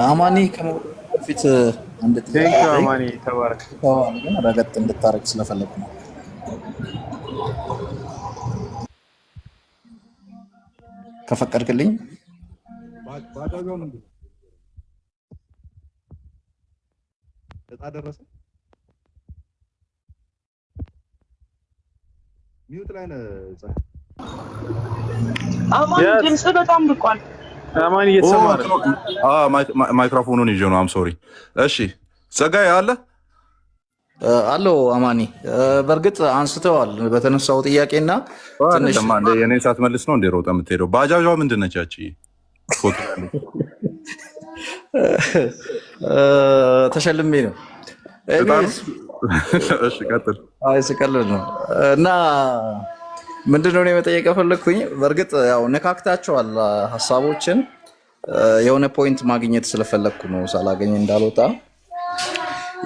አማኒ ከፊት አንድ አማኒ ተባረክ። ግን ረገጥ እንድታረግ ስለፈለኩ ነው። ከፈቀድክልኝ ደረሰ ሚውት ላይ ነው። አማን ድምጽ በጣም ብቋል። አማን እየተሰማ ነው። ማይክሮፎኑን ይዤ ነው። አም ሶሪ። እሺ ጸጋዬ አለ አለው አማኒ። በእርግጥ አንስተዋል በተነሳው ጥያቄና ትንሽ የኔን ሳትመልስ ነው እንደ ሮጣ የምትሄደው። ባጃጇ ምንድን ነች ያቺ ፎቶ ያለው? ተሸልሜ ነው። እሺ ቀጥል። አይ ስቀልድ ነው እና ምንድነው እኔ መጠየቅ ፈለኩኝ። በእርግጥ ያው ነካክታቸዋል ሐሳቦችን። የሆነ ፖይንት ማግኘት ስለፈለኩ ነው ሳላገኝ እንዳልወጣ።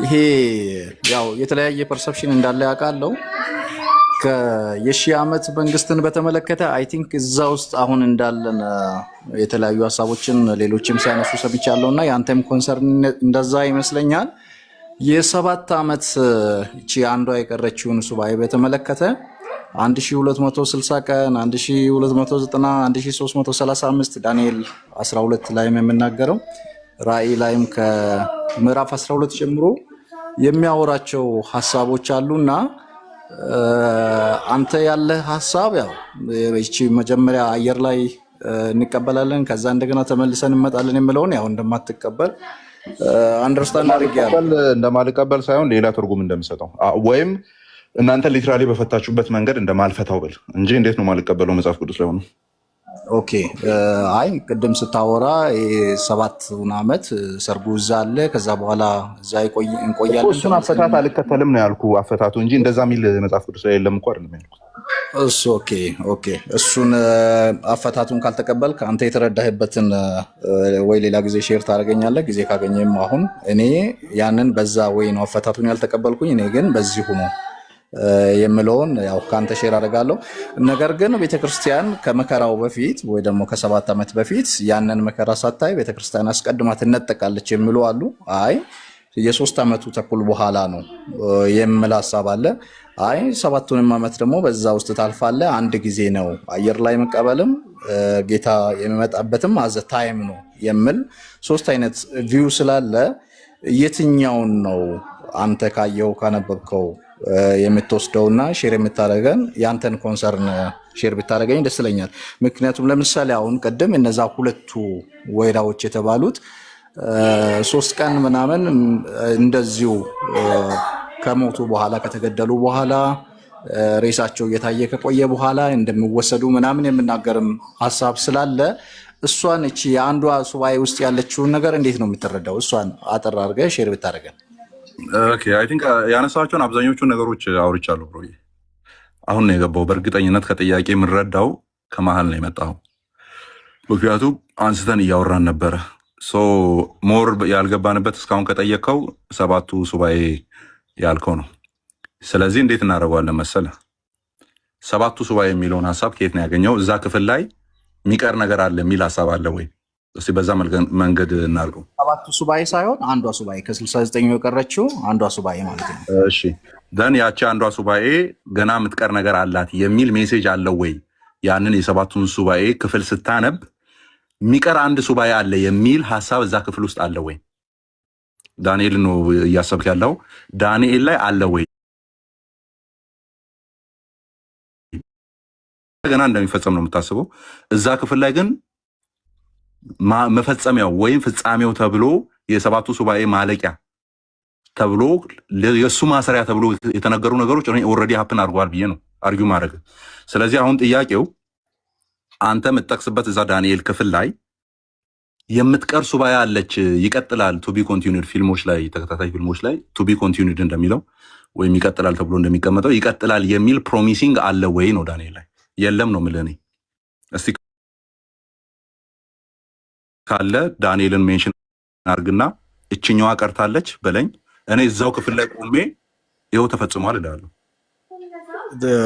ይሄ ያው የተለያየ ፐርሰፕሽን እንዳለ ያውቃለው። የሺህ ዓመት መንግስትን በተመለከተ አይ ቲንክ እዛ ውስጥ አሁን እንዳለን የተለያዩ ሐሳቦችን ሌሎችም ሲያነሱ ሰምቻለሁና ያንተም ኮንሰርን እንደዛ ይመስለኛል። የ7 ዓመት እቺ አንዷ የቀረችውን ሱባኤ በተመለከተ 1260 ቀን 1290 1335 ዳንኤል 12 ላይም የምናገረው ራእይ ላይም ከምዕራፍ 12 ጀምሮ የሚያወራቸው ሐሳቦች አሉና አንተ ያለ ሐሳብ ያው እቺ መጀመሪያ አየር ላይ እንቀበላለን ከዛ እንደገና ተመልሰን እንመጣለን የሚለውን ያው እንደማትቀበል አንደርስታንድ አድርጌያለሁ። እንደማልቀበል ሳይሆን ሌላ ትርጉም እንደምሰጠው ወይም እናንተ ሊትራሊ በፈታችሁበት መንገድ እንደማልፈታው ብል እንጂ እንዴት ነው ማልቀበለው መጽሐፍ ቅዱስ ላይ ሆኖ። ኦኬ አይ ቅድም ስታወራ 7 ዓመት ሰርጉ እዛ አለ ከዛ በኋላ እዛ እንቆያለን። እሱን አፈታት አልከተልም ነው ያልኩ አፈታቱ እንጂ እንደዛ ሚል መጽሐፍ ቅዱስ ላይ የለም እኮ አይደለም ያልኩት። እሱ ኦኬ እሱን አፈታቱን ካልተቀበልክ አንተ የተረዳህበትን ወይ ሌላ ጊዜ ሼር ታደርገኛለህ። ጊዜ ካገኘም አሁን እኔ ያንን በዛ ወይ ነው አፈታቱን ያልተቀበልኩኝ እኔ ግን በዚሁ ነው የምለውን ያው ካንተ ሼር አደርጋለሁ። ነገር ግን ቤተክርስቲያን ከመከራው በፊት ወይ ደግሞ ከ7 ዓመት በፊት ያንን መከራ ሳታይ ቤተክርስቲያን አስቀድማ ትነጠቃለች የሚሉ አሉ። አይ የ3 ዓመቱ ተኩል በኋላ ነው የሚል ሐሳብ አለ። አይ 7ቱንም ዓመት ደግሞ በዛ ውስጥ ታልፋለ። አንድ ጊዜ ነው አየር ላይ መቀበልም ጌታ የሚመጣበትም አዘ ታይም ነው የሚል 3 አይነት ቪው ስላለ የትኛውን ነው አንተ ካየው ካነበብከው የምትወስደውና ሼር የምታደርገን ያንተን ኮንሰርን ሼር ብታደርገኝ ደስ ይለኛል። ምክንያቱም ለምሳሌ አሁን ቀደም እነዛ ሁለቱ ወይራዎች የተባሉት 3 ቀን ምናምን እንደዚሁ ከሞቱ በኋላ ከተገደሉ በኋላ ሬሳቸው እየታየ ከቆየ በኋላ እንደሚወሰዱ ምናምን የምናገርም ሐሳብ ስላለ እሷን እቺ የአንዷ ሱባኤ ውስጥ ያለችውን ነገር እንዴት ነው የምትረዳው? እሷን አጠር አድርገህ ሼር ብታደርገን። ኦኬ አይ ቲንክ ያነሳቸውን አብዛኞቹን ነገሮች አውርቻለሁ ብሮ። አሁን ነው የገባው። በእርግጠኝነት ከጥያቄ የምንረዳው ከመሀል ነው የመጣው። ምክንያቱም አንስተን እያወራን ነበረ። ሞር ያልገባንበት እስካሁን ከጠየቀው 7ቱ ሱባኤ ያልከው ነው። ስለዚህ እንዴት እናደርገዋለን መሰለ? 7ቱ ሱባኤ የሚለውን ሐሳብ ከየት ነው ያገኘው? እዛ ክፍል ላይ የሚቀር ነገር አለ የሚል ሐሳብ አለ ወይ? እስቲ በዛ መንገድ እናርገው። 7ቱ ሱባኤ ሳይሆን አንዷ ሱባኤ ከ69 የቀረችው አንዷ ሱባኤ ማለት ነው። እሺ ደን ያቺ አንዷ ሱባኤ ገና የምትቀር ነገር አላት የሚል ሜሴጅ አለው ወይ? ያንን የ7ቱን ሱባኤ ክፍል ስታነብ የሚቀር አንድ ሱባኤ አለ የሚል ሐሳብ እዛ ክፍል ውስጥ አለ ወይ? ዳንኤል ነው እያሰብክ ያለው። ዳንኤል ላይ አለ ወይ? ገና እንደሚፈጸም ነው የምታስበው። እዛ ክፍል ላይ ግን መፈጸሚያው ወይም ፍጻሜው ተብሎ የ7ቱ ሱባኤ ማለቂያ ተብሎ የእሱ ማሰሪያ ተብሎ የተነገሩ ነገሮች ኦልሬዲ ሀፕን አድርጓል ብዬ ነው አርጊው ማድረግ። ስለዚህ አሁን ጥያቄው አንተ የምትጠቅስበት እዛ ዳንኤል ክፍል ላይ የምትቀር ሱባኤ አለች ይቀጥላል ቱ ቢ ኮንቲኒድ ፊልሞች ላይ ተከታታይ ፊልሞች ላይ ቱ ቢ ኮንቲኒድ እንደሚለው ወይም ይቀጥላል ተብሎ እንደሚቀመጠው ይቀጥላል የሚል ፕሮሚሲንግ አለ ወይ ነው ዳንኤል ላይ የለም ነው የምልህ እኔ። እስቲ ካለ ዳንኤልን ሜንሽን አድርግና እችኛዋ ቀርታለች በለኝ። እኔ እዛው ክፍል ላይ ቆሜ ይኸው ተፈጽሟል እላለሁ።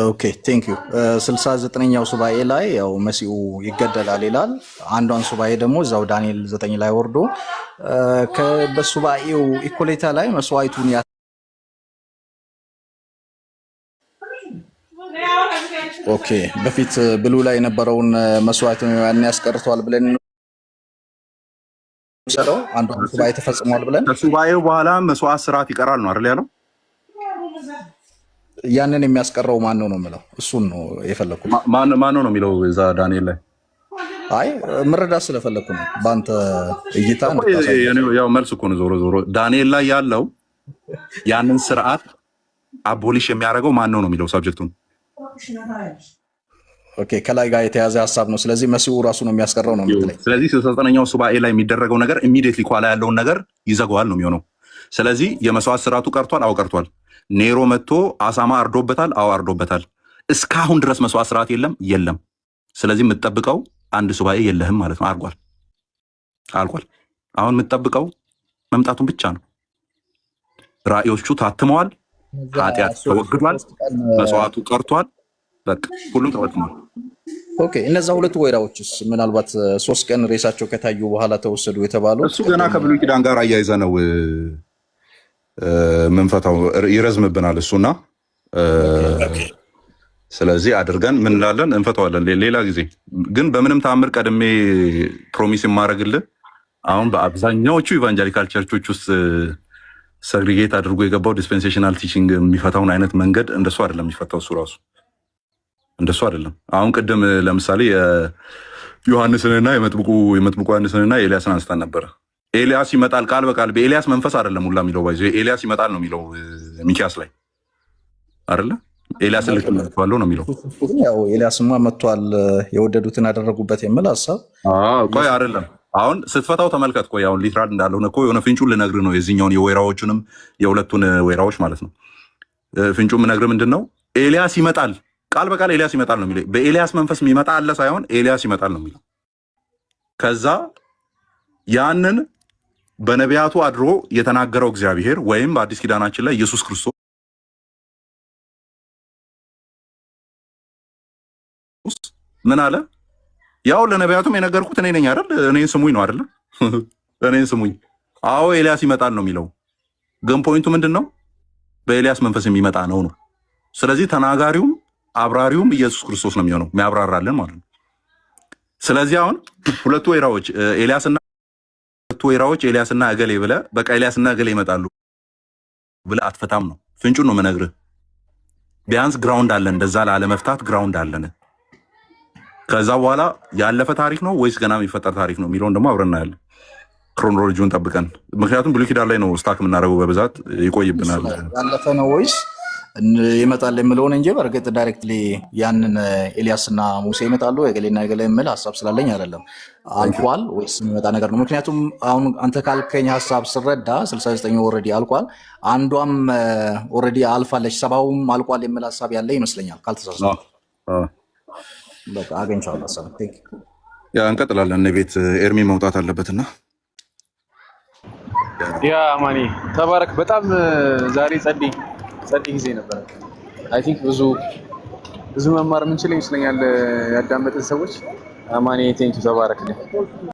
ኦኬ ቴንክ ዩ 69ኛው ሱባኤ ላይ ያው መሲሁ ይገደላል ይላል። አንዷን ሱባኤ ደግሞ እዛው ዳንኤል 9 ላይ ወርዶ በሱባኤው ኢኮሌታ ላይ መስዋዕቱን ኦኬ በፊት ብሉ ላይ የነበረውን መስዋዕቱን ያን ያስቀርቷል ብለን ሰለው አንዷን ሱባኤ ተፈጽሟል ብለን ከሱባኤው በኋላ መስዋዕት ስርዓት ይቀራል ነው አይደል ያለው? ያንን የሚያስቀረው ማን ነው የምለው እሱን ነው የፈለኩት። ማን ነው የሚለው እዛ ዳንኤል ላይ? አይ መረዳት ስለፈለኩ ነው በአንተ እይታ ያው መልስ እኮ ነው። ዞሮ ዞሮ ዳንኤል ላይ ያለው ያንን ስርዓት አቦሊሽ የሚያደርገው ማን ነው የሚለው ሳብጀክቱን። ኦኬ ከላይ ጋር የተያዘ ሀሳብ ነው። ስለዚህ መሲሁ ራሱ ነው የሚያስቀረው ነው የምትለኝ። ስለዚህ 69ኛው ሱባኤ ላይ የሚደረገው ነገር ኢሚዲየትሊ ኋላ ያለውን ነገር ይዘጋዋል ነው የሚሆነው። ስለዚህ የመስዋዕት ስርዓቱ ቀርቷል። አዎ ቀርቷል። ኔሮ መጥቶ አሳማ አርዶበታል። አዎ አርዶበታል። እስካሁን ድረስ መስዋዕት ስርዓት የለም። ስለዚህ የምትጠብቀው አንድ ሱባኤ የለህም ማለት ነው። አልቋል። አሁን የምትጠብቀው መምጣቱን ብቻ ነው። ራእዮቹ ታትመዋል። ኃጢአት ተወግዷል። መስዋዕቱ ቀርቷል። በቃ ሁሉም ተወጥቷል። ኦኬ እነዛ ሁለት ወይራዎችስ ምናልባት 3 ቀን ሬሳቸው ከታዩ በኋላ ተወሰዱ የተባሉ እሱ ገና ከብሉይ ኪዳን ጋር አያይዘ ነው መንፈታው ይረዝምብናል እሱና ስለዚህ አድርገን ምን እንላለን እንፈታዋለን ሌላ ጊዜ። ግን በምንም ተአምር ቀድሜ ፕሮሚስ የማደርግልህ አሁን በአብዛኛዎቹ ኢቫንጀሊካል ቸርቾች ውስጥ ሰግሪጌት አድርጎ የገባው ዲስፔንሴሽናል ቲቺንግ የሚፈታውን አይነት መንገድ እንደሱ አይደለም የሚፈታው። እሱ ራሱ እንደሱ አይደለም። አሁን ቅድም ለምሳሌ ዮሐንስንና የመጥምቁ ዮሐንስንና ኤልያስን አንስተን ነበረ። ኤልያስ ይመጣል ቃል በቃል በኤልያስ መንፈስ አይደለም ሁላ የሚለው ባይዘ ኤልያስ ይመጣል ነው የሚለው ሚኪያስ ላይ አይደለ? ኤልያስ ልክልባለው ነው የሚለው። ያው ኤልያስማ መጥቷል የወደዱትን ያደረጉበት የሚል ሐሳብ ቆይ አይደለም። አሁን ስትፈታው ተመልከት። ቆይ አሁን ሊትራል እንዳልሆነ እኮ የሆነ ፍንጩን ልነግርህ ነው የዚህኛውን የወይራዎቹንም የሁለቱን ወይራዎች ማለት ነው። ፍንጩን የምነግርህ ምንድን ነው? ኤልያስ ይመጣል ቃል በቃል ኤልያስ ይመጣል ነው የሚለው። በኤልያስ መንፈስ የሚመጣ አለ ሳይሆን ኤልያስ ይመጣል ነው የሚለው። ከዛ ያንን በነቢያቱ አድሮ የተናገረው እግዚአብሔር ወይም በአዲስ ኪዳናችን ላይ ኢየሱስ ክርስቶስ ምን አለ? ያው ለነቢያቱም የነገርኩት እኔ ነኝ አይደል? እኔን ስሙኝ ነው አይደል? እኔን ስሙኝ። አዎ ኤልያስ ይመጣል ነው የሚለው። ግን ፖይንቱ ምንድነው? በኤልያስ መንፈስ የሚመጣ ነው ነው። ስለዚህ ተናጋሪውም አብራሪውም ኢየሱስ ክርስቶስ ነው የሚሆነው የሚያብራራልን ማለት ነው። ስለዚህ አሁን ሁለቱ ወይራዎች ኤልያስና እገሌ ብለህ በቃ ኤልያስና እገሌ ይመጣሉ ብለህ አትፈታም ነው። ፍንጩን ነው የምነግርህ። ቢያንስ ግራውንድ አለን፣ እንደዛ ላለመፍታት ግራውንድ አለን። ከዛ በኋላ ያለፈ ታሪክ ነው ወይስ ገና የሚፈጠር ታሪክ ነው የሚለውን ደግሞ አብረን እናያለን፣ ክሮኖሎጂውን ጠብቀን። ምክንያቱም ብሉይ ኪዳን ላይ ነው ስታክ የምናደርገው በብዛት ይቆይብናል። ያለፈ ነው ወይስ ይመጣል የምለውን እንጂ በእርግጥ ዳይሬክትሊ ያንን ኤልያስና ሙሴ ይመጣሉ የገሌና የገሌ የምል ሀሳብ ስላለኝ አይደለም። አልቋል ወይስ የሚመጣ ነገር ነው? ምክንያቱም አሁን አንተ ካልከኝ ሀሳብ ስረዳ 69 ኦልሬዲ አልቋል፣ አንዷም ኦልሬዲ አልፋለች፣ 70ውም አልቋል የሚል ሀሳብ ያለ ይመስለኛል ካልተሳሳትኩ። በቃ አገኝቻለሁ ሀሳብ። ያ እንቀጥላለን። እነ ቤት ኤርሚ መውጣት አለበትና ያ ማኒ ተባረክ። በጣም ዛሬ ጸዲ ጊዜ ነበረ። አይ ቲንክ ብዙ መማር የምንችል ይመስለኛል ያዳመጥን ሰዎች። አማኒ ቴንኪው ተባረክ።